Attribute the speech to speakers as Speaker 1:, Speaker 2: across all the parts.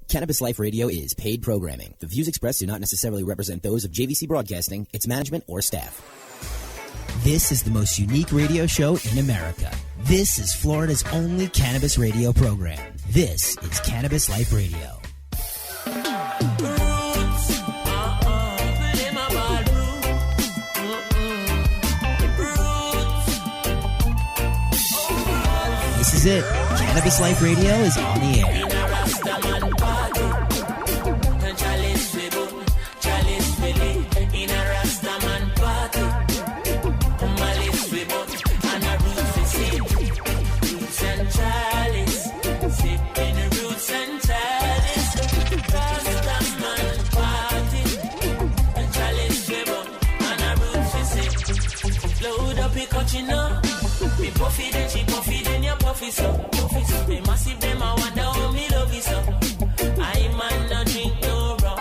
Speaker 1: Cannabis Life Radio is paid programming. The views expressed do not necessarily represent those of JVC Broadcasting, its management, or staff. This is the most unique radio show in America. This is Florida's only cannabis radio program. This is Cannabis Life Radio. This is it. Cannabis Life Radio is on the air.
Speaker 2: Puffy then she puffy then you puffy so. They massive them I wonder how me love you so. I man no drink no rum.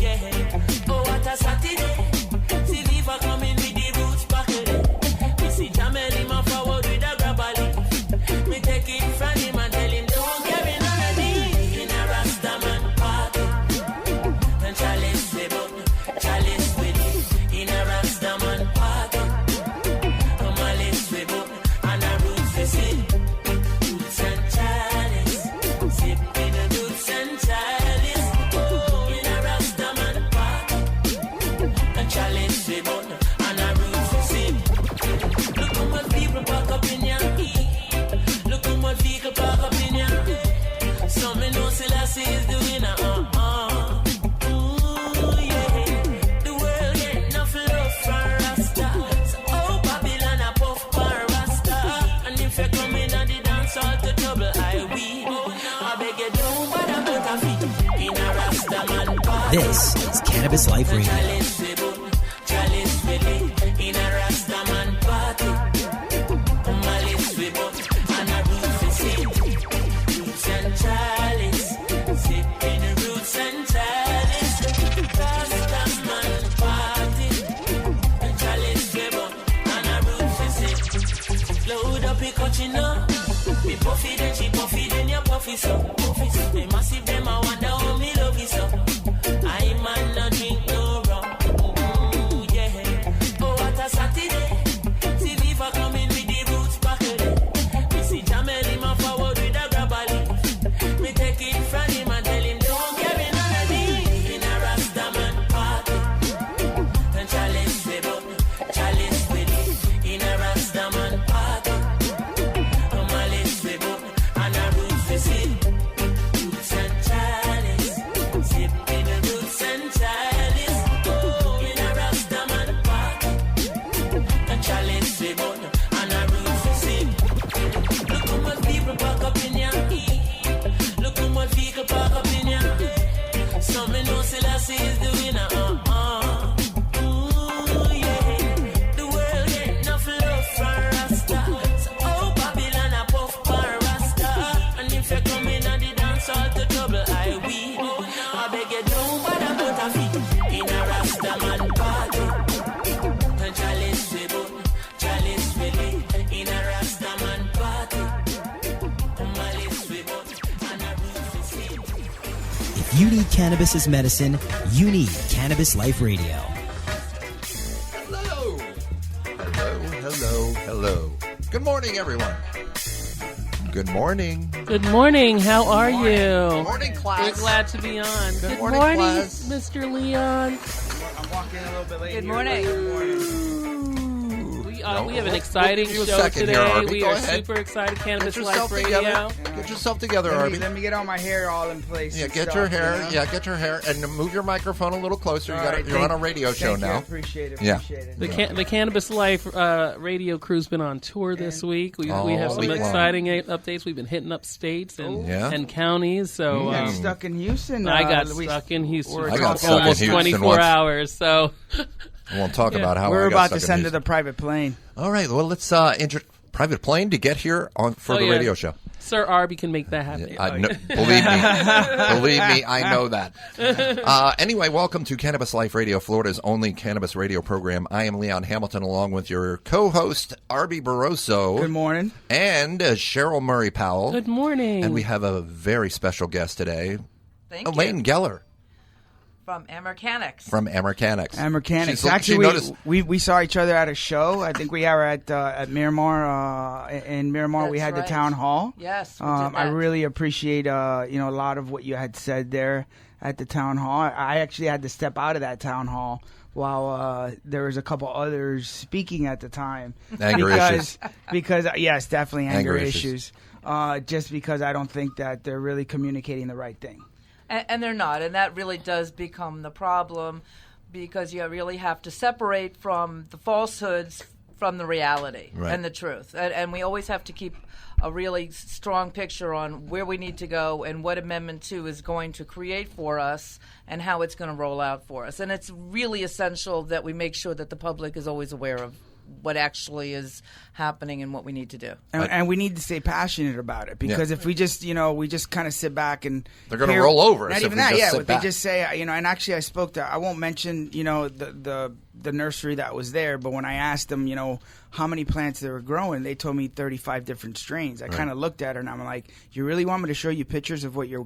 Speaker 2: Yeah. Oh what a Saturday. See Viva coming with the roots back there. Me see Jamel him a forward with a grab a leaf. Me take it from him and tell him don't carry none of these. In a Rastaman party. And Chalice with it. In a Rastaman party.
Speaker 1: This is Cannabis Life Radio.
Speaker 2: Puffy then she puffy then you puffy so. They massive them I wonder how me love you so. I man no drink no rum. Yeah. Oh what a Saturday. See Viva coming with the roots back there. Me see Jamel him a forward with a grab a leaf. Me take it from him and tell him don't carry none of these. In a Rastaman party. And Chalice with it. In a Rastaman party.
Speaker 1: If you need cannabis as medicine, you need Cannabis Life Radio.
Speaker 3: Hello. Good morning, everyone. Good morning.
Speaker 4: Good morning. How are you?
Speaker 3: Good morning, class.
Speaker 4: We're glad to be on.
Speaker 3: Good
Speaker 4: morning,
Speaker 3: class.
Speaker 4: Mr. Leon.
Speaker 5: I'm walking a little bit late.
Speaker 6: Good morning.
Speaker 4: We have an exciting show today. We are super excited. Cannabis Life Radio.
Speaker 3: Get yourself together, Arby.
Speaker 5: Let me get all my hair all in place.
Speaker 3: Yeah, get your hair. You know? Yeah, get your hair and move your microphone a little closer. You're on a radio show now.
Speaker 5: Appreciate it.
Speaker 3: Yeah.
Speaker 4: The Cannabis Life radio crew's been on tour this week. We have some exciting updates. We've been hitting up states and counties. So
Speaker 5: you got stuck in Houston.
Speaker 4: I got stuck in Houston.
Speaker 3: I got stuck in Houston
Speaker 4: 24 hours. So.
Speaker 3: We won't talk about how
Speaker 5: we're
Speaker 3: I got
Speaker 5: about to
Speaker 3: stuck
Speaker 5: send to the private plane.
Speaker 3: All right. Well, let's private plane to get here for the radio show.
Speaker 4: Sir Arby can make that happen.
Speaker 3: Believe me, I know that. Anyway, welcome to Cannabis Life Radio, Florida's only cannabis radio program. I am Leon Hamilton, along with your co-host, Arby Barroso.
Speaker 5: Good morning.
Speaker 3: And Cheryl Murray Powell.
Speaker 4: Good morning.
Speaker 3: And we have a very special guest today, Elaine Geller.
Speaker 6: From Americanics.
Speaker 5: Americanics. Actually, we saw each other at a show. I think we were at Miramar. In Miramar, we had the town hall.
Speaker 6: Yes, we did that.
Speaker 5: I really appreciate a lot of what you had said there at the town hall. I actually had to step out of that town hall while there was a couple others speaking at the time.
Speaker 3: Anger issues.
Speaker 5: Because yes, definitely anger issues. Just because I don't think that they're really communicating the right thing.
Speaker 6: And they're not, and that really does become the problem, because you really have to separate from the falsehoods from the reality and the truth. And we always have to keep a really strong picture on where we need to go and what Amendment 2 is going to create for us and how it's going to roll out for us. And it's really essential that we make sure that the public is always aware of what actually is happening and what we need to do.
Speaker 5: And we need to stay passionate about it, because if we just, we just kind of sit back and
Speaker 3: they're going to roll over us.
Speaker 5: Not even
Speaker 3: that,
Speaker 5: but they just say, and actually I spoke to, I won't mention, the nursery that was there, but when I asked them, how many plants they were growing, they told me 35 different strains. I kind of looked at her and I'm like, you really want me to show you pictures of what your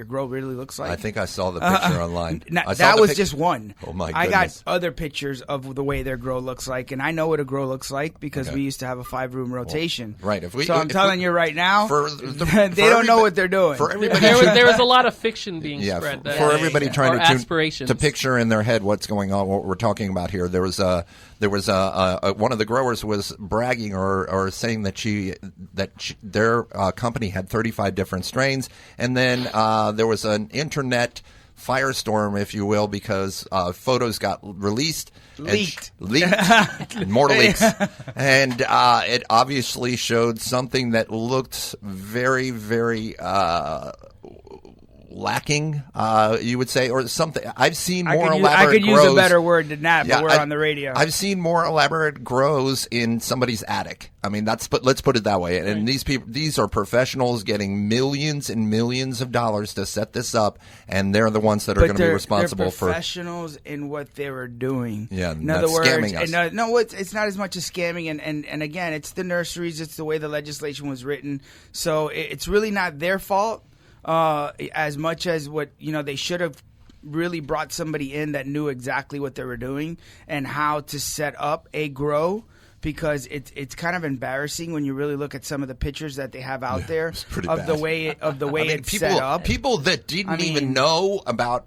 Speaker 5: grow really looks like?
Speaker 3: I think I saw the picture online.
Speaker 5: That was just one.
Speaker 3: Oh my goodness.
Speaker 5: I got other pictures of the way their grow looks like, and I know what a grow looks like because we used to have a 5-room rotation.
Speaker 3: Right.
Speaker 5: I'm telling you right now, they don't know what they're doing.
Speaker 3: For everybody,
Speaker 4: there was a lot of fiction being spread.
Speaker 3: For everybody trying
Speaker 4: to
Speaker 3: picture in their head what's going on, what we're talking about here, there was one of the growers was bragging or saying that their company had 35 different strains, and then there was an internet firestorm, if you will, because photos got leaked, more leaks, and it obviously showed something that looked very, very lacking, you would say, or something. I've seen more elaborate grows.
Speaker 5: I could use a better word than that, but we're on the radio.
Speaker 3: I've seen more elaborate grows in somebody's attic. I mean, let's put it that way. And these are professionals getting millions and millions of dollars to set this up, and they're the ones that are going to be responsible for
Speaker 5: professionals in what they were doing.
Speaker 3: Yeah,
Speaker 5: in other words,
Speaker 3: scamming us.
Speaker 5: It's not as much as scamming, and again, it's the nurseries. It's the way the legislation was written. So it's really not their fault. As much as what they should have really brought somebody in that knew exactly what they were doing and how to set up a grow, because it's kind of embarrassing when you really look at some of the pictures that they have out there of the way it's set up. People that didn't even know about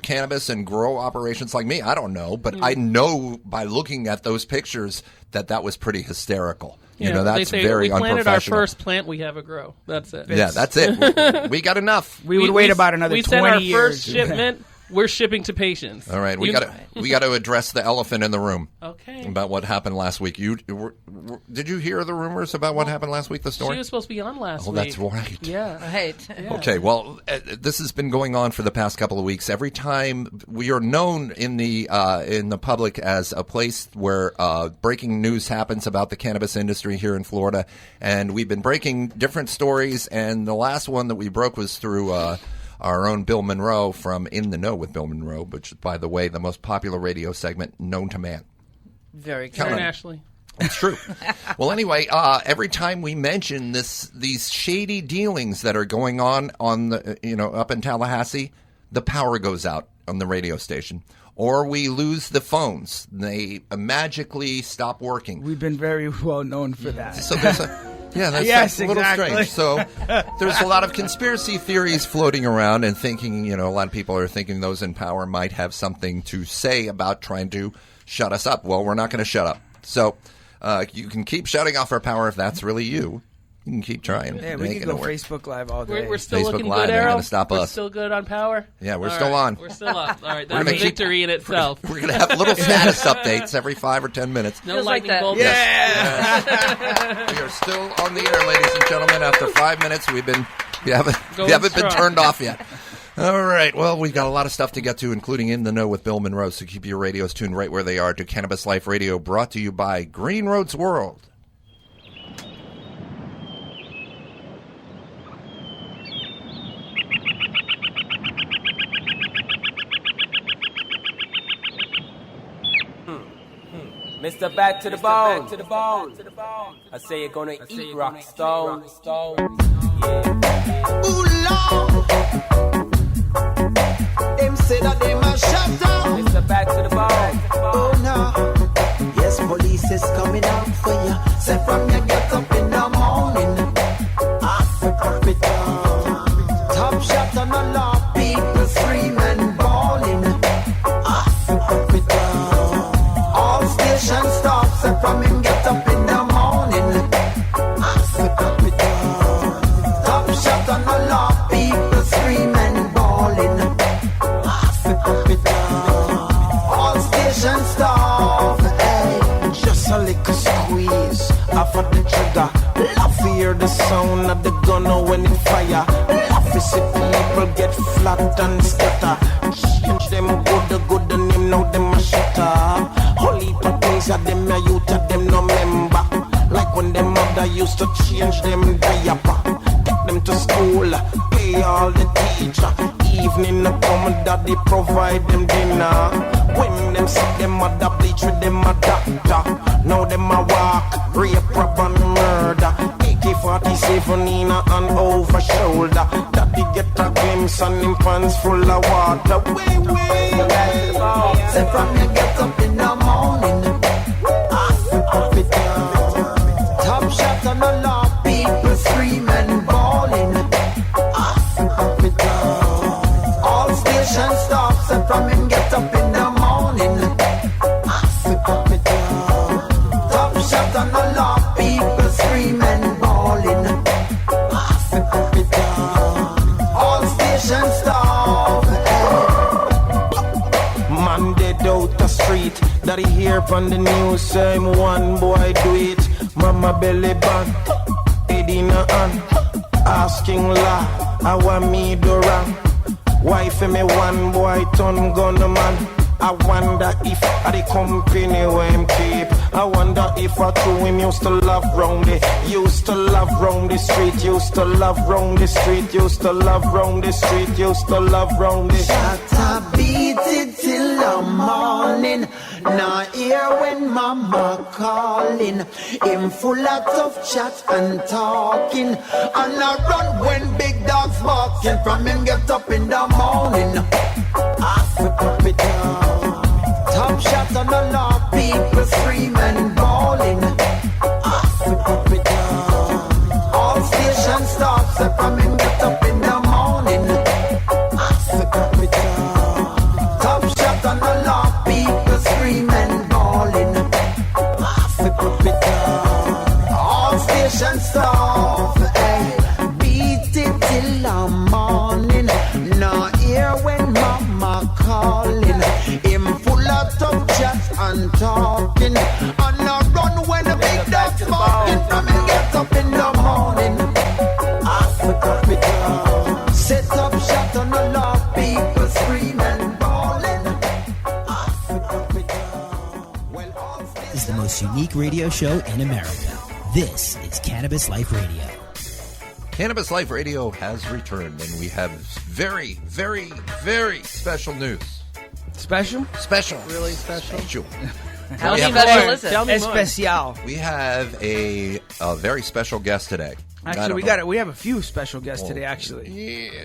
Speaker 5: cannabis and grow operations like me, I don't know, but I know by looking at those pictures that was pretty hysterical.
Speaker 4: That's
Speaker 3: very unprofessional.
Speaker 4: We planted our first plant, we have a grow. That's it.
Speaker 3: Yeah, that's it. We got enough.
Speaker 5: We would wait about another 20 years.
Speaker 4: We sent our first shipment. We're shipping to patients.
Speaker 3: All right, we got to address the elephant in the room.
Speaker 4: Okay.
Speaker 3: About what happened last week. Did you hear the rumors about what happened last week? The story.
Speaker 4: She was supposed to be on last week.
Speaker 3: Oh, that's right.
Speaker 4: Yeah.
Speaker 6: Right.
Speaker 4: Yeah.
Speaker 3: Okay. Well, this has been going on for the past couple of weeks. Every time we are known in the public as a place where breaking news happens about the cannabis industry here in Florida, and we've been breaking different stories. And the last one that we broke was through our own Bill Monroe from In the Know with Bill Monroe, which is, by the way, the most popular radio segment known to man.
Speaker 6: Very good.
Speaker 4: Internationally.
Speaker 3: It's true. Well, anyway, every time we mention these shady dealings that are going on the up in Tallahassee, the power goes out on the radio station. Or we lose the phones. They magically stop working.
Speaker 5: We've been very well known for that.
Speaker 3: So that's a little strange. So there's a lot of conspiracy theories floating around, and thinking, a lot of people are thinking those in power might have something to say about trying to shut us up. Well, we're not going to shut up. So you can keep shutting off our power if that's really you. You can keep trying.
Speaker 5: Yeah, we can go Facebook Live all day.
Speaker 4: We're still
Speaker 3: Facebook
Speaker 4: looking
Speaker 3: Live
Speaker 4: good, Arrow.
Speaker 3: Gonna stop
Speaker 4: we're
Speaker 3: us.
Speaker 4: Still good on power?
Speaker 3: Yeah, we're still on.
Speaker 4: We're still on. All right, that's a victory in itself.
Speaker 3: We're going to have little status updates every 5 or 10 minutes.
Speaker 4: No lightning bolts.
Speaker 3: Yeah! We are still on the air, ladies and gentlemen. After 5 minutes, we haven't been turned off yet. All right. Well, we've got a lot of stuff to get to, including In the Know with Bill Monroe. So keep your radios tuned right where they are to Cannabis Life Radio, brought to you by Green Roads World.
Speaker 7: Mr. Back to the bone. I say you're gonna eat rock stone. Yeah.
Speaker 8: Ooh, Lord. Them say that they must shut down.
Speaker 7: Mr. Back to the bone.
Speaker 8: Oh, no. Yes, police is coming out for you. Say from you get up in the morning. Africa, top shot on the law. People screaming, bawling. Africa, all stations stop. Say from him get up in the morning. Africa, top shot on the law. People screaming, bawling. Africa, all stations stop. Hey, just a little squeeze off of the trigger. Love to hear the sound of the gun when it fire. Love to see people get flat and scatter. Change them good and him now them a shatter. Holy heap of things that them a youth of them no member. Like when them mother used to change them diaper. Take them to school, pay all the teacher. Evening come daddy provide them dinner. When them sick them mother bleach with them a doctor. Now them a walk, rape, rob and murder. AK-47 in a hand over shoulder. Daddy get a glimpse and him pants full of water. Way. Say from you get up in the morning. Africa, top shot on the law. People screaming, bawling. Africa, all stations stop. Say from him get up in the morning. Africa, top shot on the law. People screaming, bawling. Africa, all stations stop. Man dead out the street. That he hear from the news. Say one boy do it. Mama belly band, head in a hand. Asking la, I want me do wrong. Wife me one boy turn gunman. I wonder if I the company where him keep. I wonder if I true him used to love round the, used to love round the street, used to love round the street, used to love round the street, used to love round the. Shut up, beat it till the morning. Now hear when mama calling. Him full of tough chat and talking. And I run when big dogs barking. From him get up in the morning. Africa, top shot on the law. People screaming, bawling. Africa, all stations stop. So from him get up in the morning. Africa, top shot on the law. People screaming, bawling. Africa, all stations stop. Hey, beat it till the morning. Now hear when mama calling. Him full of tough chat and talking. And now run when the big dog's barking. From him get up in the morning. Africa, set up shot on the law. People screaming, bawling.
Speaker 1: This is the most unique radio show in America. This is Cannabis Life Radio.
Speaker 3: Cannabis Life Radio has returned, and we have very, very, very special news.
Speaker 5: Special?
Speaker 3: Special.
Speaker 4: Really special?
Speaker 6: How special is it?
Speaker 5: Especial.
Speaker 3: We have a very special guest today.
Speaker 5: Actually, we have a few special guests today. Actually,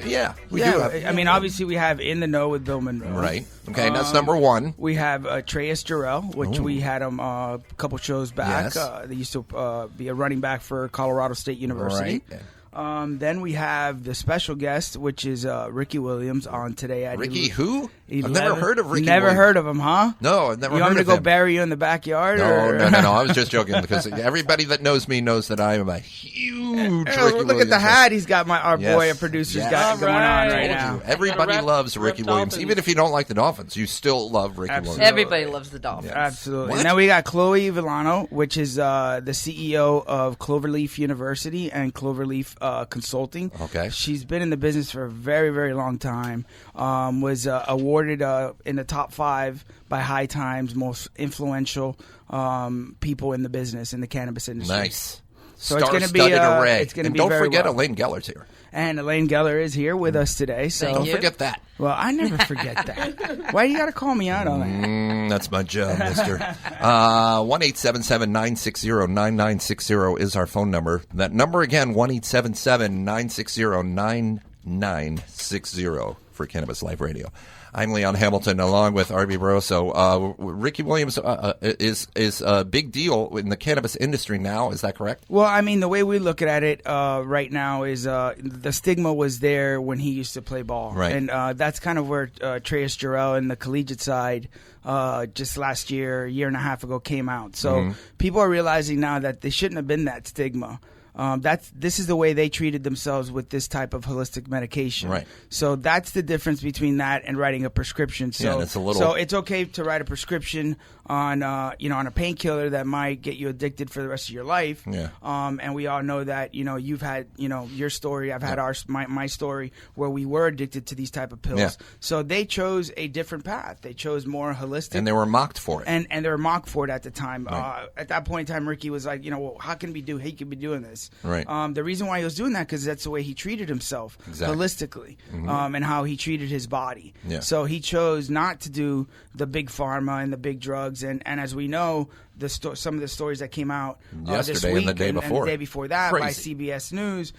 Speaker 3: yeah, we do.
Speaker 5: I mean, obviously, we have In the Know with Bill Monroe.
Speaker 3: Right. Okay, that's number one.
Speaker 5: We have Treyas Jarrell, which we had him a couple shows back.
Speaker 3: Yes.
Speaker 5: They used to be a running back for Colorado State University.
Speaker 3: Right.
Speaker 5: Then we have the special guest, which is Ricky Williams on today at
Speaker 3: Ricky who?
Speaker 5: 11.
Speaker 3: I've never heard of Ricky.
Speaker 5: Never
Speaker 3: Williams.
Speaker 5: heard of him, huh?
Speaker 3: No, I've never heard of him.
Speaker 5: You want me to go bury you in the backyard?
Speaker 3: No. I was just joking because everybody that knows me knows that I am a huge Ricky
Speaker 5: Look
Speaker 3: Williams
Speaker 5: at the hat he's got. Our
Speaker 3: Yes.
Speaker 5: boy, a producer's
Speaker 3: Yes.
Speaker 5: got going on right now.
Speaker 3: Everybody loves Ricky Williams.
Speaker 4: Dolphins.
Speaker 3: Even if you don't like the Dolphins, you still love Ricky Williams.
Speaker 6: Everybody loves the Dolphins.
Speaker 3: Yeah.
Speaker 5: Absolutely.
Speaker 3: What?
Speaker 5: And then we got Chloe Villano, which is the CEO of Cloverleaf University and Cloverleaf Consulting.
Speaker 3: Okay.
Speaker 5: She's been in the business for a very, very long time. Was awarded in the top 5 by High Times most influential people in the business in the cannabis industry.
Speaker 3: Nice.
Speaker 5: So it's going to be
Speaker 3: Star-studded array.
Speaker 5: It's going to
Speaker 3: and
Speaker 5: be
Speaker 3: don't
Speaker 5: very
Speaker 3: forget
Speaker 5: well.
Speaker 3: Elaine Gellert's here.
Speaker 5: And Elaine Geller is here with us today. So
Speaker 3: don't forget that.
Speaker 5: Well, I never forget that. Why you got to call me out on that?
Speaker 3: That's my job, mister. 1-877-960-9960 is our phone number. That number again, 1-877-960-9960 for Cannabis Life Radio. I'm Leon Hamilton, along with R.B. Barroso. Ricky Williams is a big deal in the cannabis industry now. Is that correct?
Speaker 5: Well, I mean, the way we look at it right now is the stigma was there when he used to play ball.
Speaker 3: Right.
Speaker 5: And that's kind of where Treyas Jarrell and the collegiate side just last year, a year and a half ago, came out. So people are realizing now that there shouldn't have been that stigma. This is the way they treated themselves with this type of holistic medication.
Speaker 3: Right.
Speaker 5: So that's the difference between that and writing a prescription. So, so it's okay to write a prescription on on a painkiller that might get you addicted for the rest of your life.
Speaker 3: Yeah.
Speaker 5: And we all know that you've had your story. I've had my story where we were addicted to these type of pills.
Speaker 3: Yeah.
Speaker 5: So they chose a different path. They chose more holistic,
Speaker 3: and they were mocked for it.
Speaker 5: And they were mocked for it at the time.
Speaker 3: Right.
Speaker 5: At that point in time, Ricky was like, well, how can he could be doing this?
Speaker 3: Right.
Speaker 5: The reason why he was doing that because that's the way he treated himself holistically, and how he treated his body.
Speaker 3: Yeah.
Speaker 5: So he chose not to do the big pharma and the big drugs, and as we know, some of the stories that came out
Speaker 3: yesterday
Speaker 5: this week
Speaker 3: and the day before,
Speaker 5: and the day before that
Speaker 3: Crazy.
Speaker 5: by CBS News,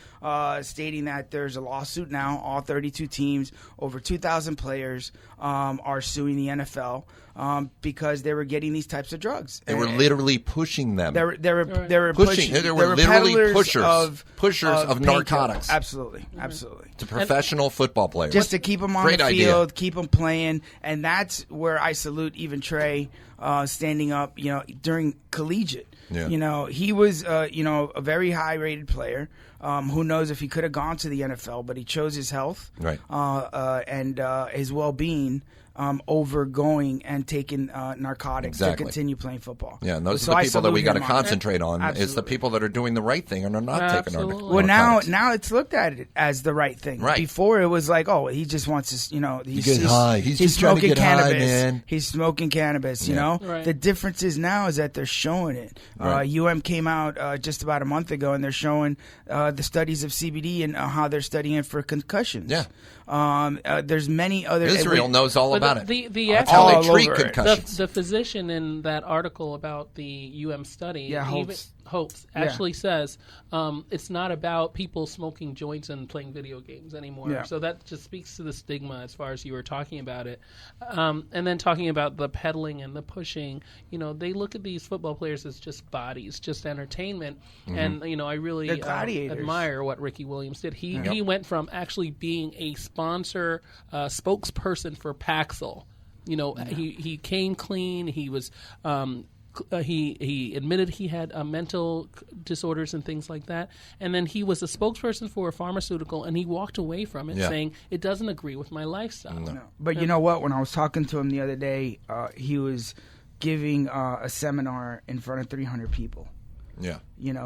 Speaker 5: stating that there's a lawsuit now. All 32 teams, over 2,000 players, are suing the NFL because they were getting these types of drugs.
Speaker 3: They were literally pushing them.
Speaker 5: They were
Speaker 3: pushing. They were literally pushers of narcotics.
Speaker 5: Absolutely.
Speaker 3: To professional football players,
Speaker 5: just to keep them on the field, keep them playing, and that's where I salute even Trey standing up. During collegiate, he was a very high rated player. Who knows if he could have gone to the NFL, but he chose his health,
Speaker 3: right,
Speaker 5: and his well being. Over going and taking narcotics to continue playing football.
Speaker 3: Yeah, and those are the people that we got to concentrate on. Is the people that are doing the right thing and are not taking narcotics.
Speaker 5: Well, now it's looked at it as the right thing.
Speaker 3: Right.
Speaker 5: Before it was like, oh, he just wants to,
Speaker 3: he's high. He's
Speaker 5: smoking
Speaker 3: trying to get
Speaker 5: cannabis.
Speaker 3: High, man.
Speaker 5: He's smoking cannabis.
Speaker 4: Right.
Speaker 5: The difference is now is that they're showing it.
Speaker 3: Right.
Speaker 5: Came out just about a month ago, and they're showing the studies of CBD and how they're studying it for concussions.
Speaker 3: Yeah.
Speaker 5: There's many other.
Speaker 3: Israel knows all about it.
Speaker 4: That's
Speaker 3: how they treat concussions.
Speaker 4: The physician in that article about the study, Hopes actually says it's not about people smoking joints and playing video games anymore.
Speaker 5: Yeah.
Speaker 4: So that just speaks to the stigma as far as you were talking about it. And then talking about the peddling and the pushing, they look at these football players as just bodies, just entertainment. And, I really admire what Ricky Williams did. He went from actually being a sponsor, spokesperson for Paxil. He came clean. He was he admitted he had mental disorders and things like that, and then he was a spokesperson for a pharmaceutical, and he walked away from it saying it doesn't agree with my lifestyle.
Speaker 5: No. But you know what? When I was talking to him the other day, he was giving a seminar in front of 300 people.
Speaker 3: Yeah,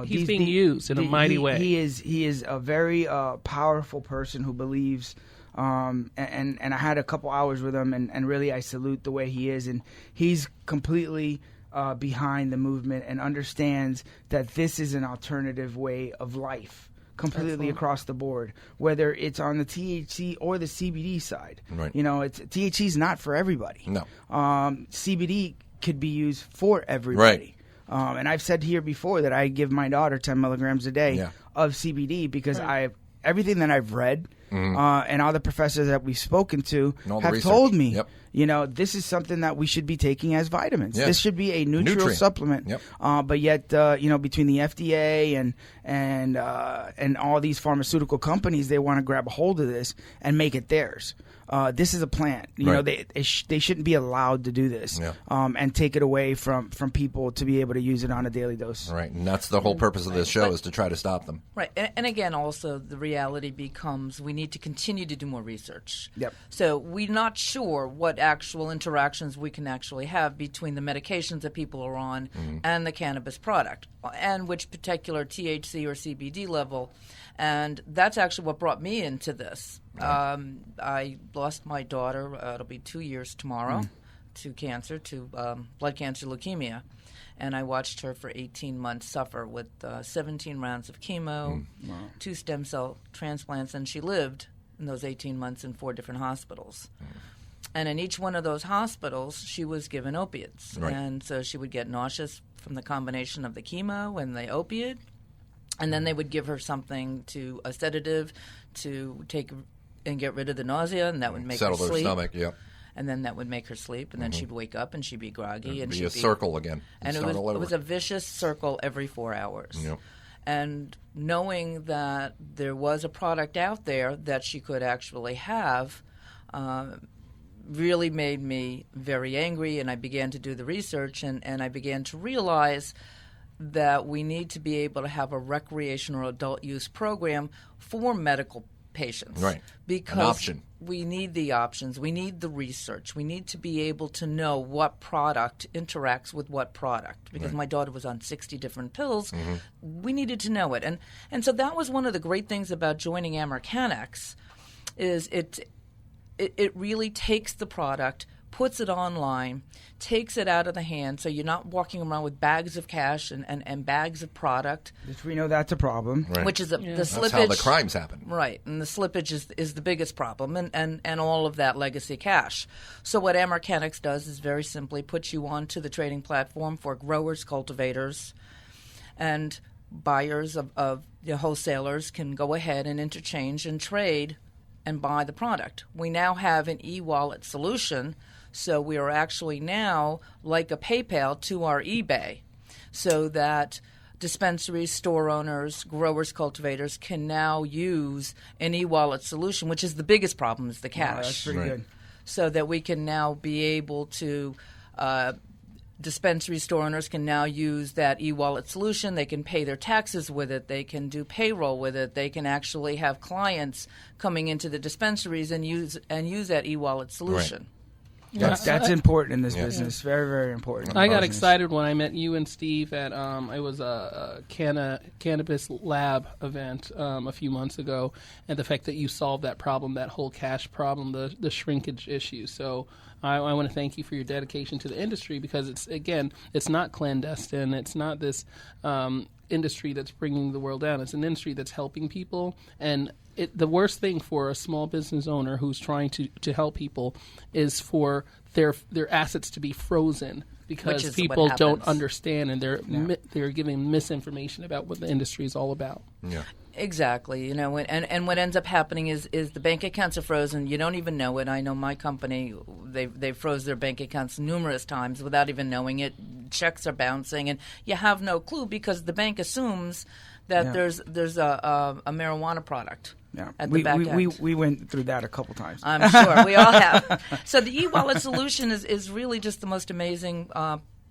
Speaker 4: he's being used in a mighty way.
Speaker 5: He is a very powerful person who believes. And I had a couple hours with him, and really I salute the way he is, and he's completely behind the movement and understands that this is an alternative way of life, completely across the board, whether it's on the THC or the CBD side.
Speaker 3: Right.
Speaker 5: THC is not for everybody.
Speaker 3: No.
Speaker 5: CBD could be used for everybody.
Speaker 3: Right.
Speaker 5: And I've said here before that I give my daughter 10 milligrams a day of CBD because everything that I've read and all the professors that we've spoken to have told me, this is something that we should be taking as vitamins.
Speaker 3: Yeah.
Speaker 5: This should be a nutrient supplement.
Speaker 3: Yep.
Speaker 5: But yet, between the FDA and all these pharmaceutical companies, they want to grab a hold of this and make it theirs. This is a plant. They shouldn't be allowed to do this and take it away from people to be able to use it on a daily dose.
Speaker 3: Right, and that's the whole purpose of this show is to try to stop them.
Speaker 6: Right, and again, also the reality becomes we need to continue to do more research.
Speaker 5: Yep.
Speaker 6: So we're not sure what actual interactions we can actually have between the medications that people are on and the cannabis product, and which particular THC or CBD level. And that's actually what brought me into this. I lost my daughter. It'll be 2 years tomorrow. to cancer, to blood cancer, leukemia. And I watched her for 18 months suffer with 17 rounds of chemo, 2 stem cell transplants, and she lived in those 18 months in 4 different hospitals. And in each one of those hospitals, she was given opiates.
Speaker 3: Right.
Speaker 6: And so she would get nauseous from the combination of the chemo and the opiate. And then they would give her something a sedative to take and get rid of the nausea, and that would make her
Speaker 3: settle
Speaker 6: sleep.
Speaker 3: her stomach, yep.
Speaker 6: And then that would make her sleep, and then she'd wake up and she'd be groggy.
Speaker 3: It'd
Speaker 6: and
Speaker 3: be a circle again.
Speaker 6: And it was a vicious circle every 4 hours.
Speaker 3: Yep.
Speaker 6: And knowing that there was a product out there that she could actually have really made me very angry, and I began to do the research, and I began to realize that we need to be able to have a recreational adult use program for medical patients.
Speaker 3: Right.
Speaker 6: Because
Speaker 3: an option.
Speaker 6: We need the options. We need the research. We need to be able to know what product interacts with what product. Because my daughter was on 60 different pills. We needed to know it. And so that was one of the great things about joining Americanex is it really takes the product, puts it online, takes it out of the hand, so you're not walking around with bags of cash and bags of product.
Speaker 5: Which we know that's a problem.
Speaker 3: Right.
Speaker 6: Which is the slippage.
Speaker 3: That's how the crimes happen.
Speaker 6: Right, and the slippage is the biggest problem, and all of that legacy cash. So what Americanex does is very simply puts you onto the trading platform for growers, cultivators, and buyers of the wholesalers can go ahead and interchange and trade and buy the product. We now have an e-wallet solution, so we are actually now like a PayPal to our eBay, so that dispensaries, store owners, growers, cultivators can now use an e-wallet solution, which is the biggest problem is the cash.
Speaker 5: Oh, that's pretty good.
Speaker 6: So that we can now be able to dispensary store owners can now use that e-wallet solution. They can pay their taxes with it. They can do payroll with it. They can actually have clients coming into the dispensaries and use that e-wallet solution.
Speaker 3: Right.
Speaker 5: That's important in this business. Very, very important.
Speaker 4: I got excited when I met you and Steve at it was a Cannabis Lab event a few months ago, and the fact that you solved that problem, that whole cash problem, the shrinkage issue. So I want to thank you for your dedication to the industry, because it's not clandestine. It's not this industry that's bringing the world down. It's an industry that's helping people, and the worst thing for a small business owner who's trying to help people is for their assets to be frozen because people don't understand, and they're giving misinformation about what the industry is all about.
Speaker 3: Yeah.
Speaker 6: Exactly, and what ends up happening is the bank accounts are frozen. You don't even know it. I know my company, they froze their bank accounts numerous times without even knowing it. Checks are bouncing, and you have no clue because the bank assumes that there's a marijuana product.
Speaker 5: Yeah,
Speaker 6: at the back end.
Speaker 5: We went through that a couple times.
Speaker 6: I'm sure we all have. So the e-wallet solution is really just the most amazing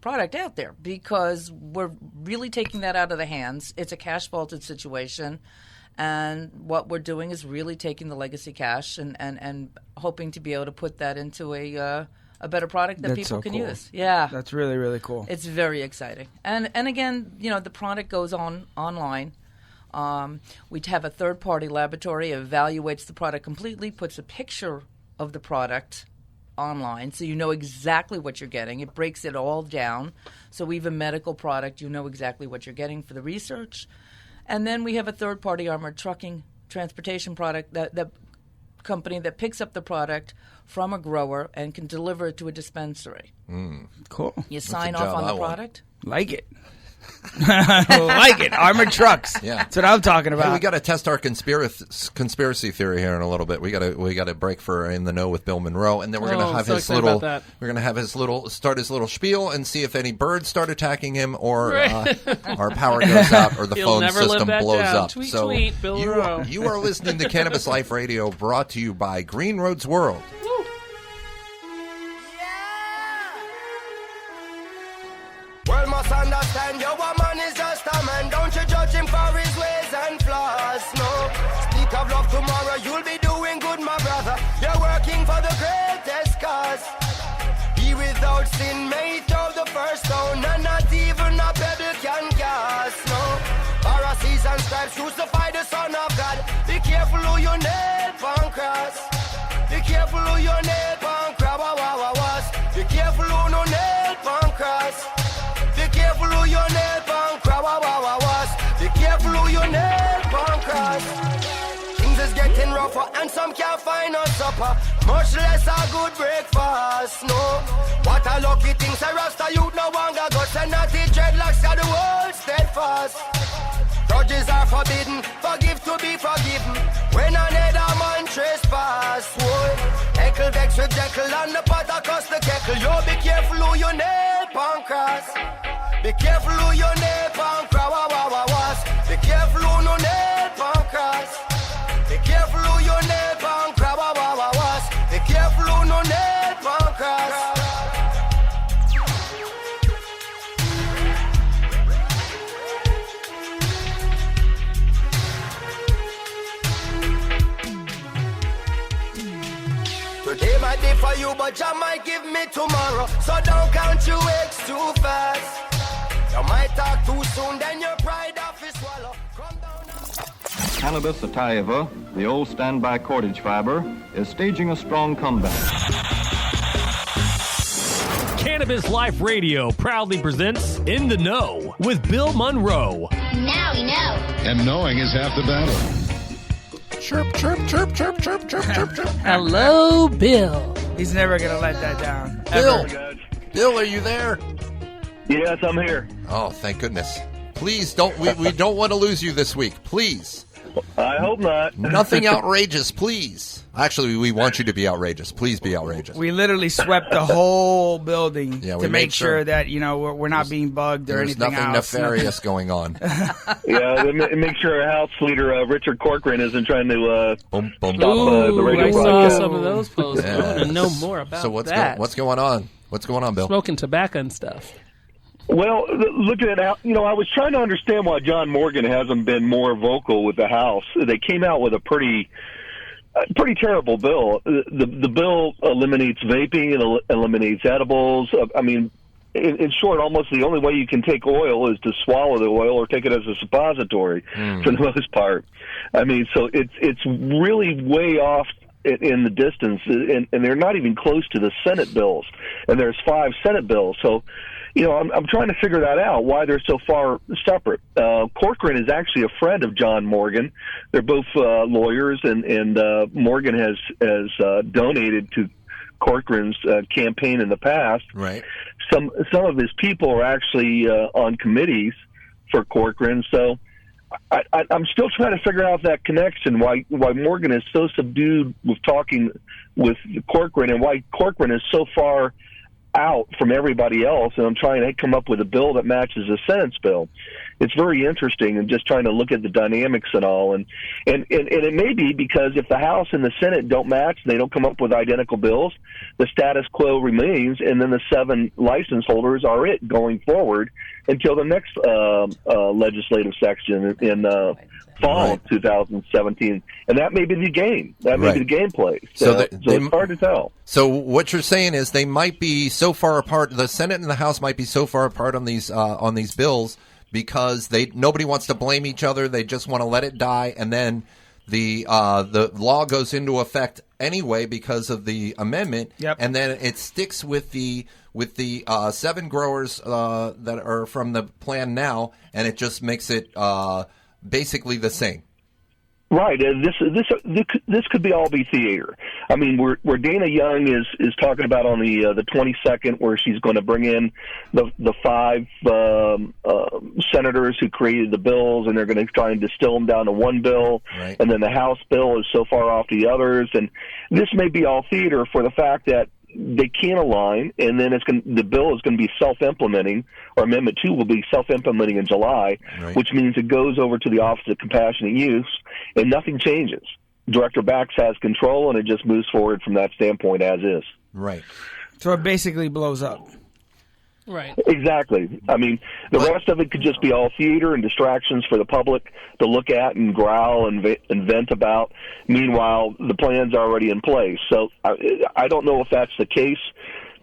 Speaker 6: product out there, because we're really taking that out of the hands. It's a cash vaulted situation, and what we're doing is really taking the legacy cash and hoping to be able to put that into a better product that people can use. Yeah,
Speaker 5: that's really, really cool.
Speaker 6: It's very exciting, and again, the product goes online. We have a third-party laboratory, evaluates the product completely, puts a picture of the product online, so you know exactly what you're getting. It breaks it all down. So even medical product, you know exactly what you're getting for the research. And then we have a third-party armored trucking transportation product, that company that picks up the product from a grower and can deliver it to a dispensary.
Speaker 5: Cool.
Speaker 6: You sign off on the product.
Speaker 5: Like it. Like it. Armored trucks.
Speaker 3: Yeah.
Speaker 5: That's what I'm talking about.
Speaker 3: Hey, we got to test our conspiracy theory here in a little bit. We got to break for In the Know with Bill Monroe, and then we're going to have his little. We're going to have his little spiel and see if any birds start attacking him, or our power goes out, or the phone system blows up.
Speaker 4: Tweet, tweet, Bill Monroe.
Speaker 3: You are listening to Cannabis Life Radio, brought to you by Green Roads World.
Speaker 9: Well, must understand your woman is just a man. Don't you judge him for his ways and flaws, no. Speak of love tomorrow, you'll be doing good, my brother. You're working for the greatest cause. He without sin may throw the first stone, and not even a pebble can cast, no. Pharisees and scribes crucify the Son of God. Be careful who you nail on cross. Be careful who you nail on cross. Be careful and some can't find no supper, much less a good breakfast. No, what a lucky thing, say Rasta youth no longer got and not the dreadlocks got the world steadfast. Grudges are forbidden, forgive to be forgiven. When another man trespass, whoa. Heckle vex with Jekyll and the pot across the kettle. Yo, be careful who you nail pan cross. Be careful who you nail pan cross. Be careful who no nail pan cross. Be careful who you nail pan cross. Be careful who no nail pan cross. Today might be for you, but Jah might give me tomorrow. So don't count your eggs too fast. You might talk too soon, then your pride off is swallow. Come down now.
Speaker 10: Cannabis sativa, the old standby cordage fiber, is staging a strong comeback.
Speaker 11: Cannabis Life Radio proudly presents In the Know with Bill Monroe.
Speaker 12: Now we know.
Speaker 13: And knowing is half the battle.
Speaker 3: Chirp, chirp, chirp, chirp, chirp, chirp, chirp, chirp.
Speaker 4: Hello, Bill.
Speaker 5: He's never going to let that down.
Speaker 3: Bill,
Speaker 5: Ever.
Speaker 3: Bill, are you there?
Speaker 14: Yes, I'm here.
Speaker 3: Oh, thank goodness. Please don't. We don't want to lose you this week. Please.
Speaker 14: I hope not.
Speaker 3: Nothing outrageous, please. Actually, we want you to be outrageous. Please be outrageous.
Speaker 5: We literally swept the whole building
Speaker 3: Yeah, we
Speaker 5: to
Speaker 3: made
Speaker 5: make sure that we're not being bugged or
Speaker 3: There's
Speaker 5: anything
Speaker 3: nothing
Speaker 5: else.
Speaker 3: nefarious going on.
Speaker 14: Yeah, make sure our House Leader Richard Corcoran isn't trying to stop the radio
Speaker 4: I saw
Speaker 14: broadcast.
Speaker 4: some of those posts. I want to know more about
Speaker 3: So
Speaker 4: what's
Speaker 3: going on? What's going on, Bill?
Speaker 4: Smoking tobacco and stuff.
Speaker 14: Well, looking at how, I was trying to understand why John Morgan hasn't been more vocal with the House. They came out with a pretty terrible bill. The bill eliminates vaping and eliminates edibles. I mean, in short, almost the only way you can take oil is to swallow the oil or take it as a suppository for the most part. I mean, so it's really way off in the distance, and they're not even close to the Senate bills. And there's 5 Senate bills, so. I'm trying to figure that out, why they're so far separate. Corcoran is actually a friend of John Morgan. They're both lawyers, and Morgan has donated to Corcoran's campaign in the past.
Speaker 3: Right.
Speaker 14: Some of his people are actually on committees for Corcoran, so I'm still trying to figure out that connection, why Morgan is so subdued with talking with Corcoran, and why Corcoran is so far out from everybody else, and I'm trying to come up with a bill that matches the Senate's bill. It's very interesting, and just trying to look at the dynamics and all, and it may be because if the House and the Senate don't match, they don't come up with identical bills, the status quo remains, and then the 7 license holders are it going forward until the next legislative section in fall of 2017, and that may be the game. That may be the gameplay. So it's hard to tell.
Speaker 3: So what you're saying is they might be so far apart. The Senate and the House might be so far apart on these bills because nobody wants to blame each other. They just want to let it die, and then the law goes into effect anyway because of the amendment, and then it sticks with the 7 growers that are from the plan now, and it just makes it basically the same.
Speaker 14: Right. This could be all be theater. I mean, where Dana Young is talking about on the 22nd, where she's going to bring in the 5 senators who created the bills, and they're going to try and distill them down to one bill.
Speaker 3: Right.
Speaker 14: And then the House bill is so far off the others, and this may be all theater for the fact that they can't align, and then the bill is going to be self-implementing, or Amendment 2 will be self-implementing in July, which means it goes over to the Office of Compassionate Use, and nothing changes. Director Bax has control, and it just moves forward from that standpoint as is.
Speaker 3: Right.
Speaker 5: So it basically blows up.
Speaker 4: Right.
Speaker 14: Exactly. I mean, the rest of it could just be all theater and distractions for the public to look at and growl and vent about. Meanwhile, the plan's already in place. So I don't know if that's the case,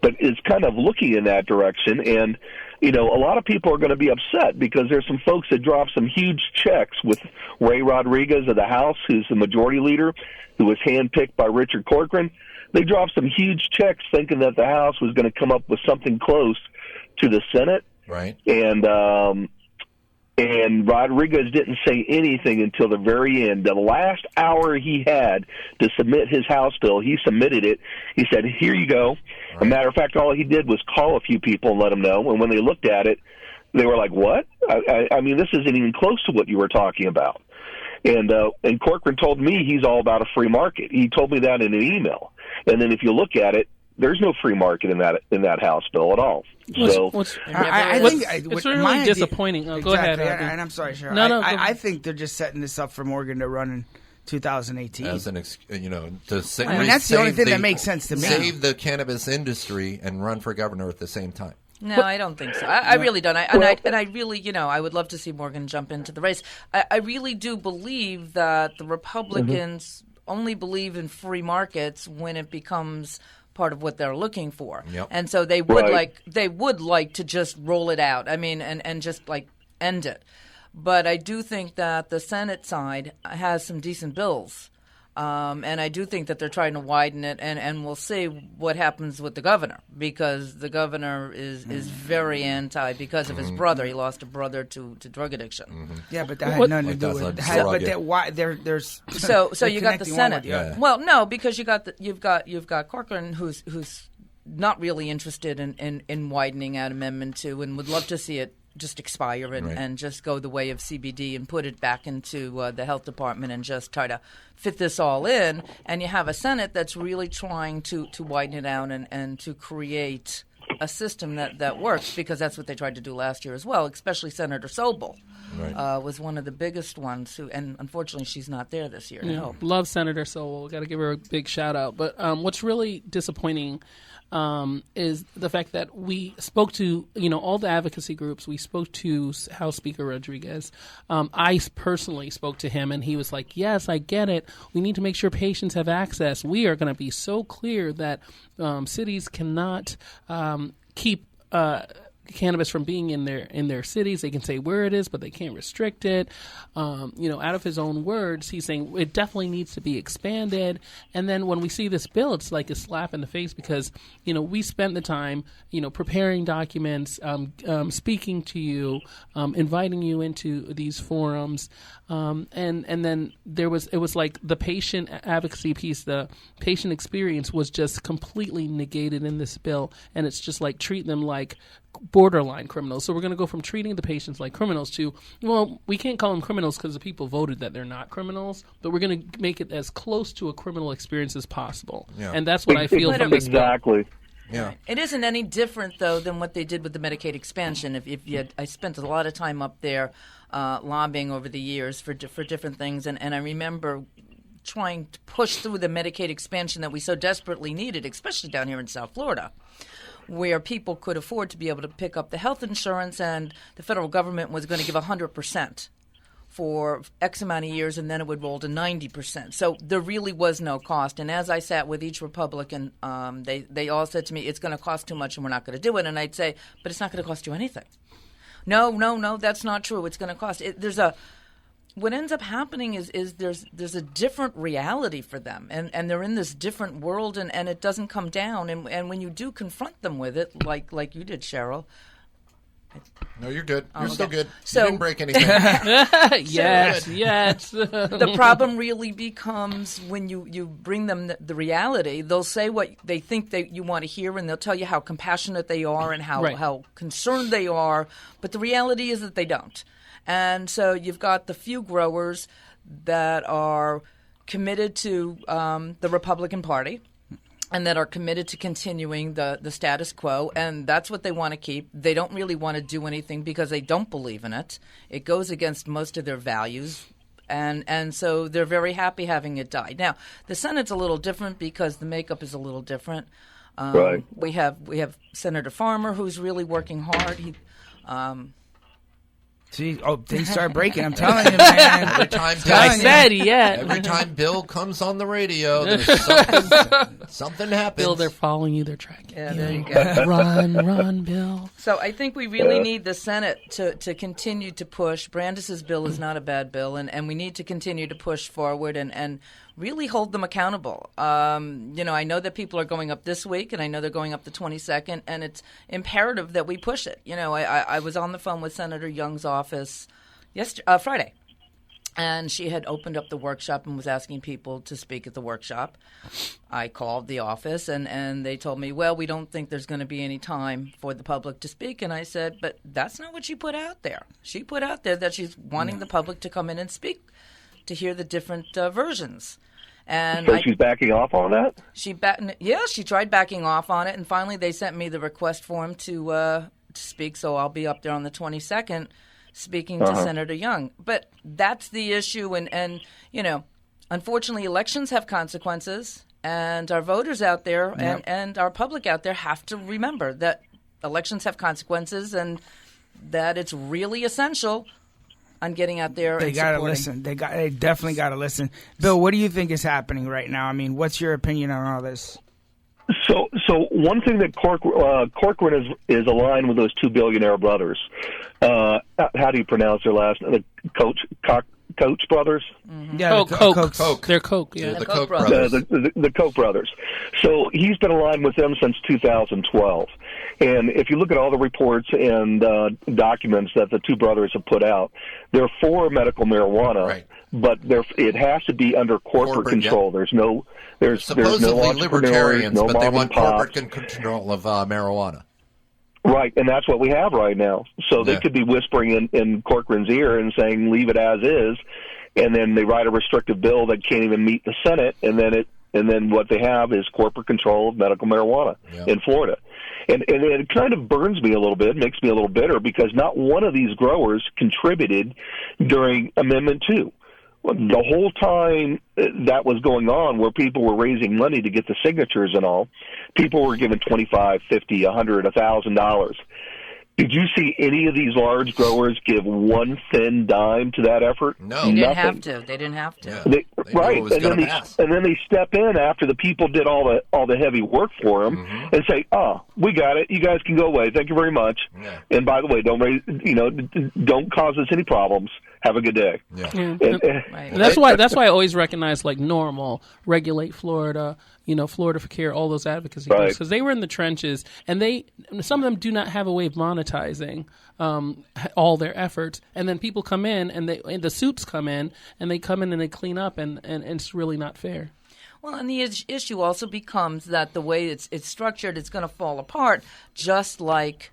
Speaker 14: but it's kind of looking in that direction. And, a lot of people are going to be upset because there's some folks that dropped some huge checks with Ray Rodriguez of the House, who's the majority leader, who was handpicked by Richard Corcoran. They dropped some huge checks thinking that the House was going to come up with something close to the Senate.
Speaker 3: Right.
Speaker 14: And And Rodriguez didn't say anything until the very end. The last hour he had to submit his House bill, he submitted it. He said, here you go. Right. A matter of fact, all he did was call a few people and let them know. And when they looked at it, they were like, what? I mean, this isn't even close to what you were talking about. And Corcoran told me he's all about a free market. He told me that in an email. And then if you look at it, there's no free market in that House bill at all. So
Speaker 5: I think
Speaker 4: it's really disappointing. Go ahead.
Speaker 5: And I'm sorry, Cheryl.
Speaker 4: No,
Speaker 5: I think they're just setting this up for Morgan to run in 2018.
Speaker 3: As an,
Speaker 5: that's the only thing that makes sense to me.
Speaker 3: Save the cannabis industry and run for governor at the same time.
Speaker 6: No, I don't think so. I really don't. I really, I would love to see Morgan jump into the race. I really do believe that the Republicans only believe in free markets when it becomes part of what they're looking for.
Speaker 3: Yep.
Speaker 6: And so they would like to just roll it out. I mean, and just like end it. But I do think that the Senate side has some decent bills. And I do think that they're trying to widen it, and we'll see what happens with the governor, because the governor is very anti because of his brother. He lost a brother to drug addiction.
Speaker 5: Yeah, but that had nothing to do with it. There's
Speaker 6: so you got the Senate.
Speaker 5: Yeah.
Speaker 6: Well, no, because you've got Corcoran who's not really interested in widening out Amendment 2 and would love to see it just expire and just go the way of CBD and put it back into the health department and just try to fit this all in. And you have a Senate that's really trying to widen it out and to create a system that works, because that's what they tried to do last year as well, especially Senator Sobel. Was one of the biggest ones and unfortunately she's not there this year.
Speaker 4: Yeah, love Senator Sobel. Got to give her a big shout out. But what's really disappointing is the fact that we spoke to, all the advocacy groups. We spoke to House Speaker Rodriguez. I personally spoke to him, and he was like, yes, I get it. We need to make sure patients have access. We are going to be so clear that cities cannot keep cannabis from being in their cities. They can say where it is, but they can't restrict it. Out of his own words, he's saying it definitely needs to be expanded. And then when we see this bill, it's like a slap in the face, because we spent the time preparing documents, speaking to you, inviting you into these forums, and then it was like the patient advocacy piece, the patient experience was just completely negated in this bill, and it's just like treat them like borderline criminals. So we're going to go from treating the patients like criminals to, well, we can't call them criminals because the people voted that they're not criminals, but we're going to make it as close to a criminal experience as possible. Yeah. And that's what I feel from this bill.
Speaker 14: Exactly.
Speaker 3: Yeah.
Speaker 6: It isn't any different, though, than what they did with the Medicaid expansion. I spent a lot of time up there lobbying over the years for different things, and I remember trying to push through the Medicaid expansion that we so desperately needed, especially down here in South Florida, where people could afford to be able to pick up the health insurance, and the federal government was going to give 100% for X amount of years, and then it would roll to 90%. So there really was no cost. And as I sat with each Republican, they all said to me, it's going to cost too much and we're not going to do it. And I'd say, but it's not going to cost you anything. No, that's not true. It's going to cost. What ends up happening is there's a different reality for them, and they're in this different world, and it doesn't come down. And when you do confront them with it, like you did, Cheryl.
Speaker 3: No, you're good. You're still good.
Speaker 6: So,
Speaker 3: you didn't break anything.
Speaker 4: Yes.
Speaker 6: The problem really becomes when you bring them the reality. They'll say what they think you want to hear, and they'll tell you how compassionate they are and how concerned they are. But the reality is that they don't. And so you've got the few growers that are committed to the Republican Party and that are committed to continuing the status quo, and that's what they want to keep. They don't really want to do anything because they don't believe in it. It goes against most of their values, and so they're very happy having it die. Now, the Senate's a little different because the makeup is a little different.
Speaker 14: Right.
Speaker 6: We have Senator Farmer, who's really working hard.
Speaker 5: See, things start breaking. I'm telling you, man.
Speaker 3: Every time every time Bill comes on the radio, there's something happens.
Speaker 4: Bill, they're following you. They're tracking.
Speaker 6: Yeah, there you go.
Speaker 4: Run, Bill.
Speaker 6: So I think we really need the Senate to continue to push. Brandis's bill is not a bad bill, and we need to continue to push forward and really hold them accountable. I know that people are going up this week, and I know they're going up the 22nd, and it's imperative that we push it. I was on the phone with Senator Young's office Friday. And she had opened up the workshop and was asking people to speak at the workshop. I called the office, and they told me, well, we don't think there's going to be any time for the public to speak. And I said, but that's not what she put out there. She put out there that she's wanting the public to come in and speak, to hear the different versions. And
Speaker 14: so she's backing off on that?
Speaker 6: She tried backing off on it, and finally they sent me the request form to speak, so I'll be up there on the 22nd speaking to Senator Young. But that's the issue, and unfortunately elections have consequences, and our voters out there and our public out there have to remember that elections have consequences and that it's really essential on getting out there and
Speaker 5: gotta
Speaker 6: supporting.
Speaker 5: Listen. They definitely got to listen. Bill, what do you think is happening right now? I mean, what's your opinion on all this?
Speaker 14: So one thing that Corcoran is aligned with those two billionaire brothers. How do you pronounce their last name? The Koch brothers?
Speaker 5: Mm-hmm. Yeah,
Speaker 4: Koch. They're Koch. Yeah,
Speaker 3: the Koch brothers.
Speaker 14: The Koch brothers. So he's been aligned with them since 2012. And if you look at all the reports and documents that the two brothers have put out, they're for medical marijuana. Right. But it has to be under corporate control.
Speaker 3: Yeah.
Speaker 14: There's
Speaker 3: supposedly
Speaker 14: no
Speaker 3: libertarians,
Speaker 14: no
Speaker 3: but they want
Speaker 14: pops.
Speaker 3: corporate control of marijuana.
Speaker 14: Right, and that's what we have right now. So they could be whispering in Corcoran's ear and saying, leave it as is, and then they write a restrictive bill that can't even meet the Senate, and then what they have is corporate control of medical marijuana in Florida. And it kind of burns me a little bit, makes me a little bitter, because not one of these growers contributed during Amendment 2. The whole time that was going on, where people were raising money to get the signatures and all, people were given $25, $50, $100, $1,000. Did you see any of these large growers give one thin dime to that effort?
Speaker 3: No,
Speaker 6: they didn't have to. They didn't have to.
Speaker 3: Yeah.
Speaker 14: They right, and then they step in after the people did all the heavy work for them, and say, "Oh, we got it. You guys can go away. Thank you very much. Yeah. And by the way, don't cause us any problems. Have a good day."
Speaker 4: Yeah. And that's why I always recognize like NORML, Regulate Florida, Florida for Care, all those advocacy groups, because they were in the trenches, and some of them do not have a way of monetizing all their efforts, and then people come in and the suits come in and they clean up, and it's really not fair.
Speaker 6: Well, and the issue also becomes that the way it's structured, it's going to fall apart, just like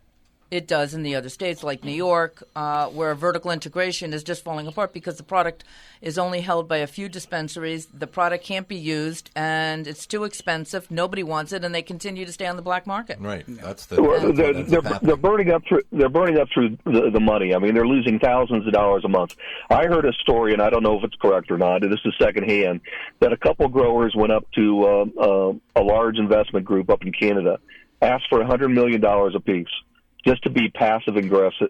Speaker 6: it does in the other states, like New York, where vertical integration is just falling apart because the product is only held by a few dispensaries. The product can't be used, and it's too expensive. Nobody wants it, and they continue to stay on the black market.
Speaker 3: Right. That's
Speaker 14: they're burning up through the money. I mean, they're losing thousands of dollars a month. I heard a story, and I don't know if it's correct or not. This is secondhand, that a couple growers went up to a large investment group up in Canada, asked for $100 million apiece, just to be passive investors,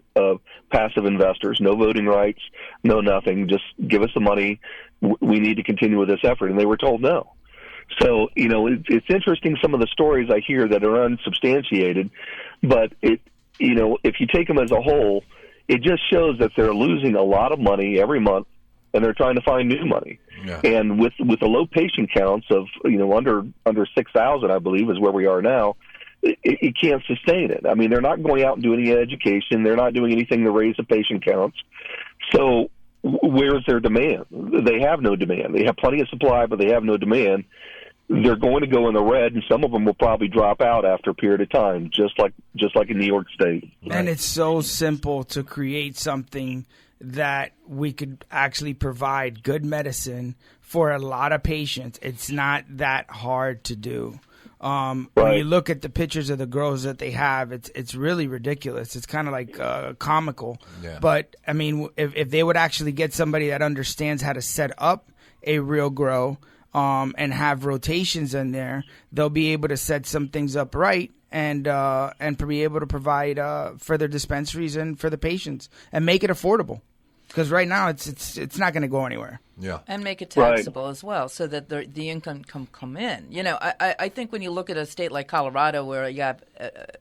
Speaker 14: no voting rights, no nothing. Just give us the money. We need to continue with this effort, and they were told no. So it's interesting, some of the stories I hear that are unsubstantiated, but if you take them as a whole, it just shows that they're losing a lot of money every month, and they're trying to find new money. Yeah. And with the low patient counts of under 6,000, I believe, is where we are now. It can't sustain it. I mean, they're not going out and doing any education. They're not doing anything to raise the patient counts. So where's their demand? They have no demand. They have plenty of supply, but they have no demand. They're going to go in the red, and some of them will probably drop out after a period of time, just like in New York State.
Speaker 5: And it's so simple to create something that we could actually provide good medicine for a lot of patients. It's not that hard to do. When you look at the pictures of the growers that they have, it's really ridiculous. It's kind of like comical. Yeah. But, I mean, if they would actually get somebody that understands how to set up a real grow and have rotations in there, they'll be able to set some things up right and be able to provide for their dispensaries and for the patients and make it affordable. Because right now it's not going to go anywhere.
Speaker 3: Yeah,
Speaker 6: and make it taxable as well, so that the income can come in. I think when you look at a state like Colorado, where you have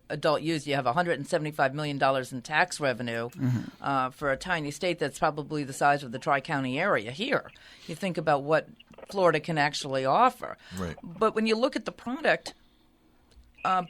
Speaker 6: adult use, you have $175 million in tax revenue for a tiny state that's probably the size of the Tri-County area here. You think about what Florida can actually offer. Right. But when you look at the product,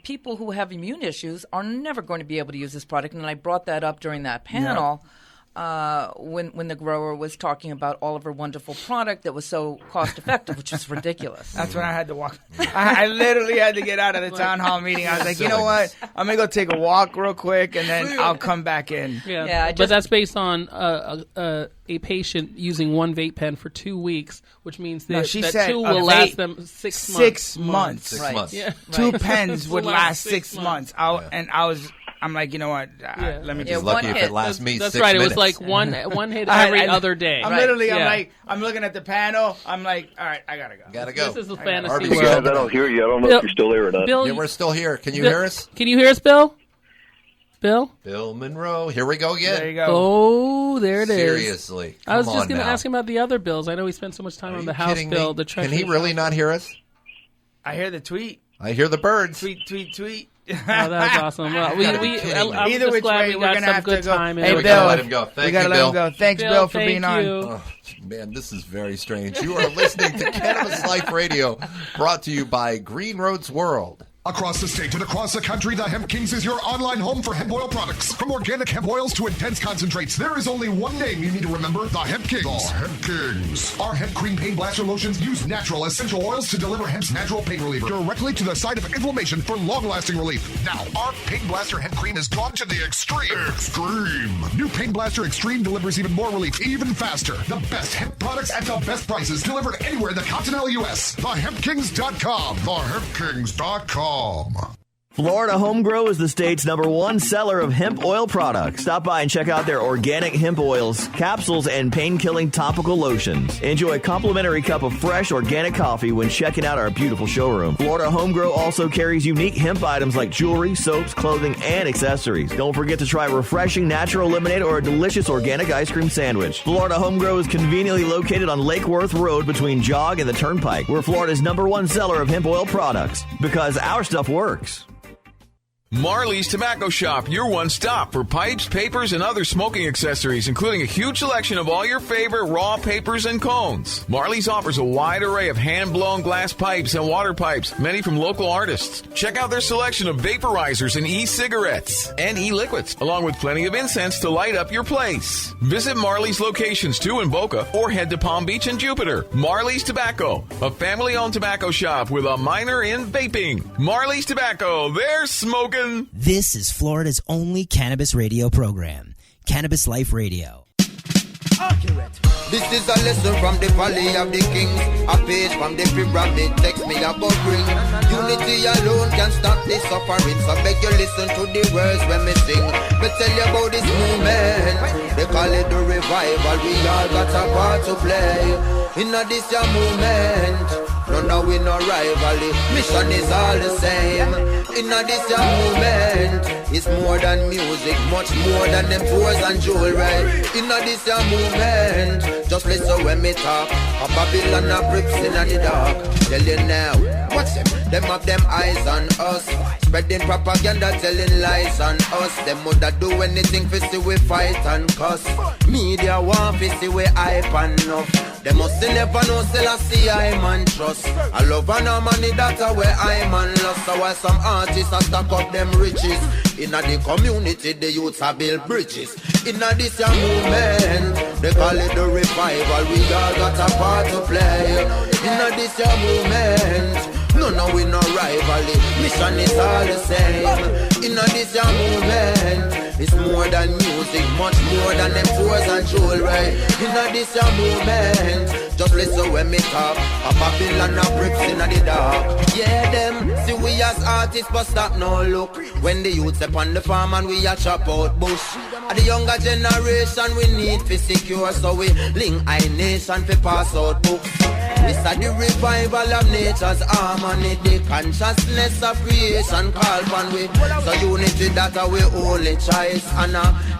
Speaker 6: people who have immune issues are never going to be able to use this product, and I brought that up during that panel. Yeah. when the grower was talking about all of her wonderful product that was so cost effective, which was ridiculous.
Speaker 5: That's when I had to walk. I literally had to get out of the town hall meeting. I was like, you know what? I'm gonna go take a walk real quick, and then I'll come back in.
Speaker 4: Yeah, but that's based on a patient using one vape pen for 2 weeks, which means that,
Speaker 5: she
Speaker 4: that
Speaker 5: said
Speaker 4: two will last them 6 months.
Speaker 5: 6 months.
Speaker 3: 6 months.
Speaker 4: Yeah.
Speaker 5: Two pens would last 6 months. I'm like, you know what? Let me just.
Speaker 3: Lucky if it lasts me.
Speaker 4: That's
Speaker 3: 6
Speaker 4: right.
Speaker 3: minutes.
Speaker 4: It was like one hit every other day.
Speaker 5: I'm looking at the panel. I'm like, all right, I gotta go.
Speaker 3: Gotta go.
Speaker 4: This is a fantasy
Speaker 3: Arby's
Speaker 4: world.
Speaker 14: I don't hear you. I don't know if you're still there or not.
Speaker 4: Bill,
Speaker 3: Yeah, we're still here. Can you hear us?
Speaker 4: Can you hear us, Bill? Bill
Speaker 3: Monroe. Here we go again.
Speaker 5: There you go.
Speaker 4: Oh, there it is.
Speaker 3: Seriously.
Speaker 4: I was
Speaker 3: Come
Speaker 4: just
Speaker 3: on
Speaker 4: going to
Speaker 3: now.
Speaker 4: ask him about the other bills. I know we spent so much time on the House
Speaker 3: kidding
Speaker 4: bill.
Speaker 3: me?
Speaker 4: The
Speaker 3: Can he really not hear us?
Speaker 5: I hear the tweet.
Speaker 3: I hear the birds.
Speaker 5: Tweet.
Speaker 4: Oh, that's awesome. Well, I'm
Speaker 5: Either
Speaker 4: just
Speaker 5: which
Speaker 4: glad
Speaker 5: way,
Speaker 4: we
Speaker 5: we're
Speaker 4: got
Speaker 5: gonna
Speaker 4: some
Speaker 5: have
Speaker 4: good
Speaker 5: to go.
Speaker 4: time.
Speaker 5: Hey,
Speaker 3: we
Speaker 5: Bill,
Speaker 3: gotta let him go. Thank
Speaker 5: we gotta
Speaker 3: you,
Speaker 5: let
Speaker 3: Bill.
Speaker 5: him go. Thanks, Bill, for being on.
Speaker 3: Oh, man, this is very strange. You are listening to Cannabis Life Radio, brought to you by Green Roads World.
Speaker 13: Across the state and across the country, the Hemp Kings is your online home for hemp oil products. From organic hemp oils to intense concentrates, there is only one name you need to remember: the Hemp Kings. The Hemp Kings. Our hemp cream pain blaster lotions use natural essential oils to deliver hemp's natural pain reliever directly to the site of inflammation for long-lasting relief. Now, our Pain Blaster hemp cream has gone to the extreme. New Pain Blaster Extreme delivers even more relief, even faster. The best hemp products at the best prices, delivered anywhere in the continental U.S. TheHempKings.com. TheHempKings.com.
Speaker 12: Florida Home Grow is the state's #1 seller of hemp oil products. Stop by and check out their organic hemp oils, capsules, and pain-killing topical lotions. Enjoy a complimentary cup of fresh organic coffee when checking out our beautiful showroom. Florida Home Grow also carries unique hemp items like jewelry, soaps, clothing, and accessories. Don't forget to try refreshing natural lemonade or a delicious organic ice cream sandwich. Florida Home Grow is conveniently located on Lake Worth Road between Jog and the Turnpike. We're Florida's #1 seller of hemp oil products because our stuff works.
Speaker 15: Marley's Tobacco Shop, your one stop for pipes, papers, and other smoking accessories, including a huge selection of all your favorite raw papers and cones. Marley's offers a wide array of hand-blown glass pipes and water pipes, many from local artists. Check out their selection of vaporizers and e-cigarettes and e-liquids, along with plenty of incense to light up your place. Visit Marley's locations, 2 in Boca, or head to Palm Beach and Jupiter. Marley's Tobacco, a family-owned tobacco shop with a minor in vaping. Marley's Tobacco, they're smoking.
Speaker 1: This is Florida's only cannabis radio program, Cannabis Life Radio.
Speaker 9: Accurate. This is a lesson from the Valley of the Kings. A page from the pyramid text me about bring. Unity alone can stop the suffering. So beg you listen to the words when me sing. Me tell you about this movement. They call it the revival. We all got a part to play. In this your movement. No, we no rivalry. Mission is all the same. In this your movement. It's more than music, much more than them tours and jewelry. In this your movement. Just listen when me talk. A Babylon a bricks in the dark. Tell you now, what's them? Them have them eyes on us. Spreading propaganda, telling lies on us. Them woulda do anything for see we fight and cuss. Media want to see we hype and enough. They must never know, still I see I man trust. I love and no money, that's where I man lost. So why some artists are stack up them riches. In the community, the youths are build bridges. In this young movement, they call it the revival. We all got a part to play. In this young movement, no, we no rivalry. Mission is all the same. In this young movement, it's more than music, much more than them tours and jewelry. In this young movement, just listen when me talk. A Babylon of bricks in the dark. Yeah, them see we as artists, but stop no look. When the youths upon the farm and we a chop out bush. The younger generation we need to secure, so we link I nation to pass out books. This is the revival of nature's harmony, the consciousness of creation call upon we. So unity that our only choice, and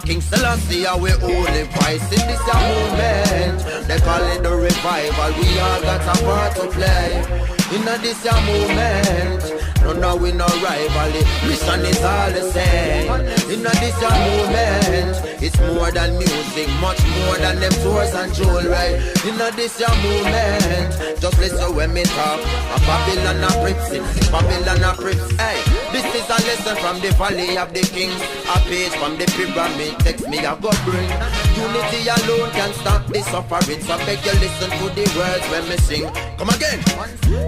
Speaker 9: King Selassie our only price. In this movement, they call it the revival. We all got a part to play. In this movement, no, we no
Speaker 8: rivalry. Mission is all the same. In this movement, it's more than music, much more than them tours and jewelry. In this movement, just listen when me talk. A Babylon a Prips, Babylon a Prips. Hey, this is a lesson from the Valley of the Kings. A page from the pyramid, text me a God bring. Unity alone can stop the suffering. So beg you listen to the words when me sing. Come again.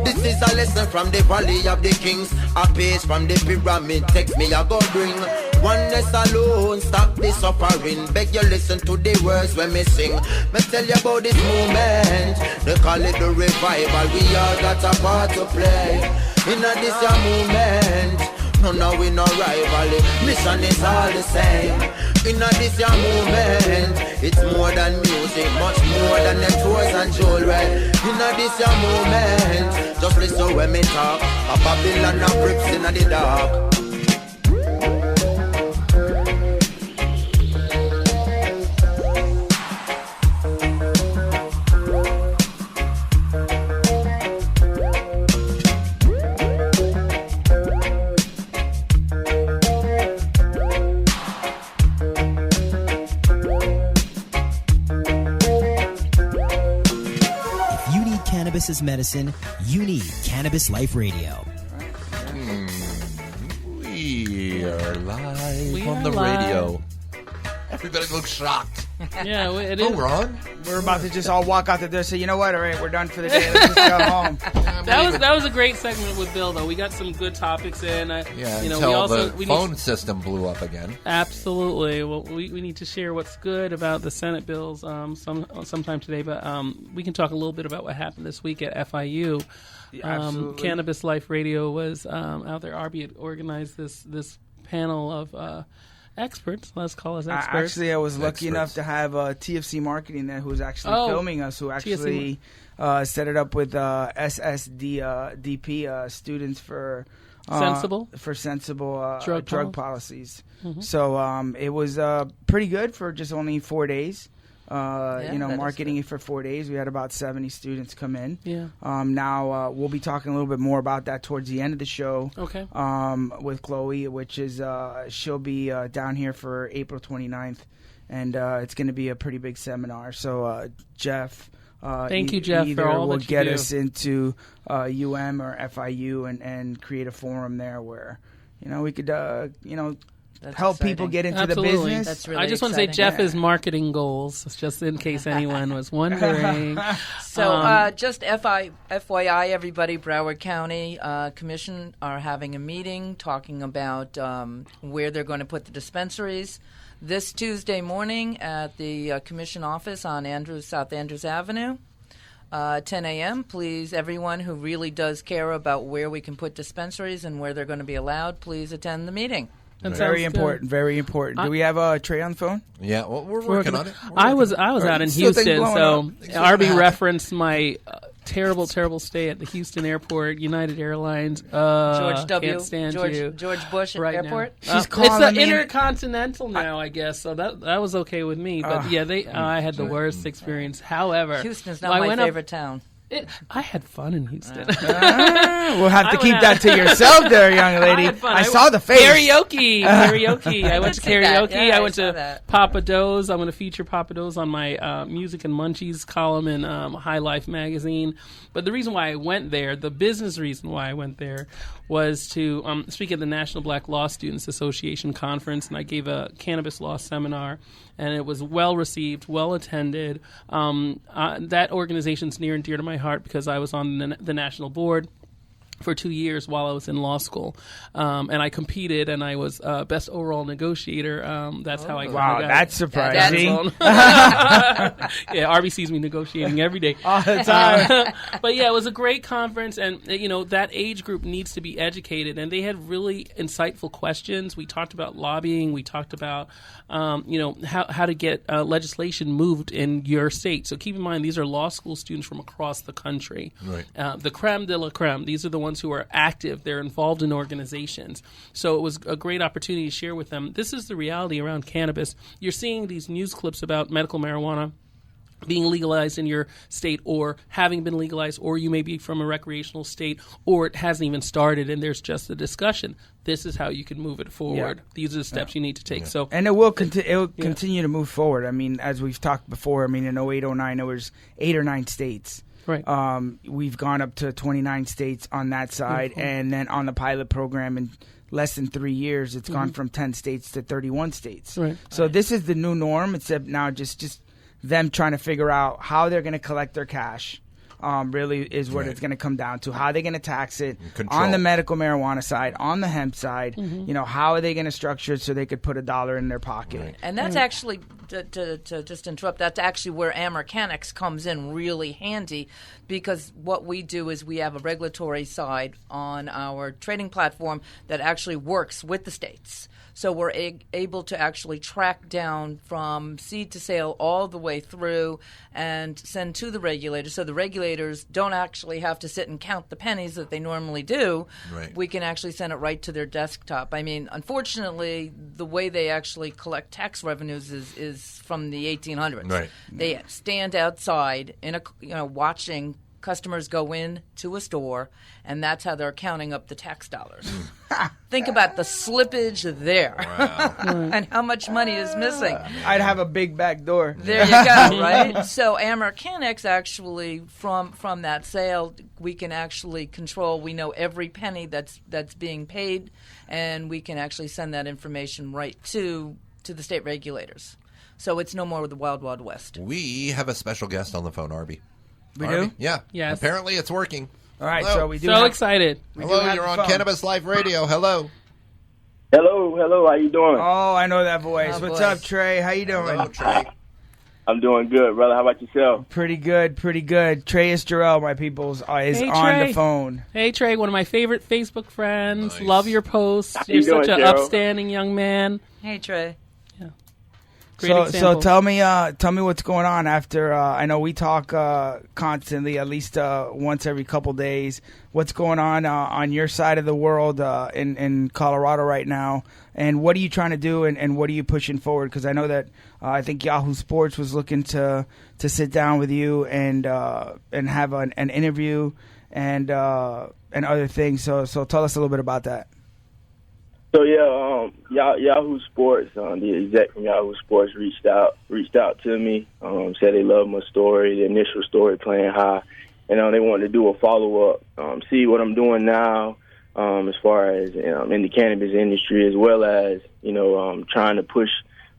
Speaker 8: This is a lesson from the Valley of the Kings. A page from the pyramid, text me a God bring. Oneness alone stop the suffering. Beg you listen to the words when me sing. Me tell you about this moment. They call it the revival. We all got a part to play in this movement. No, we no rivalry. Mission is all the same. In this movement, it's more than music, much more than them toys and jewelry. In this movement, just listen when me talk. A Babylon a Prips in the dark.
Speaker 1: Cannabis is medicine. You need Cannabis Life Radio.
Speaker 3: We are live on the radio. Everybody looks shocked.
Speaker 4: Yeah, it is.
Speaker 3: Oh, we're on?
Speaker 5: We're about to just all walk out the door and say, you know what? All right, we're done for the day. Let's just go home.
Speaker 4: That was a great segment with Bill, though. We got some good topics in.
Speaker 3: Until the phone system blew up again.
Speaker 4: Absolutely. Well, we need to share what's good about the Senate bills sometime today, but we can talk a little bit about what happened this week at FIU.
Speaker 5: Absolutely.
Speaker 4: Cannabis Life Radio was out there. Arby had organized this panel of experts. Let's call us experts.
Speaker 5: Actually, I was lucky enough to have TFC Marketing there, who was actually filming us, who actually set it up with SSDP students for
Speaker 4: sensible
Speaker 5: drug policies.
Speaker 4: Mm-hmm.
Speaker 5: So it was pretty good for just only 4 days. Marketing it for 4 days. We had about 70 students come in.
Speaker 4: Yeah.
Speaker 5: Now we'll be talking a little bit more about that towards the end of the show.
Speaker 4: Okay.
Speaker 5: With Chloe, which is she'll be down here for April 29th, and it's going to be a pretty big seminar. So Jeff.
Speaker 4: Thank you, Jeff,
Speaker 5: either
Speaker 4: for all
Speaker 5: will
Speaker 4: that you
Speaker 5: get
Speaker 4: do.
Speaker 5: us into UM or FIU and create a forum there where we could help people get into the business.
Speaker 6: That's really
Speaker 4: I just want to say Jeff is marketing goals, just in case anyone was wondering.
Speaker 6: So just FYI, everybody, Broward County Commission are having a meeting talking about where they're going to put the dispensaries. This Tuesday morning at the Commission office on South Andrews Avenue, 10 a.m. Please, everyone who really does care about where we can put dispensaries and where they're going to be allowed, please attend the meeting.
Speaker 5: Very important. Very important. Do we have Trey on the phone?
Speaker 3: Yeah, well, we're working on it.
Speaker 4: I was out in Houston, so Arby referenced my terrible stay at the Houston Airport, United Airlines.
Speaker 6: George W.
Speaker 4: Can't stand you.
Speaker 6: George Bush Airport.
Speaker 5: She's calling
Speaker 4: it's an
Speaker 5: me
Speaker 4: Intercontinental now, I guess. So that was okay with me. But I had the worst experience. However,
Speaker 6: Houston's not my favorite town.
Speaker 4: I had fun in Houston.
Speaker 5: We'll have to keep that to yourself there, young lady. I saw the face.
Speaker 4: Karaoke. I went to karaoke.
Speaker 6: Yeah,
Speaker 4: I went to Papa Do's. I'm going to feature Papa Do's on my Music and Munchies column in High Life magazine. But the reason why I went there, the business reason why I went there, was to speak at the National Black Law Students Association conference, and I gave a cannabis law seminar, and it was well received, well attended. That organization's near and dear to my heart because I was on the national board for 2 years while I was in law school, and I competed, and I was best overall negotiator. That's how I got.
Speaker 5: Wow, that's surprising.
Speaker 4: Yeah, Arby sees me negotiating every day
Speaker 5: all the time.
Speaker 4: But yeah, it was a great conference, and that age group needs to be educated, and they had really insightful questions. We talked about lobbying. We talked about how to get legislation moved in your state. So keep in mind, these are law school students from across the country.
Speaker 3: Right.
Speaker 4: The creme de la creme. These are the ones who are active. They're involved in organizations. So it was a great opportunity to share with them. This is the reality around cannabis. You're seeing these news clips about medical marijuana being legalized in your state or having been legalized, or you may be from a recreational state, or it hasn't even started and there's just a discussion. This is how you can move it forward. Yeah. These are the steps you need to take. So,
Speaker 5: and it will continue to move forward. I mean, as we've talked before, I mean, in 08, 09, there was 8 or 9 states.
Speaker 4: Right.
Speaker 5: We've gone up to 29 states on that side, and then on the pilot program in less than 3 years, it's gone from 10 states to 31 states.
Speaker 4: Right.
Speaker 5: So this is the new norm, except now just them trying to figure out how they're going to collect their cash. Really is what it's going to come down to. How are they going to tax it on the medical marijuana side, on the hemp side? You know, how are they going to structure it so they could put $1 in their pocket?
Speaker 6: Right. And that's actually, to just interrupt, that's actually where Americanics comes in really handy, because what we do is we have a regulatory side on our trading platform that actually works with the states. So we're able to actually track down from seed to sale all the way through and send to the regulators. So the regulators don't actually have to sit and count the pennies that they normally do.
Speaker 3: Right.
Speaker 6: We can actually send it right to their desktop. I mean, unfortunately, the way they actually collect tax revenues is from the 1800s.
Speaker 3: Right.
Speaker 6: They stand outside in watching customers go in to a store, and that's how they're counting up the tax dollars. Think about the slippage there.
Speaker 3: Wow.
Speaker 6: And how much money is missing.
Speaker 5: I'd have a big back door.
Speaker 6: There you go, right? So Americanics actually, from that sale, we can actually control. We know every penny that's being paid, and we can actually send that information right to the state regulators. So it's no more the Wild Wild West.
Speaker 3: We have a special guest on the phone, Arby.
Speaker 5: We do?
Speaker 3: Yeah.
Speaker 4: Yes.
Speaker 3: Apparently it's working.
Speaker 5: All right,
Speaker 3: Hello.
Speaker 5: so we do.
Speaker 4: So excited.
Speaker 3: Hello, you're on Cannabis Life Radio. Hello.
Speaker 16: Hello, how you doing?
Speaker 5: Oh, I know that voice.
Speaker 6: Oh,
Speaker 5: What's
Speaker 6: boy.
Speaker 5: up, Trey? How you doing?
Speaker 3: Hello, Trey.
Speaker 16: I'm doing good, brother. How about yourself?
Speaker 5: Pretty good. Trey Estrell, my peoples, is
Speaker 4: Hey,
Speaker 5: on
Speaker 4: Trey.
Speaker 5: the phone.
Speaker 4: Hey, Trey, one of my favorite Facebook friends.
Speaker 3: Nice.
Speaker 4: Love your posts.
Speaker 16: you
Speaker 4: You're such
Speaker 16: doing,
Speaker 4: an
Speaker 16: Cheryl?
Speaker 4: upstanding young man.
Speaker 6: Hey, Trey.
Speaker 4: Great
Speaker 5: So
Speaker 4: example.
Speaker 5: tell me what's going on after. I know we talk constantly, at least once every couple days. What's going on your side of the world in Colorado right now, and what are you trying to do, and what are you pushing forward? Because I know that I think Yahoo Sports was looking to sit down with you and have an interview and other things. So tell us a little bit about that.
Speaker 16: So Yahoo Sports, the exec from Yahoo Sports reached out to me, said they loved my story, the initial story playing high, and they wanted to do a follow up, see what I'm doing now, as far as in the cannabis industry, as well as trying to push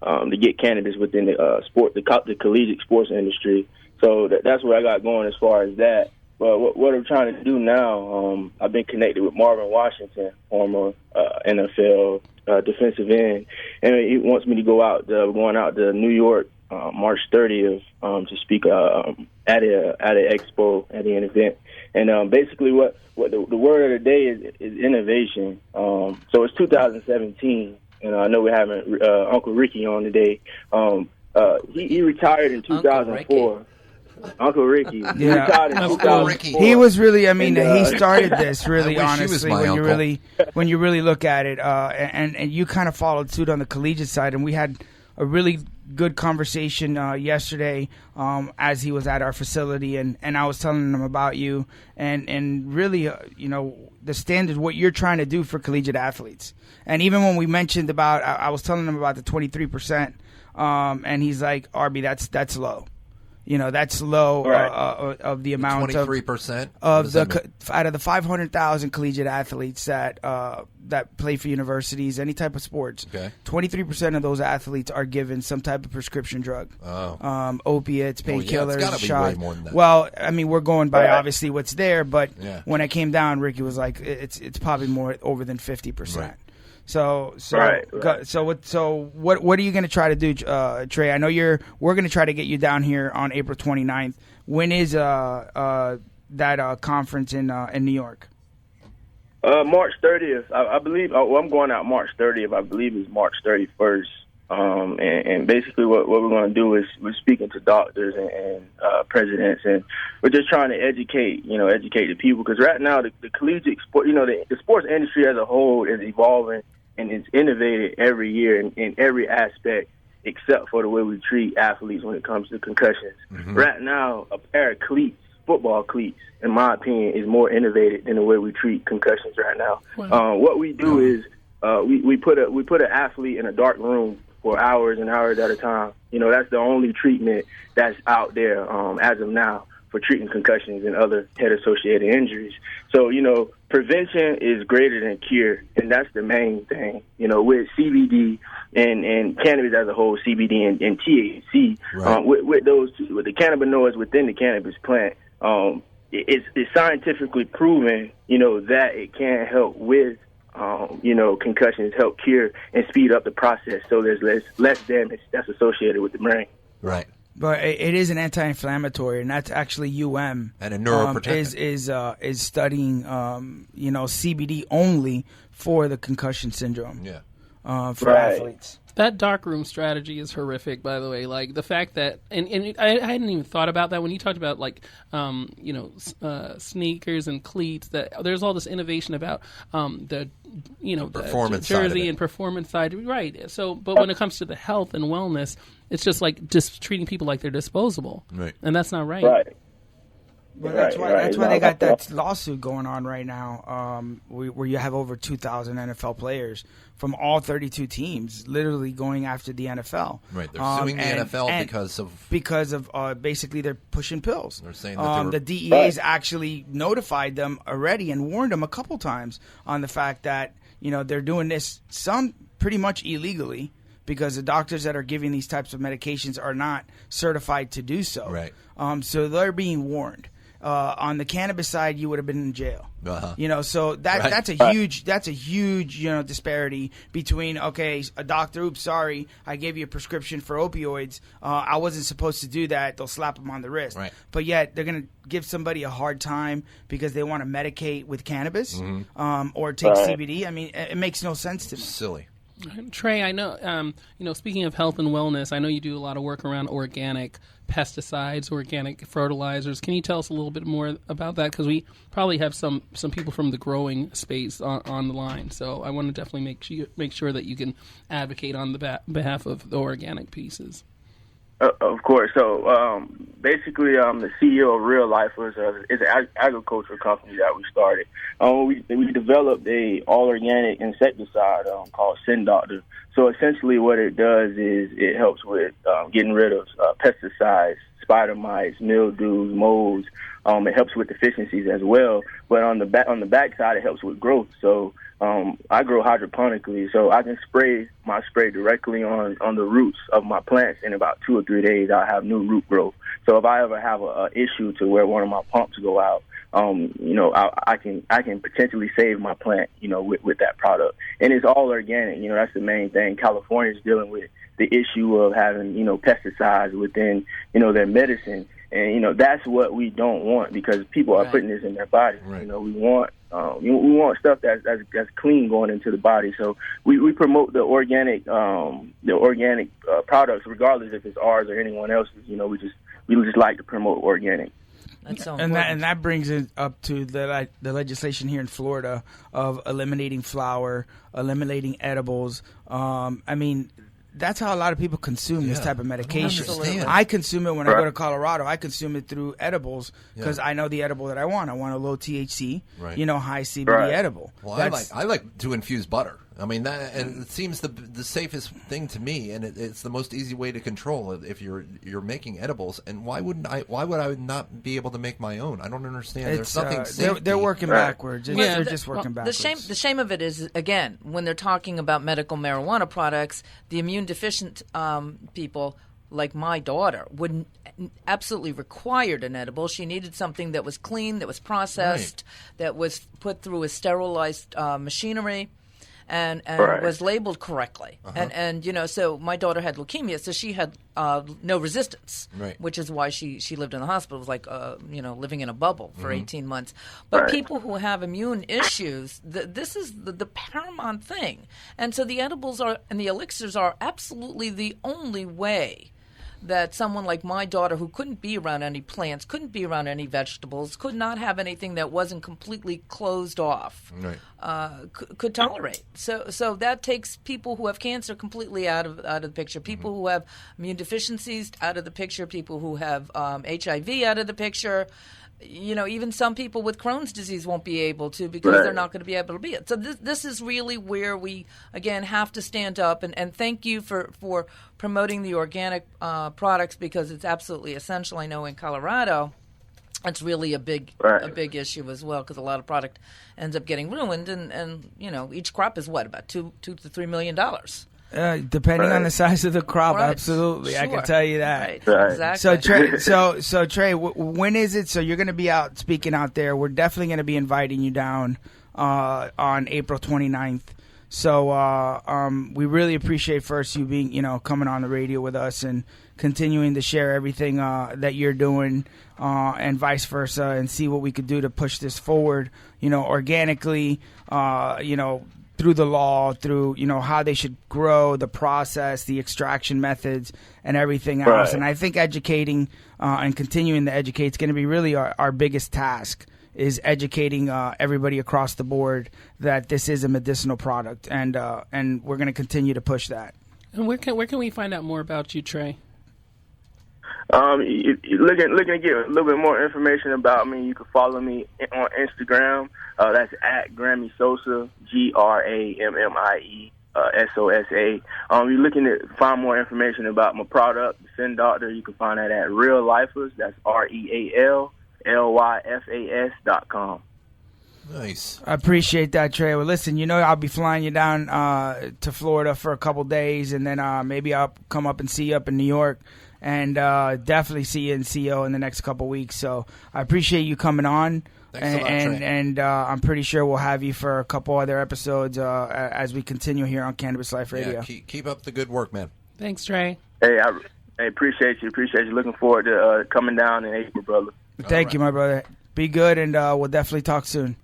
Speaker 16: to get cannabis within the collegiate sports industry. So that's what I got going as far as that. But what I'm trying to do now, I've been connected with Marvin Washington, former NFL defensive end, and he wants me to going out to New York March 30th to speak at an expo, at an event. And basically what the word of the day is innovation. So it's 2017, and I know we're having Uncle Ricky on today. He retired in 2004. Uncle Ricky.
Speaker 5: Yeah.
Speaker 3: Uncle Ricky.
Speaker 5: He was really, he started this really,
Speaker 3: I wish he was
Speaker 5: honestly,
Speaker 3: my
Speaker 5: when you really look at it, and you kind of followed suit on the collegiate side, and we had a really good conversation yesterday as he was at our facility, and I was telling him about you, and really, the standard, what you're trying to do for collegiate athletes. And even when we mentioned about, I was telling him about the 23%, and he's like, Arby, that's low. That's low of the amount
Speaker 3: 23%
Speaker 5: of out of the 500,000 collegiate athletes that play for universities, any type of sports.
Speaker 3: Okay.
Speaker 5: 23% of those athletes are given some type of prescription drug.
Speaker 3: Oh.
Speaker 5: Opiates, painkillers,
Speaker 3: it's gotta be
Speaker 5: shots.
Speaker 3: way more than that.
Speaker 5: Well, we're going by obviously what's there, but
Speaker 3: Yeah.
Speaker 5: when it came down, Ricky was like, it's probably more over than 50%.
Speaker 3: Right.
Speaker 5: So
Speaker 16: Right.
Speaker 5: what are you going to try to do, Trey? I know we're going to try to get you down here on April 29th. When is that conference in New York?
Speaker 16: March 30th, I believe. I'm going out March 30th. I believe it's March 31st. And basically what we're going to do is we're speaking to doctors and presidents, and we're just trying to educate the people, because right now the collegiate sport, the sports industry as a whole is evolving and it's innovated every year in every aspect. except for the way we treat athletes when it comes to concussions. Right now, a pair of cleats, football cleats, in my opinion, is more innovative than the way we treat concussions right now.
Speaker 4: Wow.
Speaker 16: What we do is we put an athlete in a dark room for hours and hours at a time. That's the only treatment that's out there as of now for treating concussions and other head-associated injuries. So, prevention is greater than cure, and that's the main thing. With CBD and cannabis as a whole, CBD and THC, with the cannabinoids within the cannabis plant, it's scientifically proven, that it can help with, concussions, help cure and speed up the process so there's less damage that's associated with the brain.
Speaker 3: Right.
Speaker 5: But it is an anti-inflammatory, and that's actually UM
Speaker 3: and a neuroprotectant
Speaker 5: is studying CBD only for the concussion syndrome.
Speaker 3: Yeah,
Speaker 5: for athletes.
Speaker 4: That darkroom strategy is horrific, by the way. Like the fact that, and I hadn't even thought about that when you talked about sneakers and cleats. That there's all this innovation about the
Speaker 3: performance
Speaker 4: jersey
Speaker 3: side
Speaker 4: and performance side, right? So, but when it comes to the health and wellness, it's just like just treating people like they're disposable,
Speaker 3: right?
Speaker 4: And that's not right.
Speaker 16: Right.
Speaker 5: Well, that's why they got that lawsuit going on right now, where you have over 2,000 NFL players from all 32 teams literally going after the NFL.
Speaker 3: Right, they're suing the NFL because of
Speaker 5: basically they're pushing pills.
Speaker 3: They're saying that
Speaker 5: the DEA's actually notified them already and warned them a couple times on the fact that they're doing this some pretty much illegally, because the doctors that are giving these types of medications are not certified to do so.
Speaker 3: Right.
Speaker 5: So they're being warned. On the cannabis side, you would have been in jail. So that's a huge disparity between, okay, a doctor, oops, sorry, I gave you a prescription for opioids. I wasn't supposed to do that. They'll slap them on the wrist.
Speaker 3: Right.
Speaker 5: But yet they're going to give somebody a hard time because they want to medicate with cannabis or take CBD. I mean, it makes no sense to me.
Speaker 3: Silly.
Speaker 4: Trey, I know, speaking of health and wellness, I know you do a lot of work around organic pesticides, organic fertilizers. Can you tell us a little bit more about that? Because we probably have some people from the growing space on the line. So I want to definitely make sure that you can advocate on the behalf of the organic pieces.
Speaker 16: Of course. So basically, the CEO of Real Life is an agricultural company that we started. We developed a all organic insecticide called Sin Doctor. So essentially, what it does is it helps with getting rid of pesticides, spider mites, mildews, molds. It helps with deficiencies as well. But on the back side, it helps with growth. So I grow hydroponically, so I can spray my spray directly on the roots of my plants. In about 2 or 3 days, I'll have new root growth. So if I ever have a issue to where one of my pumps go out, I can potentially save my plant, with that product. And it's all organic. That's the main thing. California's dealing with the issue of having, pesticides within, their medicine. And, that's what we don't want, because people are putting this in their body.
Speaker 3: Right.
Speaker 16: We want stuff that's clean going into the body. So we promote the organic products, regardless if it's ours or anyone else's. We just like to promote organic.
Speaker 5: And that brings it up to the legislation here in Florida of eliminating flour, eliminating edibles. That's how a lot of people consume this type of medication. I consume it when I go to Colorado. I consume it through edibles because I know the edible that I want. I want a low THC, high CBD edible.
Speaker 3: Well, I like to infuse butter. I mean, that, and it seems the safest thing to me, and it's the most easy way to control it if you're making edibles. And why would I not be able to make my own? I don't understand. There's nothing safe.
Speaker 5: They're working backwards. They're just working backwards.
Speaker 6: The shame of it is, again, when they're talking about medical marijuana products, the immune deficient people, like my daughter, would absolutely required an edible. She needed something that was clean, that was processed, that was put through a sterilized machinery. And was labeled correctly. And so my daughter had leukemia, so she had no resistance, which is why she lived in the hospital. It was like, living in a bubble for 18 months. But people who have immune issues, this is the paramount thing. And so the edibles and the elixirs are absolutely the only way that someone like my daughter, who couldn't be around any plants, couldn't be around any vegetables, could not have anything that wasn't completely closed off, could tolerate. So that takes people who have cancer completely out of the picture. People who have immune deficiencies out of the picture. People who have HIV out of the picture. Even some people with Crohn's disease won't be able to because they're not going to be able to be it. So this is really where we, again, have to stand up. And thank you for promoting the organic products, because it's absolutely essential. I know in Colorado, it's really a big issue as well, because a lot of product ends up getting ruined. And each crop is about $2 to $3 million.
Speaker 5: Depending on the size of the crop, absolutely, sure. I can tell you that.
Speaker 6: Right. Exactly.
Speaker 5: So Trey, when is it? So you're going to be out speaking out there. We're definitely going to be inviting you down on April 29th. So we really appreciate first you being, coming on the radio with us and continuing to share everything that you're doing, and vice versa, and see what we could do to push this forward, organically, through the law, through, how they should grow, the process, the extraction methods, and everything else. And I think educating and continuing to educate is going to be really our biggest task, is educating everybody across the board that this is a medicinal product. And we're going to continue to push that.
Speaker 4: And where can we find out more about you, Trey?
Speaker 16: Looking to get a little bit more information about me, you can follow me on Instagram. That's at Grammy Sosa, GRAMMIE SOSA. You're looking to find more information about my product, the Sin Doctor. You can find that at Real Lifers. That's RealLyfas.com.
Speaker 3: Nice.
Speaker 5: I appreciate that, Trey. Well, listen, I'll be flying you down to Florida for a couple days, and then maybe I'll come up and see you up in New York. And definitely see you in CO in the next couple weeks. So I appreciate you coming on. And I'm pretty sure we'll have you for a couple other episodes as we continue here on Cannabis Life Radio.
Speaker 3: Yeah, keep up the good work, man.
Speaker 4: Thanks, Trey.
Speaker 16: Hey, I appreciate you. Looking forward to coming down in April, brother.
Speaker 5: Thank you, my brother. Be good, and we'll definitely talk soon.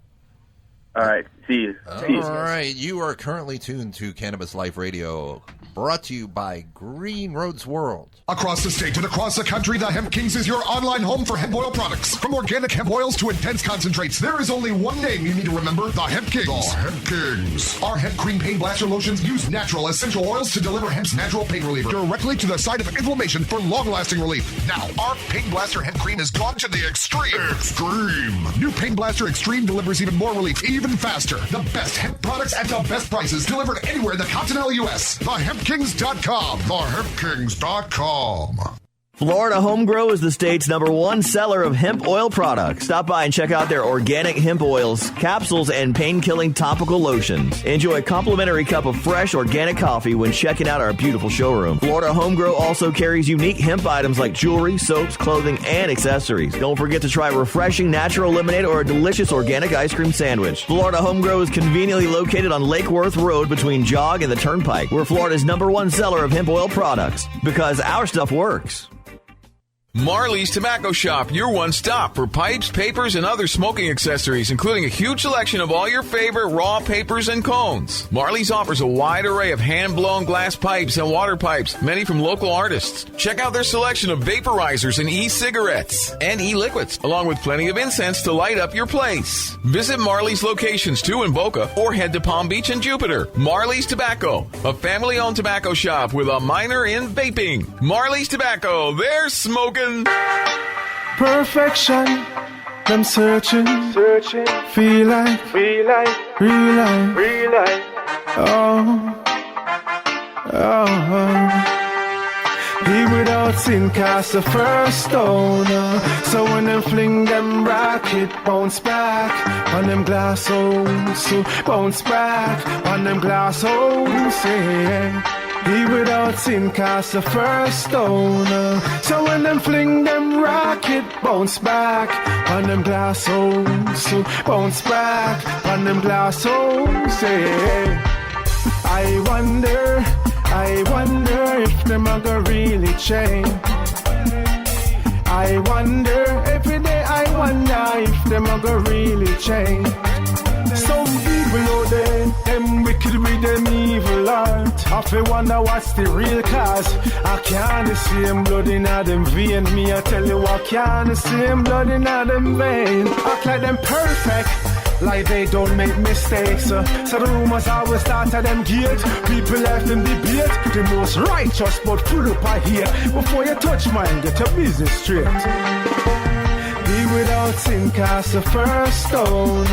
Speaker 16: All right. See you.
Speaker 3: All right. You are currently tuned to Cannabis Life Radio, brought to you by Green Roads World.
Speaker 13: Across the state and across the country, the Hemp Kings is your online home for hemp oil products. From organic hemp oils to intense concentrates, there is only one name you need to remember: the Hemp Kings. The Hemp Kings. Our hemp cream pain blaster lotions use natural essential oils to deliver hemp's natural pain reliever directly to the site of inflammation for long-lasting relief. Now, our Pain Blaster hemp cream has gone to the extreme. New Pain Blaster Extreme delivers even more relief, even faster. The best hemp products at the best prices, delivered anywhere in the continental U.S. TheHempKings.com. TheHempKings.com.
Speaker 12: Florida Home Grow is the state's #1 seller of hemp oil products. Stop by and check out their organic hemp oils, capsules, and pain-killing topical lotions. Enjoy a complimentary cup of fresh organic coffee when checking out our beautiful showroom. Florida Home Grow also carries unique hemp items like jewelry, soaps, clothing, and accessories. Don't forget to try refreshing natural lemonade or a delicious organic ice cream sandwich. Florida Home Grow is conveniently located on Lake Worth Road between Jog and the Turnpike. We're Florida's #1 seller of hemp oil products, because our stuff works.
Speaker 15: Marley's Tobacco Shop, your one stop for pipes, papers, and other smoking accessories, including a huge selection of all your favorite raw papers and cones. Marley's offers a wide array of hand-blown glass pipes and water pipes, many from local artists. Check out their selection of vaporizers and e-cigarettes and e-liquids, along with plenty of incense to light up your place. Visit Marley's locations 2 in Boca or head to Palm Beach and Jupiter. Marley's Tobacco, a family-owned tobacco shop with a minor in vaping. Marley's Tobacco, they're smoking.
Speaker 17: Perfection, I'm searching, feel like, real life, he without sin cast the first stone, so when them fling them rocket, bounce back on them glass holes, so bounce back on them glass holes, yeah. He without sin cast the first stone, so when them fling them rocket, bounce back on them glass holes, so bounce back on them glass holes, yeah. I wonder if them a go really change. I wonder, every day I wonder if them a go really change. Some people out there, them wicked with them evil heart. I feel wonder what's the real cause. I can't see him blood in them vein. Me, I tell you, I can't see him blood in them vein. Act like them perfect, like they don't make mistakes. So the rumors always start at them gate. People left in debate, the most righteous but full up of hate. Before you touch mine, get your business straight. Be without sin, cast the first stone.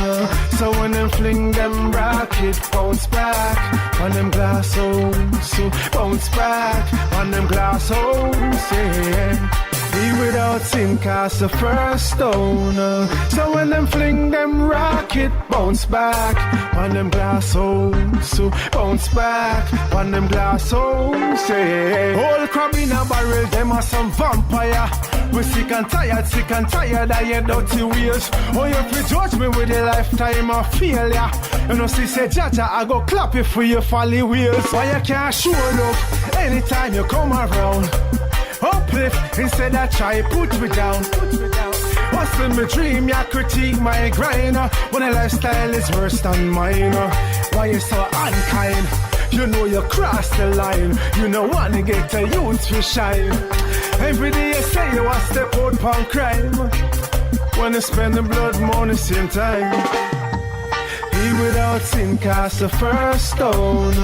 Speaker 17: So when them fling them rocket, bounce back on them glass holes. So bounce back on them glass holes, yeah. Be without sin, cast the first stone. So when them fling them rocket, bounce back on them glass holes. So bounce back on them glass holes, yeah. Old crab in a barrel, them are some vampire. We sick and tired of your dirty ways. Oh, you fi judge me with a lifetime of failure. You know, see, say, Jaja, I go clap you for your folly wheels. Why you can't show up anytime you come around? Uplift instead of try put me down. What's in my dream? You critique my grind when a lifestyle is worse than mine. Why you so unkind? You know you cross the line. You know want to get a youth to shine. Every day you say you want to step out on crime. When you spend the blood money same time. Be without sin, cast the first stone.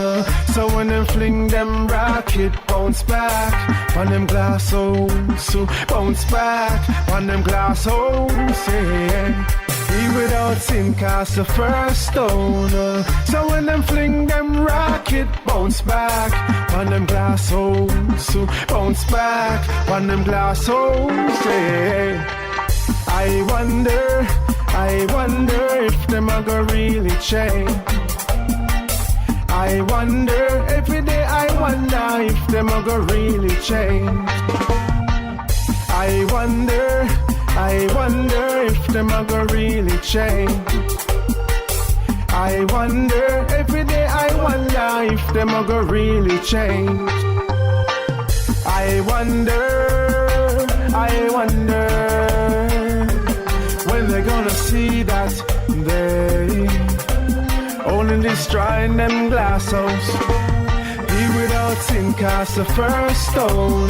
Speaker 17: So when them fling them rocket, bounce back on them glass holes. So bounce back on them glass holes, yeah. Be without sin, cast the first stone. So when them fling them rocket, bounce back on them glass holes. So bounce back on them glass holes, yeah. I wonder if them a go really change. I wonder, every day I wonder if them a go really change. I wonder if them a go really change. I wonder, every day I wonder if them a go really change. I wonder when they're gonna see that they only destroying them glass house. Be without sin, cast the first stone.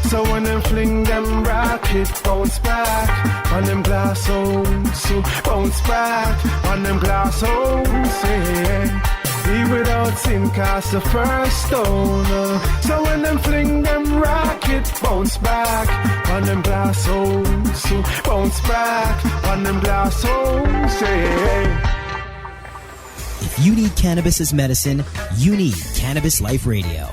Speaker 17: So when them fling them rocket, bounce back on them glass holes. So bounce back on them glass holes, yeah. Be without sin, cast the first stone. So when them fling them rocket, bounce back on them glass holes. So bounce back on them glass holes, yeah.
Speaker 1: If you need cannabis as medicine, you need Cannabis Life Radio.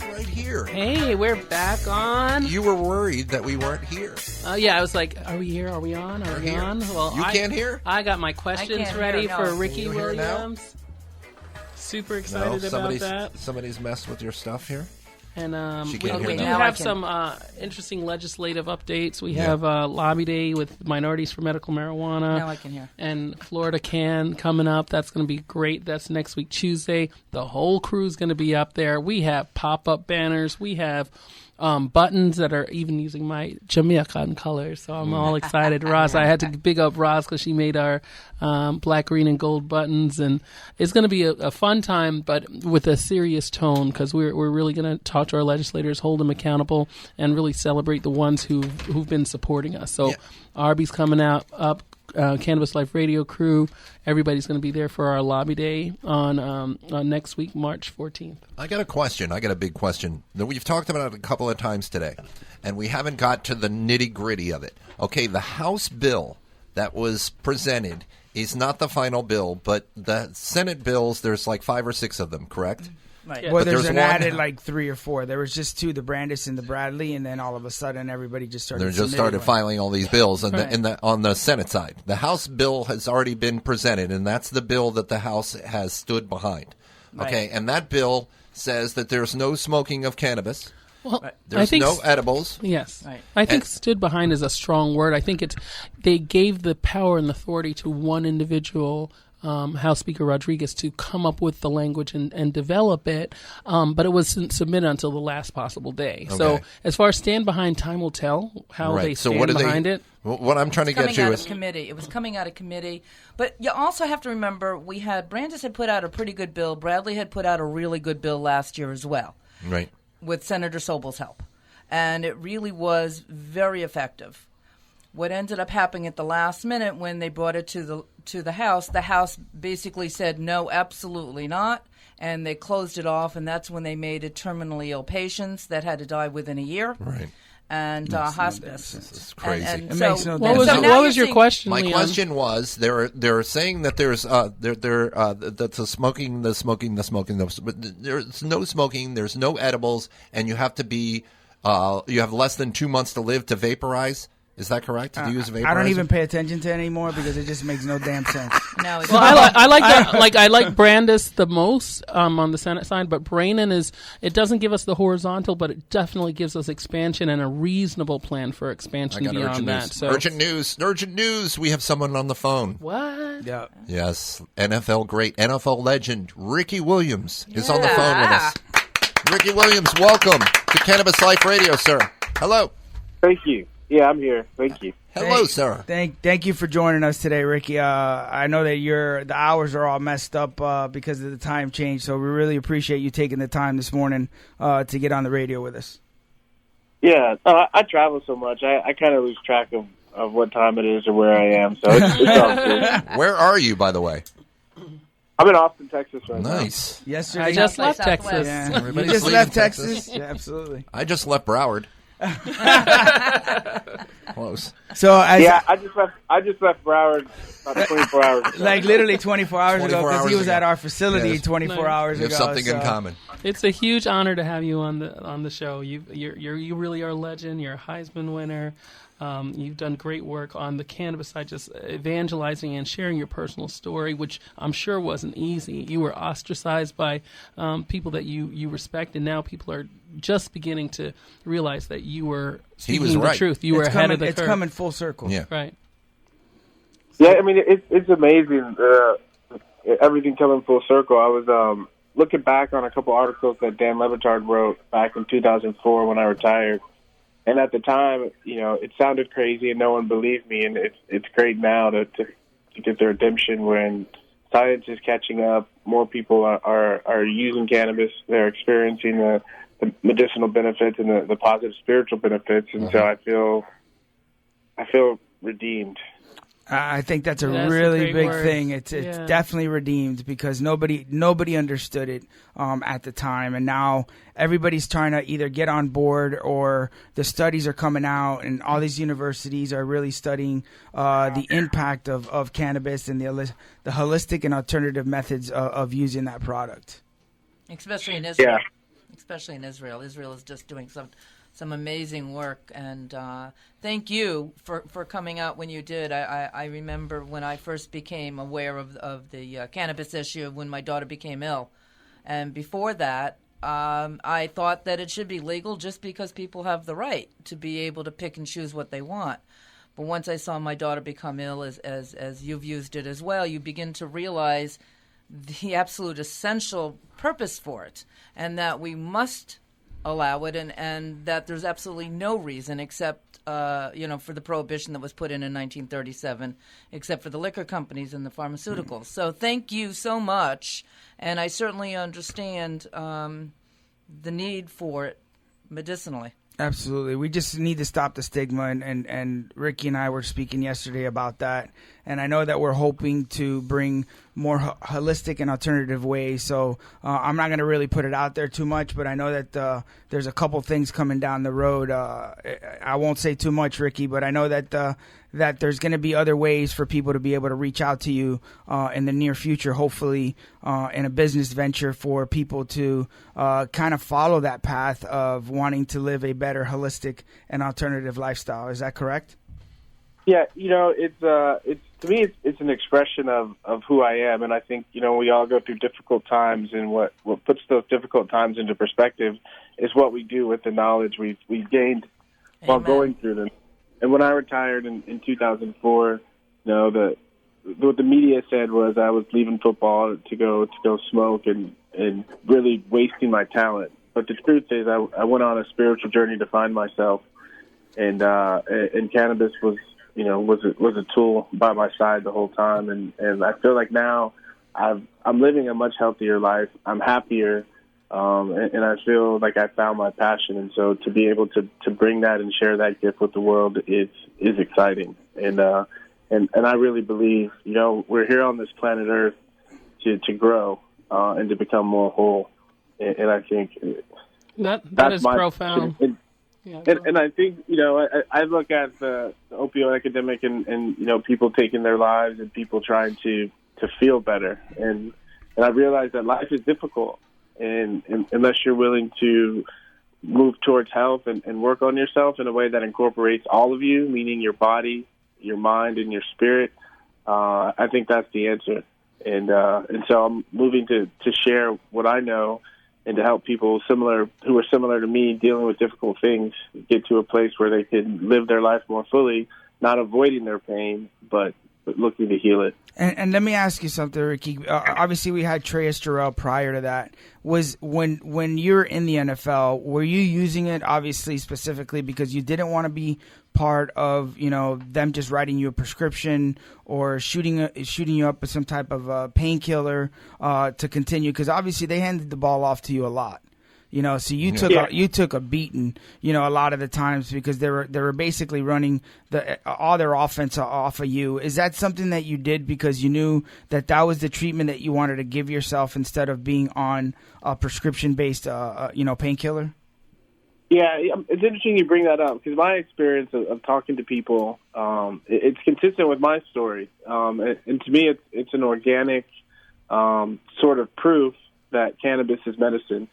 Speaker 3: Right here.
Speaker 4: Hey, we're back on.
Speaker 3: You were worried that we weren't here.
Speaker 4: Yeah, I was like, are we here? Are we on? Are we on? Well,
Speaker 3: you can't hear?
Speaker 4: I got my questions ready for Ricky Williams. Super excited about that.
Speaker 3: Somebody's messed with your stuff here?
Speaker 4: And we do have some interesting legislative updates. We have Lobby Day with Minorities for Medical Marijuana.
Speaker 6: Now I can hear.
Speaker 4: And Florida Can coming up. That's going to be great. That's next week, Tuesday. The whole crew's going to be up there. We have pop-up banners. We have buttons that are even using my Jamaican colors. So I'm all excited. Roz, I had to big up Roz because she made our black, green, and gold buttons. And it's going to be a fun time, but with a serious tone because we're really going to talk to our legislators, hold them accountable, and really celebrate the ones who've been supporting us. So Arby's coming up. Cannabis Life Radio crew. Everybody's going to be there for our Lobby Day on next week, March 14th.
Speaker 3: I got a question. I got a big question. We've talked about it a couple of times today, and we haven't got to the nitty-gritty of it. Okay, the House bill that was presented is not the final bill, but the Senate bills, there's like 5 or 6 of them, correct?
Speaker 5: Right. Yeah. Well, there's an added like 3 or 4. There was just 2, the Brandis and the Bradley, and then all of a sudden everybody just started
Speaker 3: filing all these bills on the Senate side. The House bill has already been presented, and that's the bill that the House has stood behind. Okay, and that bill says that there's no smoking of cannabis.
Speaker 4: Well,
Speaker 3: there's no edibles.
Speaker 4: Yes. Right. I think stood behind is a strong word. I think they gave the power and authority to one individual House Speaker Rodriguez to come up with the language and develop it, but it wasn't submitted until the last possible day. Okay. So as far as stand behind, time will tell how they stand behind it.
Speaker 3: What I'm trying to get to is
Speaker 6: committee. It was coming out of committee, but you also have to remember Brandis had put out a pretty good bill. Bradley had put out a really good bill last year as well,
Speaker 3: right,
Speaker 6: with Senator Sobel's help, and it really was very effective. What ended up happening at the last minute when they brought it to the House basically said no, absolutely not, and they closed it off, and that's when they made it terminally ill patients that had to die within a year.
Speaker 3: Right.
Speaker 6: And hospice.
Speaker 3: This is crazy.
Speaker 6: And
Speaker 4: so, what was your question,
Speaker 3: My
Speaker 4: Leon?
Speaker 3: question was they're saying that there's that's the smoking, but there's no smoking, there's no edibles, and you have to be you have less than 2 months to live to vaporize. Is that correct? To use vaporizer?
Speaker 5: I don't even pay attention to it anymore because it just makes no damn sense.
Speaker 6: No,
Speaker 4: well, I like that. I like Brandis the most on the Senate side, but Brannon it doesn't give us the horizontal, but it definitely gives us expansion and a reasonable plan for expansion beyond that. So
Speaker 3: urgent news! We have someone on the phone.
Speaker 4: What?
Speaker 5: Yeah.
Speaker 3: Yes, NFL great, NFL legend Ricky Williams is on the phone with us. Ricky Williams, welcome to Cannabis Life Radio, sir. Hello.
Speaker 18: Thank you. Yeah, I'm here. Thank you.
Speaker 3: Hello, sir.
Speaker 5: Thank you for joining us today, Ricky. I know that the hours are all messed up because of the time change, so we really appreciate you taking the time this morning to get on the radio with us.
Speaker 18: Yeah, I travel so much, I kind of lose track of what time it is or where I am, so it's all good.
Speaker 3: Where are you, by the way?
Speaker 18: I'm in Austin, Texas right now.
Speaker 3: Nice.
Speaker 5: Yesterday,
Speaker 4: I just left
Speaker 6: Southwest.
Speaker 4: Texas.
Speaker 5: Yeah.
Speaker 3: Everybody's
Speaker 5: You just
Speaker 3: leaving
Speaker 5: left Texas? Yeah, absolutely.
Speaker 3: I just left Broward. Close.
Speaker 5: So
Speaker 18: I just left Broward about 24 hours ago.
Speaker 5: Like literally 24 hours ago
Speaker 3: 24
Speaker 5: because he was
Speaker 3: ago.
Speaker 5: at our facility
Speaker 3: Yes.
Speaker 5: 24 hours
Speaker 3: We have
Speaker 5: ago.
Speaker 3: something in common.
Speaker 4: It's a huge honor to have you on the show. You really are a legend. You're a Heisman winner. You've done great work on the cannabis side, just evangelizing and sharing your personal story, which I'm sure wasn't easy. You were ostracized by people that you respect, and now people are just beginning to realize that you were speaking the truth. You were ahead of the curve.
Speaker 5: It's coming full circle.
Speaker 3: Yeah.
Speaker 4: Right.
Speaker 18: Yeah, I mean, it's amazing, everything coming full circle. I was looking back on a couple articles that Dan Levitard wrote back in 2004 when I retired. And at the time, it sounded crazy and no one believed me. And it's great now to get the redemption when science is catching up. More people are using cannabis. They're experiencing the medicinal benefits and the positive spiritual benefits. And so I feel redeemed.
Speaker 5: I think that's a
Speaker 4: That's
Speaker 5: really
Speaker 4: a great
Speaker 5: big
Speaker 4: word.
Speaker 5: thing. It's
Speaker 4: Yeah.
Speaker 5: definitely redeemed because nobody understood it at the time, and now everybody's trying to either get on board or the studies are coming out, and all these universities are really studying the impact of cannabis and the holistic and alternative methods of using that product.
Speaker 6: Especially in Israel.
Speaker 18: Yeah.
Speaker 6: Especially in Israel. Israel is just doing some amazing work, and thank you for coming out when you did. I remember when I first became aware of the cannabis issue when my daughter became ill, and before that, I thought that it should be legal just because people have the right to be able to pick and choose what they want. But once I saw my daughter become ill, as you've used it as well, you begin to realize the absolute essential purpose for it, and that we must allow it, and that there's absolutely no reason except, for the prohibition that was put in 1937, except for the liquor companies and the pharmaceuticals. So thank you so much, and I certainly understand the need for it medicinally.
Speaker 5: Absolutely. We just need to stop the stigma, and Ricky and I were speaking yesterday about that, and I know that we're hoping to bring more holistic and alternative ways, so I'm not going to really put it out there too much, but I know that there's a couple things coming down the road. I won't say too much, Ricky, but I know that there's going to be other ways for people to be able to reach out to you in the near future, hopefully in a business venture for people to kind of follow that path of wanting to live a better holistic and alternative lifestyle. Is that correct?
Speaker 18: Yeah, it's to me it's an expression of who I am, and I think we all go through difficult times, and what puts those difficult times into perspective is what we do with the knowledge we've gained while going through them. And when I retired in 2004, the what the media said was I was leaving football to go smoke and really wasting my talent. But the truth is, I went on a spiritual journey to find myself, and cannabis was a tool by my side the whole time. And I feel like now I'm living a much healthier life. I'm happier, and I feel like I found my passion. And so to be able to bring that and share that gift with the world is exciting. And I really believe, we're here on this planet Earth to grow and to become more whole. And I think
Speaker 4: that is profound.
Speaker 18: And I think, I look at the opioid epidemic and people taking their lives and people trying to feel better. And I realize that life is difficult. And unless you're willing to move towards health and work on yourself in a way that incorporates all of you, meaning your body, your mind, and your spirit, I think that's the answer. And so I'm moving to share what I know and to help people who are similar to me dealing with difficult things get to a place where they can live their life more fully, not avoiding their pain, but looking to heal it.
Speaker 5: And let me ask you something, Ricky. Obviously, we had Treyas Jarrell prior to that. Was when you're in the NFL, were you using it obviously specifically because you didn't want to be part of them just writing you a prescription or shooting you up with some type of painkiller to continue? Because obviously they handed the ball off to you a lot. So you took a beating, a lot of the times because they were basically running all their offense off of you. Is that something that you did because you knew that was the treatment that you wanted to give yourself instead of being on a prescription-based, painkiller?
Speaker 18: Yeah, it's interesting you bring that up because my experience of talking to people, it's consistent with my story, and to me, it's an organic sort of proof that cannabis is medicine.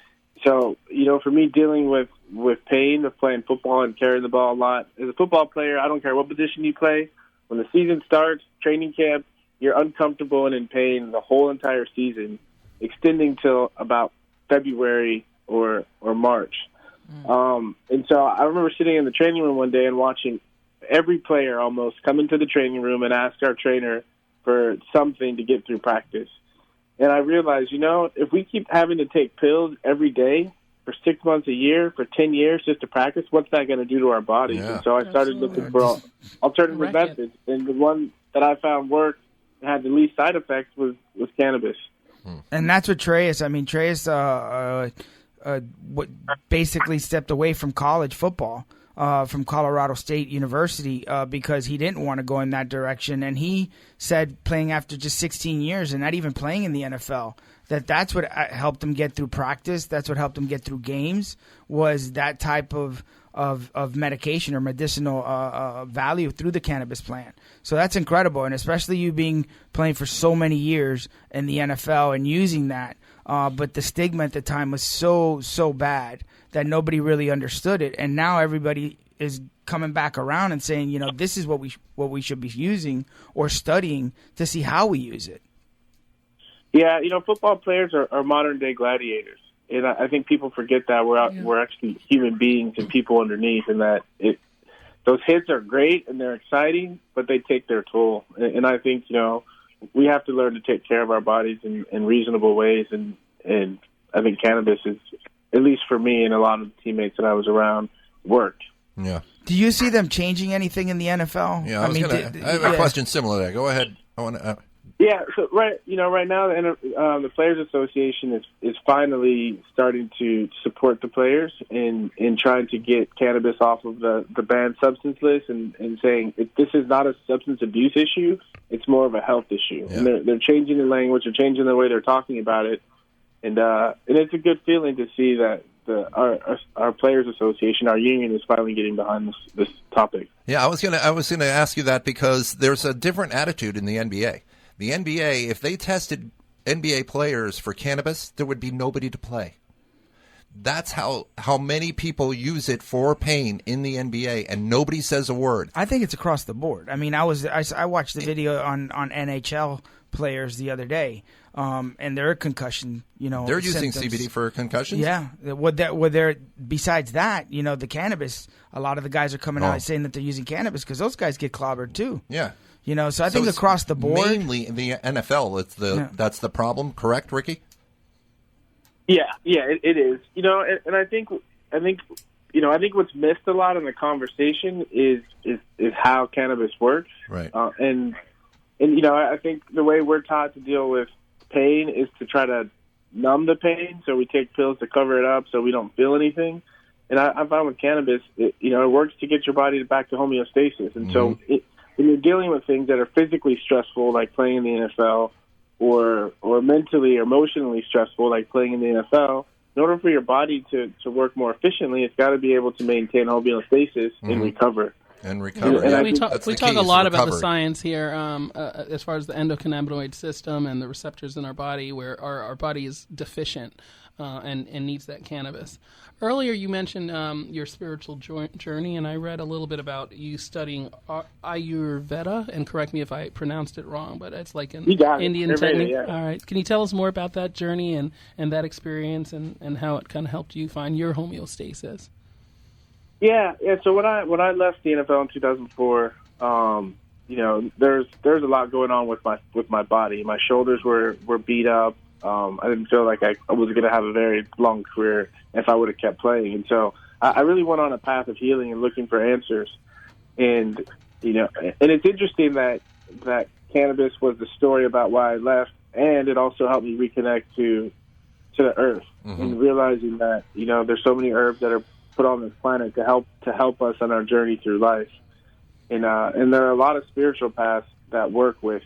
Speaker 18: So, for me, dealing with pain of playing football and carrying the ball a lot, as a football player, I don't care what position you play. When the season starts, training camp, you're uncomfortable and in pain the whole entire season, extending till about February or March. And so I remember sitting in the training room one day and watching every player almost come into the training room and ask our trainer for something to get through practice. And I realized, if we keep having to take pills every day for 6 months a year, for 10 years just to practice, what's that going to do to our bodies? Yeah. And so I started looking for alternative methods. And the one that I found worked and had the least side effects was cannabis.
Speaker 5: And that's what Treyas basically stepped away from college football. From Colorado State University because he didn't want to go in that direction. And he said playing after just 16 years and not even playing in the NFL, that's what helped him get through practice. That's what helped him get through games was that type of medication or medicinal value through the cannabis plant. So that's incredible. And especially you playing for so many years in the NFL and using that. But the stigma at the time was so bad that nobody really understood it, and now everybody is coming back around and saying, this is what we should be using or studying to see how we use it.
Speaker 18: Yeah, football players are modern day gladiators, and I think people forget that we're actually human beings and people underneath, and that those hits are great and they're exciting, but they take their toll. And I think we have to learn to take care of our bodies in reasonable ways, and I think cannabis is, at least for me and a lot of the teammates that I was around, worked.
Speaker 3: Yeah.
Speaker 5: Do you see them changing anything in the NFL?
Speaker 3: Yeah, I have a question similar to that. Go ahead. I want to.
Speaker 18: Yeah. So right now the Players Association is finally starting to support the players in trying to get cannabis off of the banned substance list and saying this is not a substance abuse issue. It's more of a health issue. Yeah. And they're changing the language. They're changing the way they're talking about it. And it's a good feeling to see that our Players Association, our union, is finally getting behind this topic.
Speaker 3: Yeah, I was gonna ask you that because there's a different attitude in the NBA. The NBA, if they tested NBA players for cannabis, there would be nobody to play. That's how many people use it for pain in the NBA, and nobody says a word.
Speaker 5: I think it's across the board. I mean, I watched the video on NHL players the other day, and their concussion,
Speaker 3: they're using
Speaker 5: symptoms.
Speaker 3: CBD for concussions.
Speaker 5: Yeah, besides that, the cannabis. A lot of the guys are coming out saying that they're using cannabis because those guys get clobbered too.
Speaker 3: Yeah.
Speaker 5: So I think across the board,
Speaker 3: mainly in the NFL, that's the problem. Correct, Ricky?
Speaker 18: Yeah, it is. And I think what's missed a lot in the conversation is how cannabis works.
Speaker 3: Right.
Speaker 18: And I think the way we're taught to deal with pain is to try to numb the pain. So we take pills to cover it up so we don't feel anything. And I find with cannabis, it works to get your body back to homeostasis. And so when you're dealing with things that are physically stressful, like playing in the NFL, or mentally or emotionally stressful, like playing in the NFL, in order for your body to work more efficiently, it's got to be able to maintain homeostasis and recover.
Speaker 3: And recover.
Speaker 4: We talk a lot about the science here as far as the endocannabinoid system and the receptors in our body where our body is deficient and needs that cannabis. Earlier you mentioned your spiritual journey, and I read a little bit about you studying Ayurveda, and correct me if I pronounced it wrong, but it's like an Indian technique.
Speaker 18: Yeah.
Speaker 4: All right. Can you tell us more about that journey and that experience and how it kind of helped you find your homeostasis?
Speaker 18: Yeah. So when I left the NFL in 2004, there's a lot going on with my body. My shoulders were beat up. I didn't feel like I was going to have a very long career if I would have kept playing. And so I really went on a path of healing and looking for answers. And it's interesting that cannabis was the story about why I left, and it also helped me reconnect to the earth and realizing that there's so many herbs that are put on this planet to help us on our journey through life. And there are a lot of spiritual paths that work with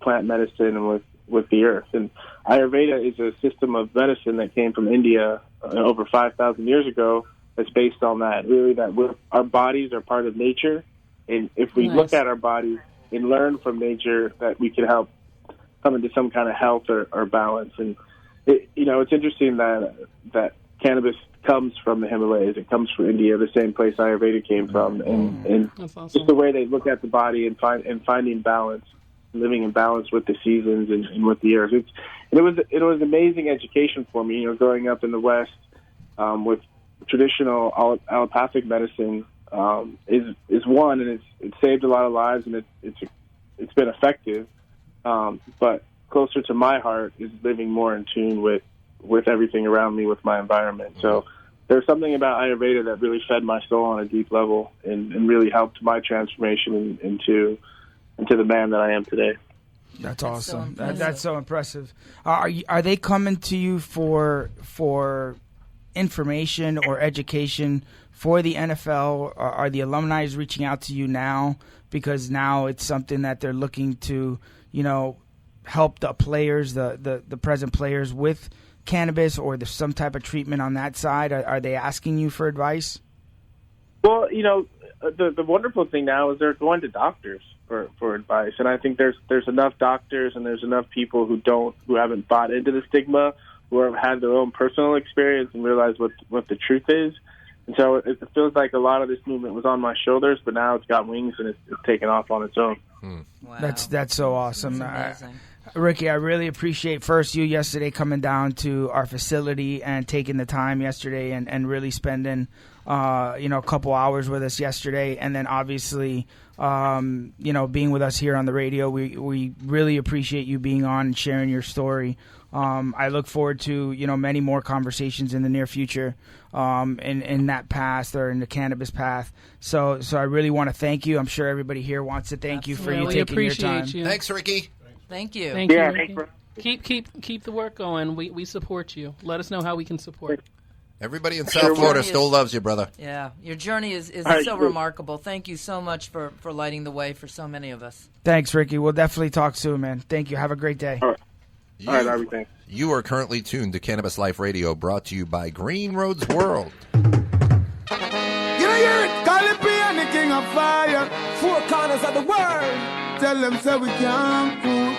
Speaker 18: plant medicine and with the earth. And Ayurveda is a system of medicine that came from India over 5,000 years ago that's based on that, really, that our bodies are part of nature. And if we look at our bodies and learn from nature, that we can help come into some kind of health or balance. And, it's interesting that cannabis comes from the Himalayas. It comes from India, the same place Ayurveda came from. And
Speaker 4: awesome.
Speaker 18: Just the way they look at the body and finding balance, living in balance with the seasons and with the earth. It was amazing education for me, growing up in the West with traditional allopathic medicine is one, and it's saved a lot of lives, and it's been effective. But closer to my heart is living more in tune with everything around me, with my environment. So there's something about Ayurveda that really fed my soul on a deep level and really helped my transformation into the man that I am today.
Speaker 5: That's awesome. That's so impressive. Are they coming to you for information or education for the NFL? Are the alumni reaching out to you now because now it's something that they're looking to, help the players, the present players with cannabis, or there's some type of treatment on that side? Are they asking you for advice?
Speaker 18: Well, the wonderful thing now is they're going to doctors for advice, and I think there's enough doctors and there's enough people who haven't bought into the stigma, who have had their own personal experience and realize what the truth is. And so it feels like a lot of this movement was on my shoulders, but now it's got wings and it's taken off on its own.
Speaker 6: Wow.
Speaker 5: That's so awesome.
Speaker 6: That's amazing.
Speaker 5: Ricky, I really appreciate first you yesterday coming down to our facility and taking the time yesterday and really spending a couple hours with us yesterday, and then obviously being with us here on the radio. We really appreciate you being on and sharing your story. I look forward to many more conversations in the near future in that path or in the cannabis path. So I really want to thank you. I'm sure everybody here wants to thank you for you taking your time.
Speaker 4: You.
Speaker 3: Thanks, Ricky.
Speaker 6: Thank you.
Speaker 4: Thank you, Ricky. Keep the work going. We support you. Let us know how we can support.
Speaker 3: Everybody in South Florida still loves you, brother.
Speaker 6: Yeah, your journey is so remarkable. Thank you so much for lighting the way for so many of us.
Speaker 5: Thanks, Ricky. We'll definitely talk soon, man. Thank you. Have a great day.
Speaker 18: All right, everything.
Speaker 3: You are currently tuned to Cannabis Life Radio, brought to you by Green Roads World.
Speaker 8: You know, you're Calibre and the king of fire. Four corners of the world. Tell them so we can't cool.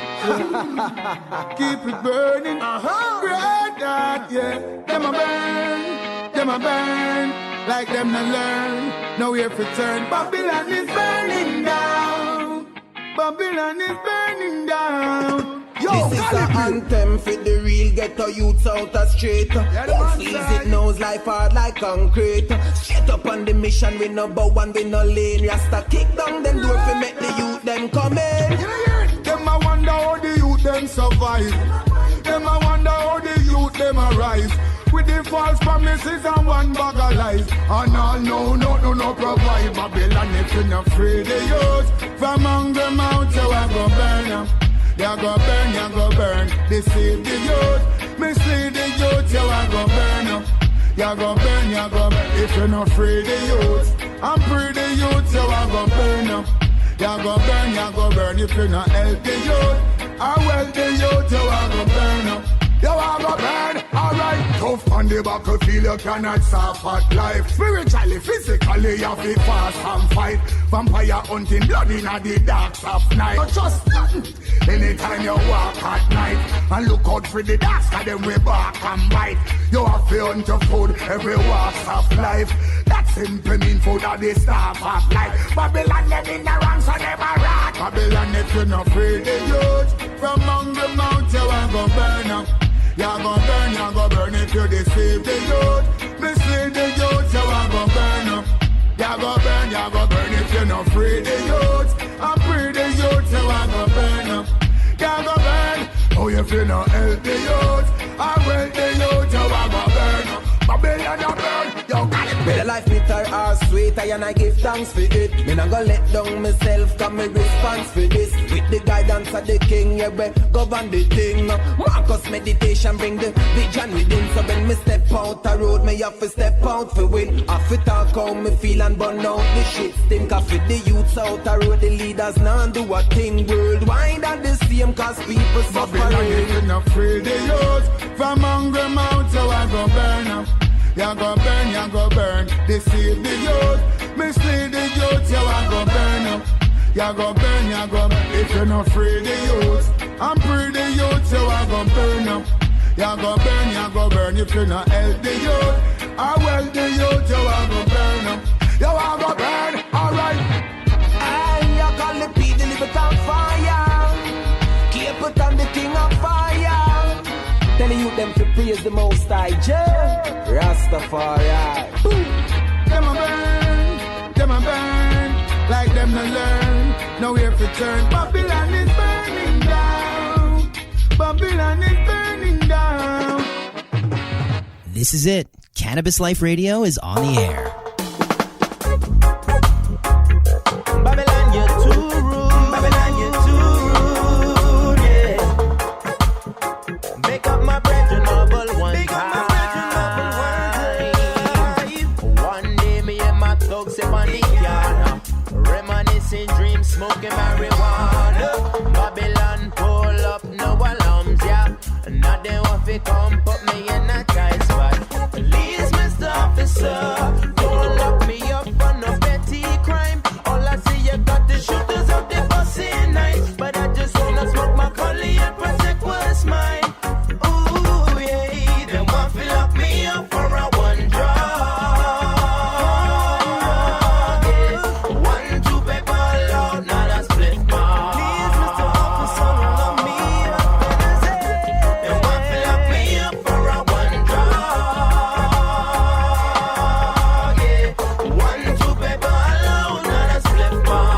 Speaker 8: Keep it burning. Great God, yeah. Them a burn. Like them to learn. No way for turn. Babylon is burning down. Babylon is burning down. This is an anthem for the real ghetto youths out the street. Feels it knows life hard like concrete. Straight up on the mission, we no bow and we no lane. Rasta kick down them door to make the youth them come in.
Speaker 19: Them I wonder how the youth them survive. Them I wonder how the youth them arise. With the false promises and one bag of lies. And all no provide. Babylon if you not free the youth. From hunger mount you a go burn them. You go burn, deceive the youth, mislead the youth, you a go burn up. You go burn, if you not free the youth, and free the youth, you a go burn up. You go burn, if you not help the youth, and well the youth, you a go burn up. You a go burn, alright. Tough on the battlefield, you cannot stop at life. Spiritually, physically, you have to fast and fight. Vampire hunting, blood in the dark of night. Not just nothing. Anytime you walk at night, and look out for the dark sky, then we bark and bite. You have to hunt your food every walk of life. That simply mean food at the start of life. Babylon, them in the ranks and them a rat. Babylon, if you not free the youth, from among the mountains, you a go burn up. You go burn if you deceive the youth. Mislead the youth, you a go burn up. You go burn if you not free the youth. And free the youth, you a go burn up. You go burn, oh if you not help the youth. And well the youth, you a go burn up. Babylon, you burn, you got it.
Speaker 8: The life bitter or sweet, and I give thanks for it. Me not gonna let down myself, cause me response for this. With the guidance of the king, yeah, we govern the thing. Marcus meditation bring the vision within. So when me step out the road, me have to step out for win. Have to talk how me feel and burn out the shit. Think of it, the youths out the road, the leaders now do a thing worldwide and the same, cause people suffering.
Speaker 19: Babylon, you not free the youth. From hungry mouth, you a go burn up. You go burn, deceive the youth, mislead the youth, you a go burn up. You go burn, if you not free the youth, and free the youth, you a go burn up. You go burn, if you not help the youth, and well the youth, you a go burn up. You a go burn, alright.
Speaker 8: And you call the P, deliver it on fire. Keep it on the king of fire. Tell you them to praise the Most High Jah, Rastafari.
Speaker 19: Them a burn, like them no learn, nowhere to turn. Babylon is burning down. Babylon is burning down.
Speaker 1: This is it. Cannabis Life Radio is on the air.
Speaker 8: Babylon, you're too rude. Babylon, you're too rude, yeah. Make up my brethren noble one time. One day me and my thugs up on the yard, reminiscing dreams, smoking marijuana. Babylon pull up, no alarms, yeah. Now they want to come put me in a tight spot. Please, Mr. Officer, don't lock me up for no petty crime. All I see you got the shooters of the pussy night. But I just wanna smoke my collie and protect what's mine. Ooh, yeah, they want to lock me up for a one drug. Yeah. 1, 2 paper load, not a split bar. Please, Mr. Officer, lock me up in a zay. They want to lock me up for a one drug. Yeah. 1, 2 paper load, not a split bar.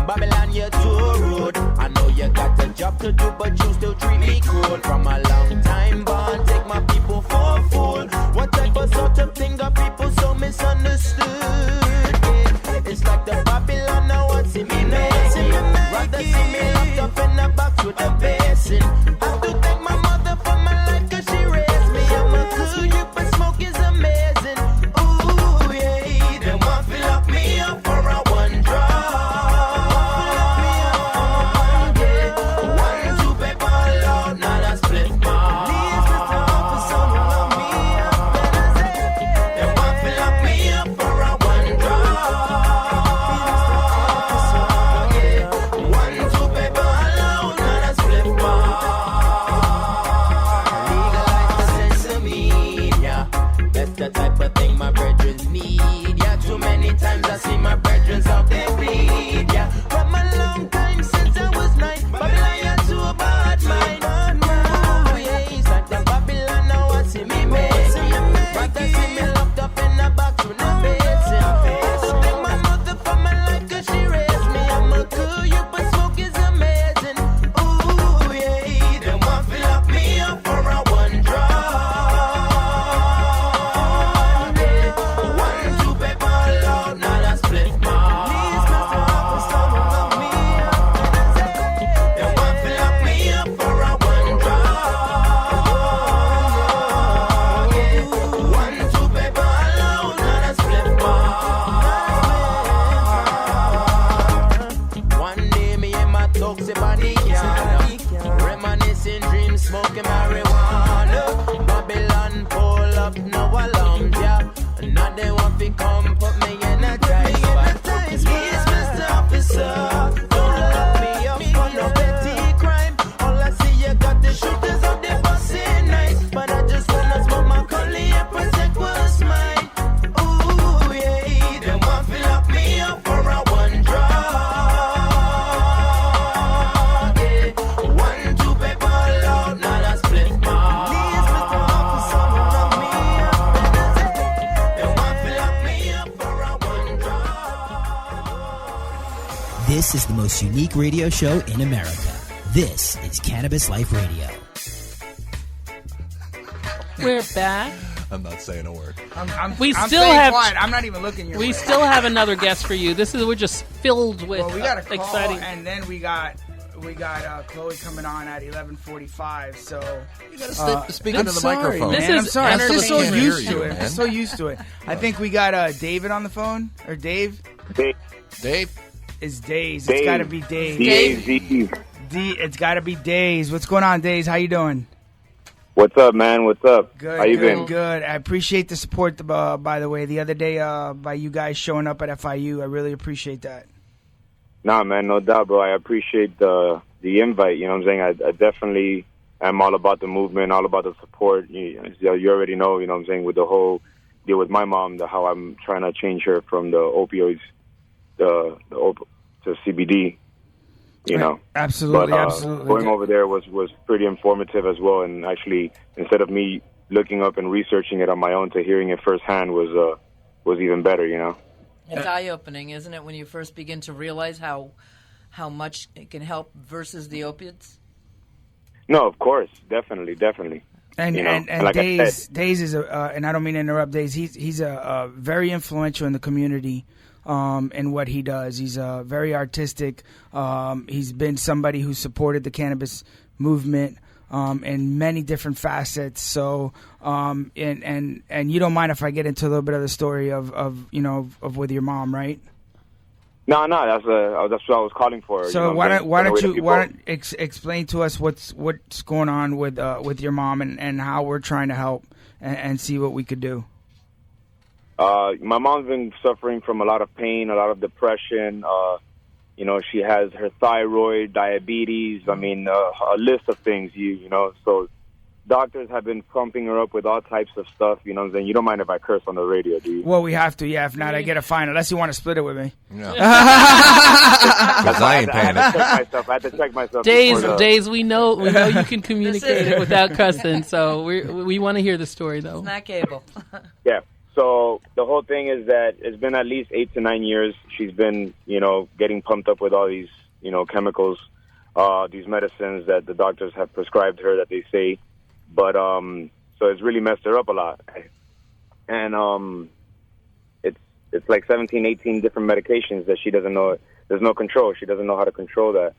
Speaker 8: Babylon, you're too rude. I know you got a job to do, but you still treat me cool. From a long time bond, take my people for a fool. What type of sort of thing are people so misunderstood? Yeah. It's like the Babylon now wants see me making. Rather see me locked up in a box with a basin. I have to thank my mother for my life, cause she raised me. I'm a good youth, but smoke is amazing. Ooh, yeah, they want to lock me up for a one drug. Yeah. 1, 2 paper load, not a split bar. Please, Mr. Officer, lock me up in a zay. They want to lock me up for a
Speaker 2: smoking marijuana. Babylon pull up, no alarm, yeah. Now they want to come put me in a tight spot. Please, Mr. Officer, don't lock me up for no petty crime. All I see, you got the shooters up there busting nice. But I just wanna smoke my collie and protect what's mine. Ooh, yeah, they want to lock me up for a one drug. Yeah, 1, 2 paper loud, not a split bar. Please, Mr. Officer, lock me up. They want to lock me up for a one drug.
Speaker 1: This is the most unique radio show in America. This is Cannabis Life Radio.
Speaker 4: We're back.
Speaker 3: I'm not saying a word.
Speaker 5: I'm
Speaker 4: still
Speaker 5: staying
Speaker 4: have.
Speaker 5: quiet. I'm not even looking your way.
Speaker 4: We still have another guest for you. We're just filled with
Speaker 5: Well, we got a call,
Speaker 4: exciting.
Speaker 5: and then we got Chloe coming on at 11:45. So you
Speaker 3: gotta speak into the microphone.
Speaker 5: Man,
Speaker 4: This
Speaker 5: I'm
Speaker 4: is
Speaker 5: sorry. I'm
Speaker 3: Ashley
Speaker 5: just so
Speaker 3: can't
Speaker 5: used
Speaker 3: hear
Speaker 5: to
Speaker 3: you,
Speaker 5: it.
Speaker 3: man.
Speaker 5: I'm so used to it. I think we got David on the phone, or Dave.
Speaker 3: Dave.
Speaker 5: It's Days. It's got to be Dave.
Speaker 18: Dave.
Speaker 5: It's got to be Days. What's going on, Days? How you doing?
Speaker 18: What's up, man? What's up?
Speaker 5: Good.
Speaker 18: How you been?
Speaker 5: Good. I appreciate the support. By the way, the other day by you guys showing up at FIU, I really appreciate that.
Speaker 18: Nah, man, no doubt, bro. I appreciate the invite. You know what I'm saying? I definitely am all about the movement, all about the support. You already know, you know what I'm saying, with the whole deal with my mom, how I'm trying to change her from the opioids to CBD. You know,
Speaker 5: absolutely,
Speaker 18: but,
Speaker 5: absolutely.
Speaker 18: Going over there was pretty informative as well, and actually, instead of me looking up and researching it on my own, to hearing it firsthand was even better. You know,
Speaker 6: it's eye-opening, isn't it, when you first begin to realize how much it can help versus the opiates?
Speaker 18: No, of course, definitely.
Speaker 5: And
Speaker 18: you know,
Speaker 5: and
Speaker 18: like
Speaker 5: Days is and I don't mean to interrupt Days. He's a very influential in the community. In what he does, he's very artistic. He's been somebody who supported the cannabis movement in many different facets. So, and you don't mind if I get into a little bit of the story of with your mom, right?
Speaker 18: No, that's what I was calling for.
Speaker 5: So
Speaker 18: you know
Speaker 5: why don't explain to us what's going on with your mom and how we're trying to help and see what we could do.
Speaker 18: My mom's been suffering from a lot of pain, a lot of depression. She has her thyroid, diabetes. I mean, a list of things. So doctors have been pumping her up with all types of stuff. You know what I'm saying? You don't mind if I curse on the radio, do you?
Speaker 5: Well, we have to. Yeah, if not, I get a fine. Unless you want to split it with me.
Speaker 3: No. Because I ain't paying it.
Speaker 18: I had to check myself.
Speaker 4: Days. We know you can communicate it without cussing. So we want to hear the story though.
Speaker 6: It's not cable.
Speaker 18: Yeah. So the whole thing is that it's been at least 8 to 9 years. She's been, getting pumped up with all these, chemicals, these medicines that the doctors have prescribed her that they say. But so it's really messed her up a lot. And it's like 17, 18 different medications that she doesn't know. There's no control. She doesn't know how to control that.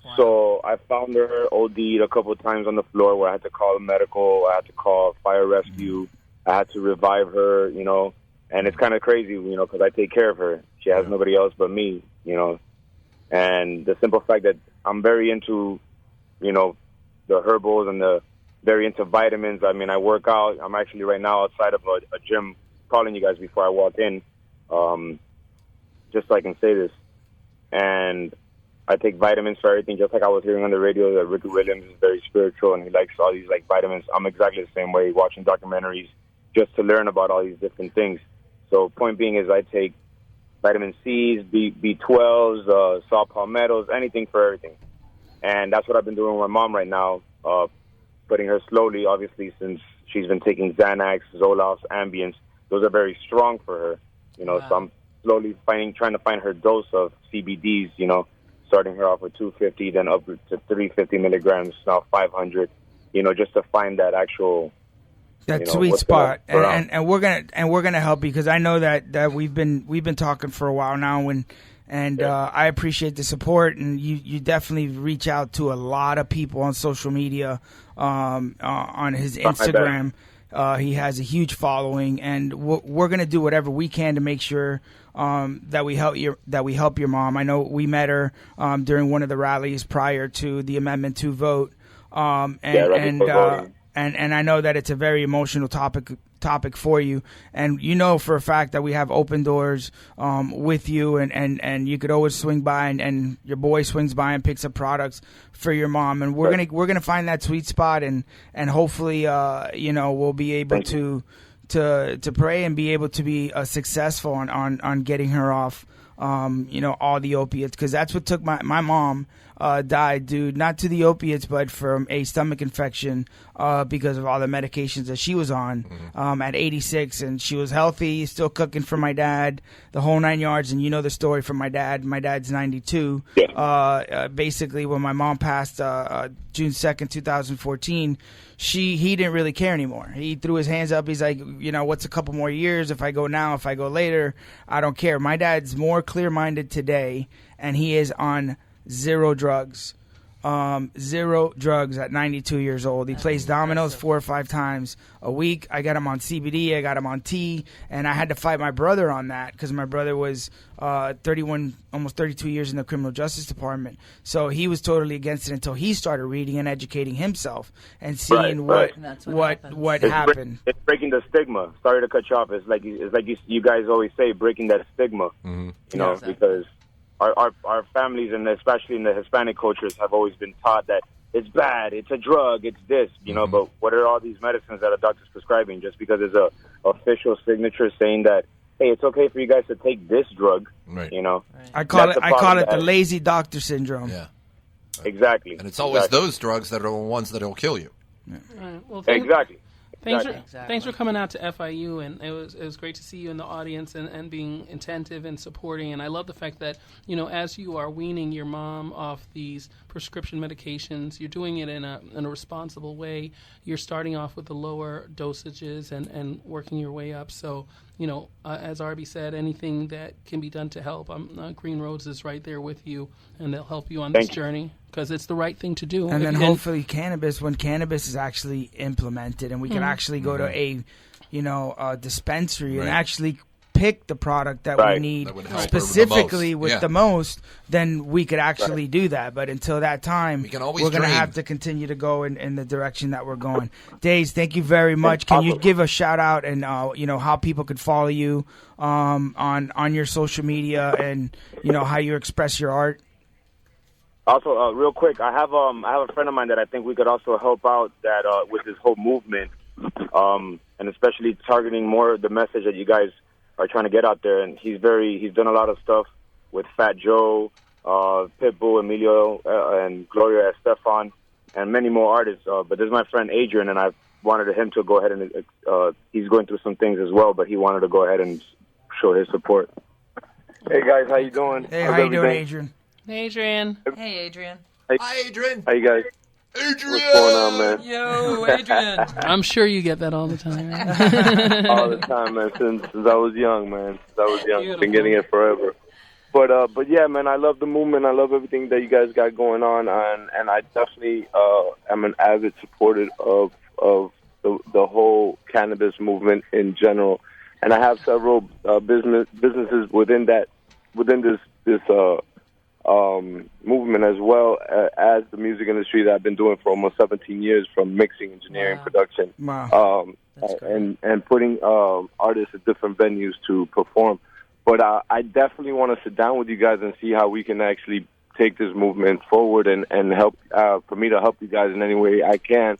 Speaker 18: Wow. So I found her OD'd a couple of times on the floor where I had to call medical. I had to call fire rescue. I had to revive her, and it's kind of crazy, because I take care of her. She has nobody else but me, and the simple fact that I'm very into, the herbals and very into vitamins. I mean, I work out. I'm actually right now outside of a gym calling you guys before I walk in, just so I can say this. And I take vitamins for everything, just like I was hearing on the radio that Ricky Williams is very spiritual and he likes all these vitamins. I'm exactly the same way, watching documentaries, just to learn about all these different things. So point being is I take vitamin C's, B12s, saw palmettos, anything for everything. And that's what I've been doing with my mom right now, putting her slowly, obviously, since she's been taking Xanax, Zoloft, Ambience. Those are very strong for her, wow. So I'm slowly trying to find her dose of CBDs, starting her off with 250, then up to 350 milligrams, now 500, just to find that actual...
Speaker 5: That sweet spot, and we're gonna help you because I know that we've been talking for a while now, and I appreciate the support, and you definitely reach out to a lot of people on social media, on his Instagram. He has a huge following, and we're gonna do whatever we can to make sure that we help your mom. I know we met her during one of the rallies prior to the Amendment 2 vote. And I know that it's a very emotional topic for you, and you know for a fact that we have open doors with you, and you could always swing by, and your boy swings by and picks up products for your mom, and we're gonna find that sweet spot, and hopefully we'll be able to pray and be able to be successful on getting her off all the opiates, because that's what took my mom died due not to the opiates but from a stomach infection because of all the medications that she was on at 86, and she was healthy, still cooking for my dad, the whole 9 yards. And you know the story from my dad's 92. Basically when my mom passed June 2nd 2014, he didn't really care anymore. He threw his hands up. He's like, what's a couple more years? If I go now, if I go later, I don't care. My dad's more clear-minded today, and he is on zero drugs. Zero drugs at 92 years old. He plays dominoes 4 or 5 times a week. I got him on CBD. I got him on tea. And I had to fight my brother on that because my brother was 31, almost 32 years in the criminal justice department. So he was totally against it until he started reading and educating himself and seeing what happened.
Speaker 20: It's breaking the stigma. Sorry to cut you off. It's like you guys always say, breaking that stigma. Because our families, and especially in the Hispanic cultures, have always been taught that it's bad, it's a drug, it's this, but what are all these medicines that a doctor's prescribing? Just because there's a official signature saying that, hey, it's okay for you guys to take this drug,
Speaker 5: I call it the lazy doctor syndrome.
Speaker 3: Yeah.
Speaker 20: Exactly.
Speaker 3: And it's always those drugs that are the ones that will kill you.
Speaker 4: Right. Well,
Speaker 20: exactly.
Speaker 4: Thanks for coming out to FIU, and it was great to see you in the audience and being attentive and supporting. And I love the fact that as you are weaning your mom off these prescription medications, you're doing it in a responsible way. You're starting off with the lower dosages and working your way up. So as Arby said, anything that can be done to help, Green Roads is right there with you, and they'll help you on this journey because it's the right thing to do.
Speaker 5: And then hopefully when cannabis is actually implemented, and we can actually go to a dispensary and actually pick the product that we need specifically with the most, then we could actually do that. But until that time, we're going to have to continue to go in the direction that we're going. Days, thank you very much. Can you give a shout out and how people could follow you on your social media and how you express your art?
Speaker 20: Also, real quick, I have a friend of mine that I think we could also help out that with this whole movement, and especially targeting more the message that you guys are trying to get out there. And he's done a lot of stuff with Fat Joe, Pitbull, Emilio, and Gloria Estefan, and many more artists. But there's my friend Adrian, and I wanted him to go ahead and he's going through some things as well, but he wanted to go ahead and show his support. Hey guys, how you doing?
Speaker 5: Hey, how you doing, Adrian?
Speaker 4: Hey, Adrian.
Speaker 6: Hey, Adrian.
Speaker 3: Hi, Adrian.
Speaker 20: How you guys?
Speaker 3: Adrian!
Speaker 20: What's going on, man?
Speaker 6: Yo, Adrian.
Speaker 4: I'm sure you get that all the time.
Speaker 20: All the time, man. Since I was young, man. I've been getting it forever. But yeah, man, I love the movement. I love everything that you guys got going on, and I definitely am an avid supporter of the whole cannabis movement in general. And I have several businesses within this movement, as well as the music industry that I've been doing for almost 17 years, from mixing, engineering, production, and putting artists at different venues to perform. But I definitely want to sit down with you guys and see how we can actually take this movement forward and help, for me to help you guys in any way I can.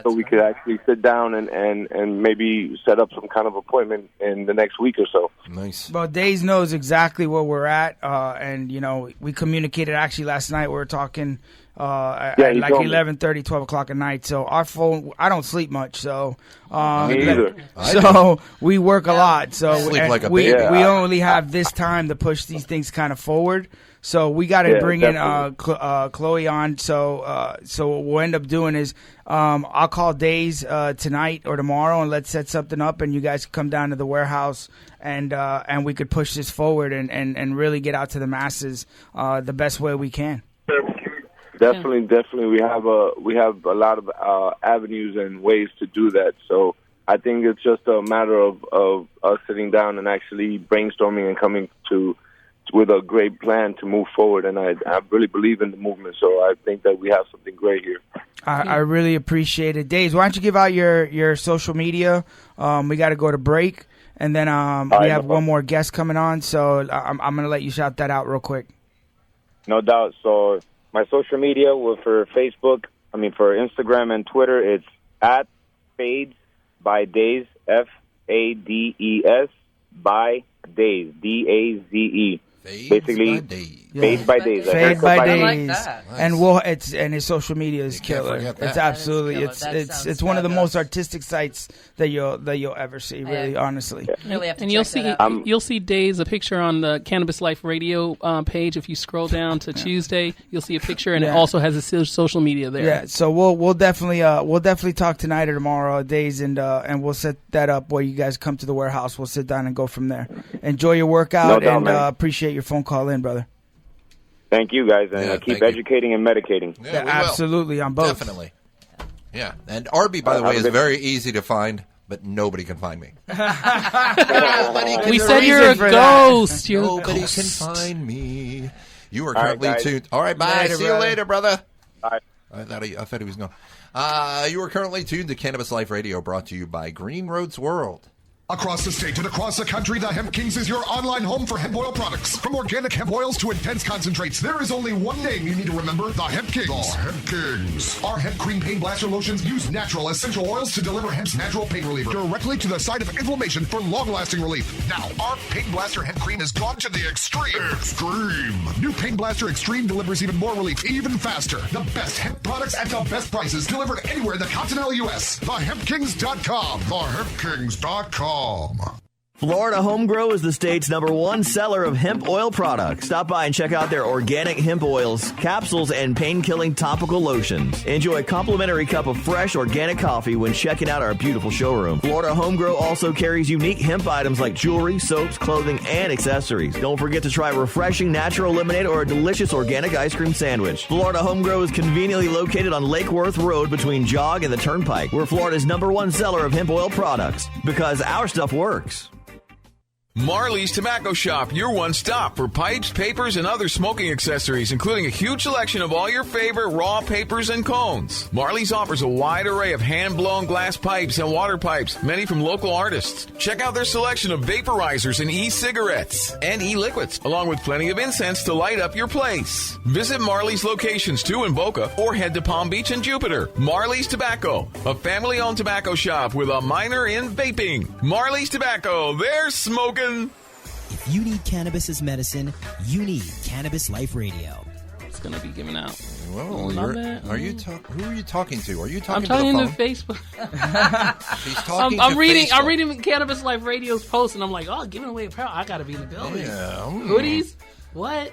Speaker 20: So we could actually sit down and maybe set up some kind of appointment in the next week or so.
Speaker 3: Nice.
Speaker 5: Well, Days knows exactly where we're at, and we communicated actually last night. We were talking at like 11:30, 12 o'clock at night. So our phone, I don't sleep much, so
Speaker 20: me either.
Speaker 5: So we work a lot. So
Speaker 3: Sleep like a
Speaker 5: we
Speaker 3: baby.
Speaker 5: we only have this time to push these things kind of forward. So we got to bring in Chloe on. So what we'll end up doing is I'll call Days tonight or tomorrow, and let's set something up, and you guys can come down to the warehouse, and we could push this forward and really get out to the masses the best way we can.
Speaker 20: Definitely. We have a lot of avenues and ways to do that. So I think it's just a matter of us sitting down and actually brainstorming and coming with a great plan to move forward. And I really believe in the movement, so I think that we have something great here.
Speaker 5: I really appreciate it. Days, why don't you give out your social media? We got to go to break, and then we have one more guest coming on, so I'm going to let you shout that out real quick.
Speaker 20: No doubt. So my social media for Instagram and Twitter, it's at Fades by Days, FADES by Days, DAZE. Basically, Fade by Days.
Speaker 5: Fade by Days.
Speaker 6: I like that.
Speaker 5: And his social media is killer. It's absolutely it's one of the most artistic sites that you'll ever see. Really, honestly.
Speaker 6: Really have to
Speaker 4: and
Speaker 6: check
Speaker 4: you'll see Days a picture on the Cannabis Life Radio page. If you scroll down to Tuesday, you'll see a picture, and it also has a social media there.
Speaker 5: Yeah, so we'll definitely talk tonight or tomorrow, Days, and we'll set that up where you guys come to the warehouse. We'll sit down and go from there. Enjoy your workout, and appreciate your phone call in, brother.
Speaker 20: Thank you, guys, and keep educating and medicating.
Speaker 5: Yeah, absolutely, on both.
Speaker 3: Definitely. Yeah, and Arby, by the way, is very easy to find, but nobody can find me.
Speaker 4: We said you're a ghost.
Speaker 3: Nobody can find me. You are currently tuned. All right, bye. See you later, brother.
Speaker 20: Bye.
Speaker 3: I thought he was gone. You are currently tuned to Cannabis Life Radio, brought to you by Green Roads World.
Speaker 13: Across the state and across the country, the Hemp Kings is your online home for hemp oil products. From organic hemp oils to intense concentrates, there is only one name you need to remember: the Hemp Kings. The Hemp Kings. Our hemp cream pain blaster lotions use natural essential oils to deliver hemp's natural pain reliever directly to the site of inflammation for long-lasting relief. Now, our Pain Blaster hemp cream has gone to the extreme. New Pain Blaster Extreme delivers even more relief, even faster. The best hemp products at the best prices, delivered anywhere in the continental U.S. TheHempKings.com. TheHempKings.com.
Speaker 12: Florida Home Grow is the state's #1 seller of hemp oil products. Stop by and check out their organic hemp oils, capsules, and pain-killing topical lotions. Enjoy a complimentary cup of fresh organic coffee when checking out our beautiful showroom. Florida Home Grow also carries unique hemp items like jewelry, soaps, clothing, and accessories. Don't forget to try refreshing natural lemonade or a delicious organic ice cream sandwich. Florida Home Grow is conveniently located on Lake Worth Road between Jog and the Turnpike. We're Florida's #1 seller of hemp oil products because our stuff works.
Speaker 15: Marley's Tobacco Shop, your one stop for pipes, papers, and other smoking accessories, including a huge selection of all your favorite raw papers and cones. Marley's offers a wide array of hand-blown glass pipes and water pipes, many from local artists. Check out their selection of vaporizers and e-cigarettes and e-liquids, along with plenty of incense to light up your place. Visit Marley's locations, 2 in Boca, or head to Palm Beach and Jupiter. Marley's Tobacco, a family-owned tobacco shop with a minor in vaping. Marley's Tobacco, they're smoking.
Speaker 1: If you need cannabis as medicine, you need Cannabis Life Radio.
Speaker 4: It's going to be given out.
Speaker 3: Well,
Speaker 4: who
Speaker 3: are you talking to? Are you talking
Speaker 4: I'm talking
Speaker 3: to
Speaker 4: to Facebook.
Speaker 3: She's talking
Speaker 4: I'm
Speaker 3: to
Speaker 4: reading.
Speaker 3: Facebook.
Speaker 4: I'm reading Cannabis Life Radio's post, and I'm like, oh, giving away apparel. I got to be in the building.
Speaker 3: Yeah.
Speaker 4: Hoodies. What?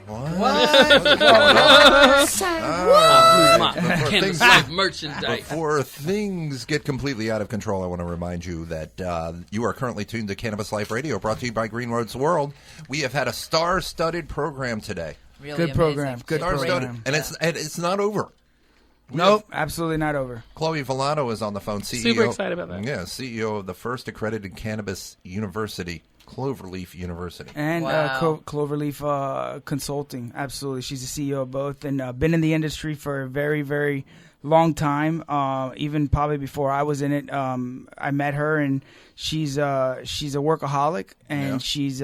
Speaker 3: Cannabis
Speaker 4: Life merchandise.
Speaker 3: Before things get completely out of control, I want to remind you that you are currently tuned to Cannabis Life Radio, brought to you by Green Roads World. We have had a star-studded program today.
Speaker 6: Really
Speaker 5: Good program. Good program.
Speaker 3: And it's not over.
Speaker 5: Nope, absolutely not over.
Speaker 3: Chloe Villano is on the phone. CEO,
Speaker 4: super excited about that.
Speaker 3: Yeah, CEO of the first accredited cannabis university, Cloverleaf University.
Speaker 5: And Cloverleaf Consulting. Absolutely. She's the CEO of both, and been in the industry for a very, very long time, even probably before I was in it. I met her, and she's a workaholic, and she's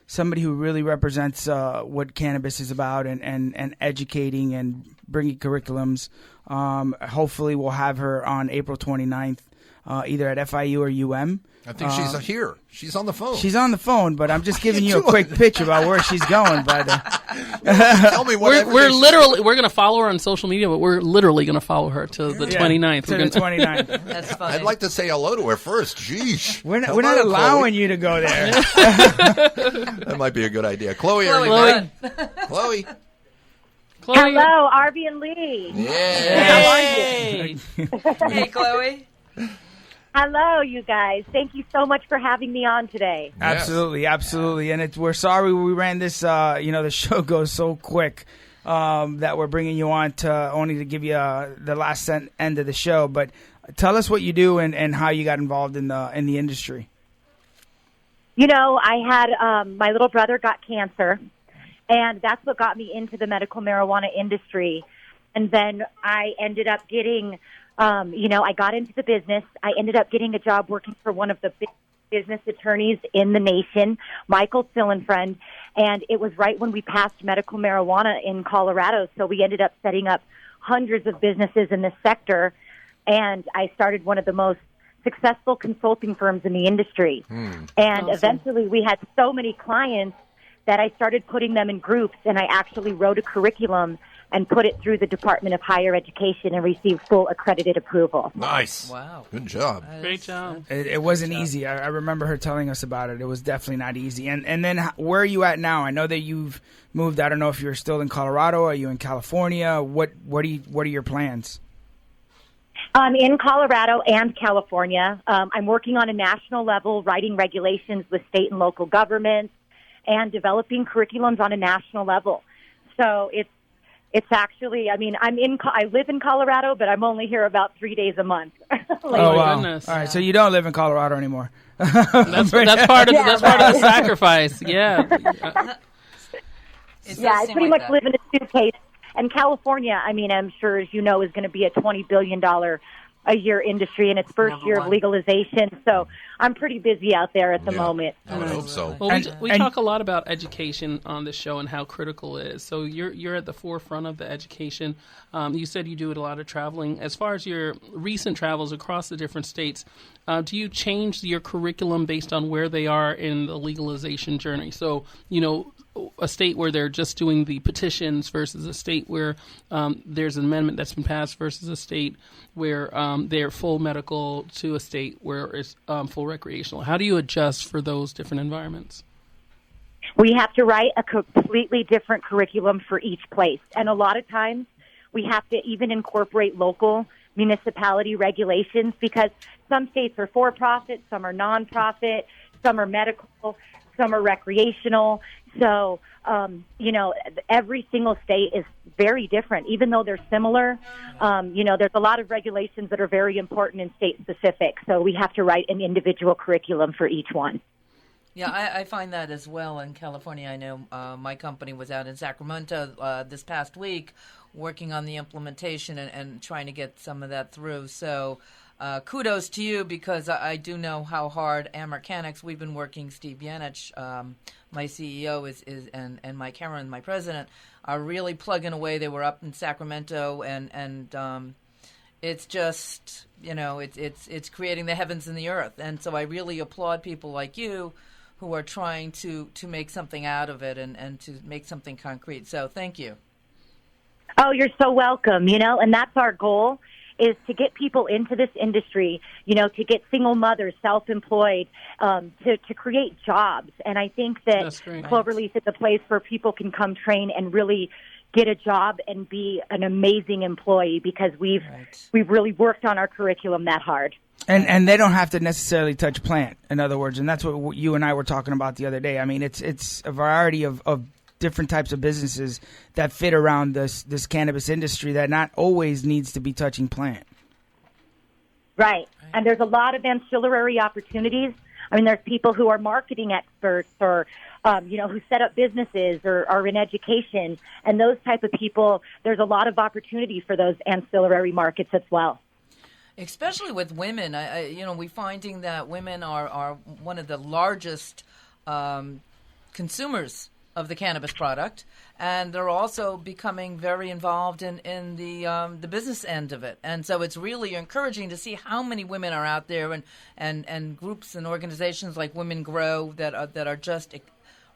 Speaker 5: somebody who really represents what cannabis is about, and educating and bringing curriculums. Hopefully we'll have her on April 29th, either at FIU or UM.
Speaker 3: I think she's here. She's on the phone.
Speaker 5: She's on the phone, but I'm just giving you a quick pitch about where she's going.
Speaker 3: Tell me what
Speaker 4: we're going to follow her on social media, but we're literally going to follow her to the 29th.
Speaker 5: To the 29th.
Speaker 6: That's funny.
Speaker 3: I'd like to say hello to her first. Jeez.
Speaker 5: We're not allowing you to go there.
Speaker 3: That might be a good idea. Chloe, are you there? Chloe.
Speaker 21: Hello, Arby and Lee.
Speaker 3: Yeah.
Speaker 6: Hey, Chloe.
Speaker 21: Hello, you guys. Thank you so much for having me on today.
Speaker 5: Absolutely, absolutely. And we're sorry we ran this, the show goes so quick that we're bringing you on only to give you the last end of the show. But tell us what you do and how you got involved in the industry.
Speaker 21: You know, I had my little brother got cancer, and that's what got me into the medical marijuana industry. And then I ended up getting, I got into the business. I ended up getting a job working for one of the big business attorneys in the nation, Michael Sillenfriend. And it was right when we passed medical marijuana in Colorado. So we ended up setting up hundreds of businesses in this sector. And I started one of the most successful consulting firms in the industry. And awesome. Eventually we had so many clients that I started putting them in groups, and I actually wrote a curriculum and put it through the Department of Higher Education and received full accredited approval.
Speaker 3: Nice.
Speaker 6: Wow.
Speaker 3: Good job.
Speaker 4: Great job.
Speaker 5: It wasn't easy. I remember her telling us about it. It was definitely not easy. And then where are you at now? I know that you've moved. I don't know if you're still in Colorado. Are you in California? What are your plans?
Speaker 21: I'm in Colorado and California. I'm working on a national level, writing regulations with state and local governments and developing curriculums on a national level. So it's actually, I live in Colorado, but I'm only here about 3 days a month.
Speaker 5: Oh, wow.
Speaker 4: Goodness.
Speaker 5: All right, so you don't live in Colorado anymore.
Speaker 4: That's part of the sacrifice. Yeah.
Speaker 21: I pretty much live in a suitcase. And California, I'm sure, as you know, is going to be a $20 billion a year industry in its first year of legalization. So I'm pretty busy out there at the moment.
Speaker 3: I would hope so.
Speaker 4: Well, we talk a lot about education on this show and how critical it is. So you're at the forefront of the education. You said you do a lot of traveling. As far as your recent travels across the different states, do you change your curriculum based on where they are in the legalization journey? So, a state where they're just doing the petitions versus a state where there's an amendment that's been passed versus a state where they're full medical to a state where it's full recreational. How do you adjust for those different environments?
Speaker 21: We have to write a completely different curriculum for each place. And a lot of times we have to even incorporate local municipality regulations because some states are for-profit, some are nonprofit, some are medical, some are recreational. So, every single state is very different. Even though they're similar, there's a lot of regulations that are very important and state-specific. So we have to write an individual curriculum for each one.
Speaker 6: Yeah, I find that as well in California. I know my company was out in Sacramento this past week working on the implementation and trying to get some of that through. So kudos to you because I do know how hard Mechanics. We've been working. Steve Yanich, my CEO, and Mike Herron, my president, are really plugging away. They were up in Sacramento, and it's just it's creating the heavens and the earth. And so I really applaud people like you who are trying to make something out of it and to make something concrete. So thank you.
Speaker 21: Oh, you're so welcome. And that's our goal. Is to get people into this industry, to get single mothers, self-employed, to create jobs. And I think that Cloverleaf is a place where people can come train and really get a job and be an amazing employee because we've really worked on our curriculum that hard.
Speaker 5: And they don't have to necessarily touch plant, in other words. And that's what you and I were talking about the other day. It's a variety of different types of businesses that fit around this cannabis industry that not always needs to be touching plant.
Speaker 21: Right. And there's a lot of ancillary opportunities. There's people who are marketing experts or, who set up businesses or are in education. And those type of people, there's a lot of opportunity for those ancillary markets as well.
Speaker 6: Especially with women. We're finding that women are one of the largest consumers of the cannabis product, and they're also becoming very involved in the business end of it. And so it's really encouraging to see how many women are out there and groups and organizations like Women Grow that are just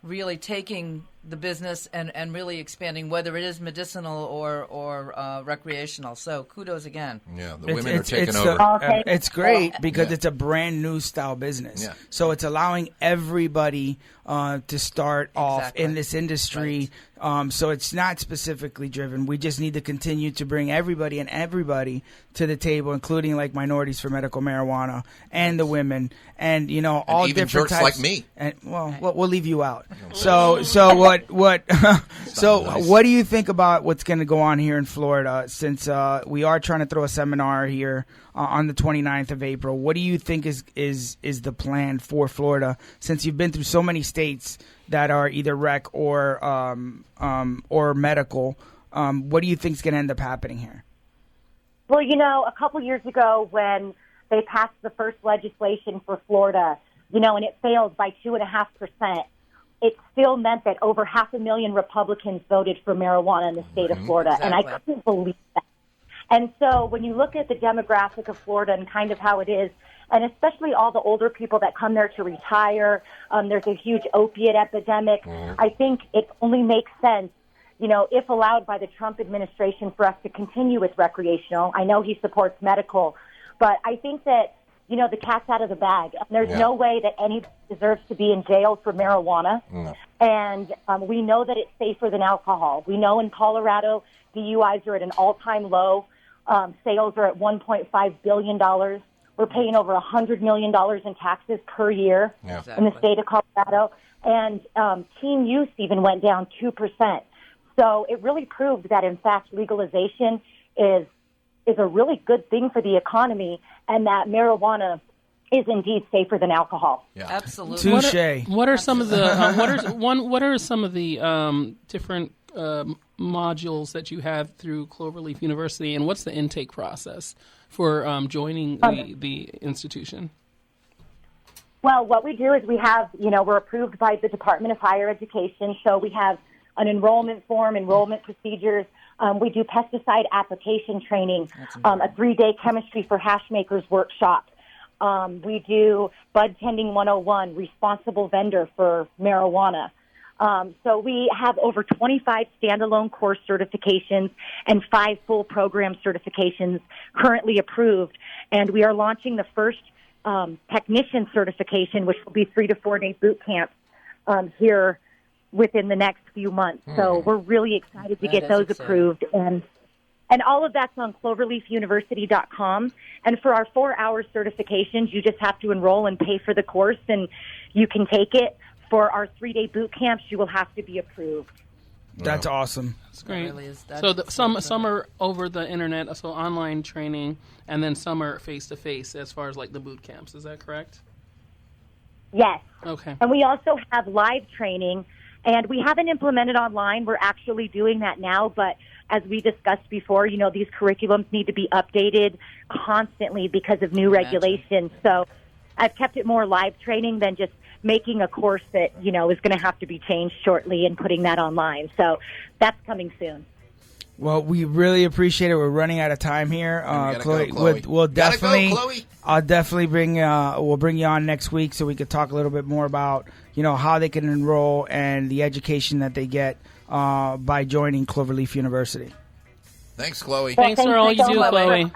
Speaker 6: really taking the business and really expanding, whether it is medicinal or recreational. So kudos again.
Speaker 3: Yeah, the women are taking over.
Speaker 5: It's great because it's a brand new style business. Yeah. So it's allowing everybody to start off in this industry. Right. So it's not specifically driven. We just need to continue to bring everybody to the table, including like minorities for medical marijuana and the women and all
Speaker 3: even
Speaker 5: different
Speaker 3: jerks
Speaker 5: types.
Speaker 3: Like me.
Speaker 5: And we'll leave you out. So what do you think about what's going to go on here in Florida since we are trying to throw a seminar here on the 29th of April? What do you think is the plan for Florida since you've been through so many states that are either rec or medical? What do you think is going to end up happening here?
Speaker 21: Well, a couple years ago when they passed the first legislation for Florida, and it failed by 2.5%, it still meant that over 500,000 Republicans voted for marijuana in the state of Florida.
Speaker 6: Exactly.
Speaker 21: And I couldn't believe that. And so when you look at the demographic of Florida and kind of how it is, and especially all the older people that come there to retire, there's a huge opiate epidemic. I think it only makes sense, if allowed by the Trump administration, for us to continue with recreational. I know he supports medical, but I think that, the cat's out of the bag. There's no way that anybody deserves to be in jail for marijuana. And we know that it's safer than alcohol. We know in Colorado, DUIs are at an all-time low. Sales are at $1.5 billion. We're paying over $100 million in taxes per year in the state of Colorado. And teen use even went down 2%. So it really proved that, in fact, legalization is a really good thing for the economy, and that marijuana is indeed safer than alcohol.
Speaker 6: Yeah, absolutely.
Speaker 5: Touche.
Speaker 4: What are some of the what are some of the different modules that you have through Cloverleaf University, and what's the intake process for joining the institution?
Speaker 21: Well, what we do is we have, we're approved by the Department of Higher Education, so we have an enrollment form, enrollment procedures. We do pesticide application training, a 3-day chemistry for hash makers workshop. We do bud tending 101, responsible vendor for marijuana. So we have over 25 standalone course certifications and 5 full program certifications currently approved. And we are launching the first technician certification, which will be 3 to 4 day boot camp here within the next few months. So we're really excited to get those approved. And all of that's on cloverleafuniversity.com. And for our 4-hour certifications, you just have to enroll and pay for the course, and you can take it. For our 3-day boot camps, you will have to be approved.
Speaker 5: That's awesome.
Speaker 4: That's great. So some are over the internet, so online training, and then some are face-to-face as far as like the boot camps. Is that correct?
Speaker 21: Yes.
Speaker 4: Okay.
Speaker 21: And we also have live training, and we haven't implemented online. We're actually doing that now, but as we discussed before, these curriculums need to be updated constantly because of new regulations. So I've kept it more live training than just making a course that, is going to have to be changed shortly and putting that online. So that's coming soon.
Speaker 5: Well, we really appreciate it. We're running out of time here. Chloe. We'll definitely, I'll definitely we'll bring you on next week so we could talk a little bit more about, how they can enroll and the education that they get by joining Cloverleaf University.
Speaker 3: Thanks, Chloe.
Speaker 21: Well,
Speaker 4: thanks for all you do, Chloe.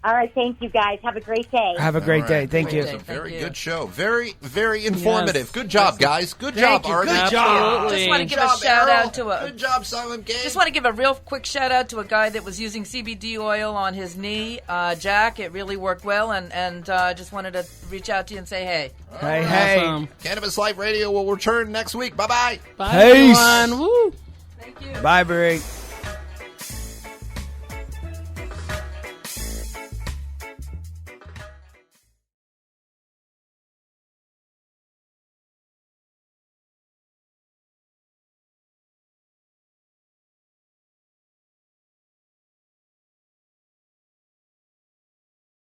Speaker 21: All right, thank you, guys. Have a great day.
Speaker 5: Have a great day. Thank you.
Speaker 3: It was a very good show. Very, very informative. Yes. Good job, guys. Good job, Artie.
Speaker 5: Good job.
Speaker 6: Just want to give a shout out to
Speaker 3: Good job, Silent Game.
Speaker 6: Just want to give a real quick shout out to a guy that was using CBD oil on his knee, Jack. It really worked well, and just wanted to reach out to you and say hey.
Speaker 5: Hey.
Speaker 3: Cannabis Life Radio will return next week. Bye-bye.
Speaker 4: Bye,
Speaker 5: Peace.
Speaker 4: everyone. Woo.
Speaker 6: Thank you.
Speaker 5: Bye, Brie.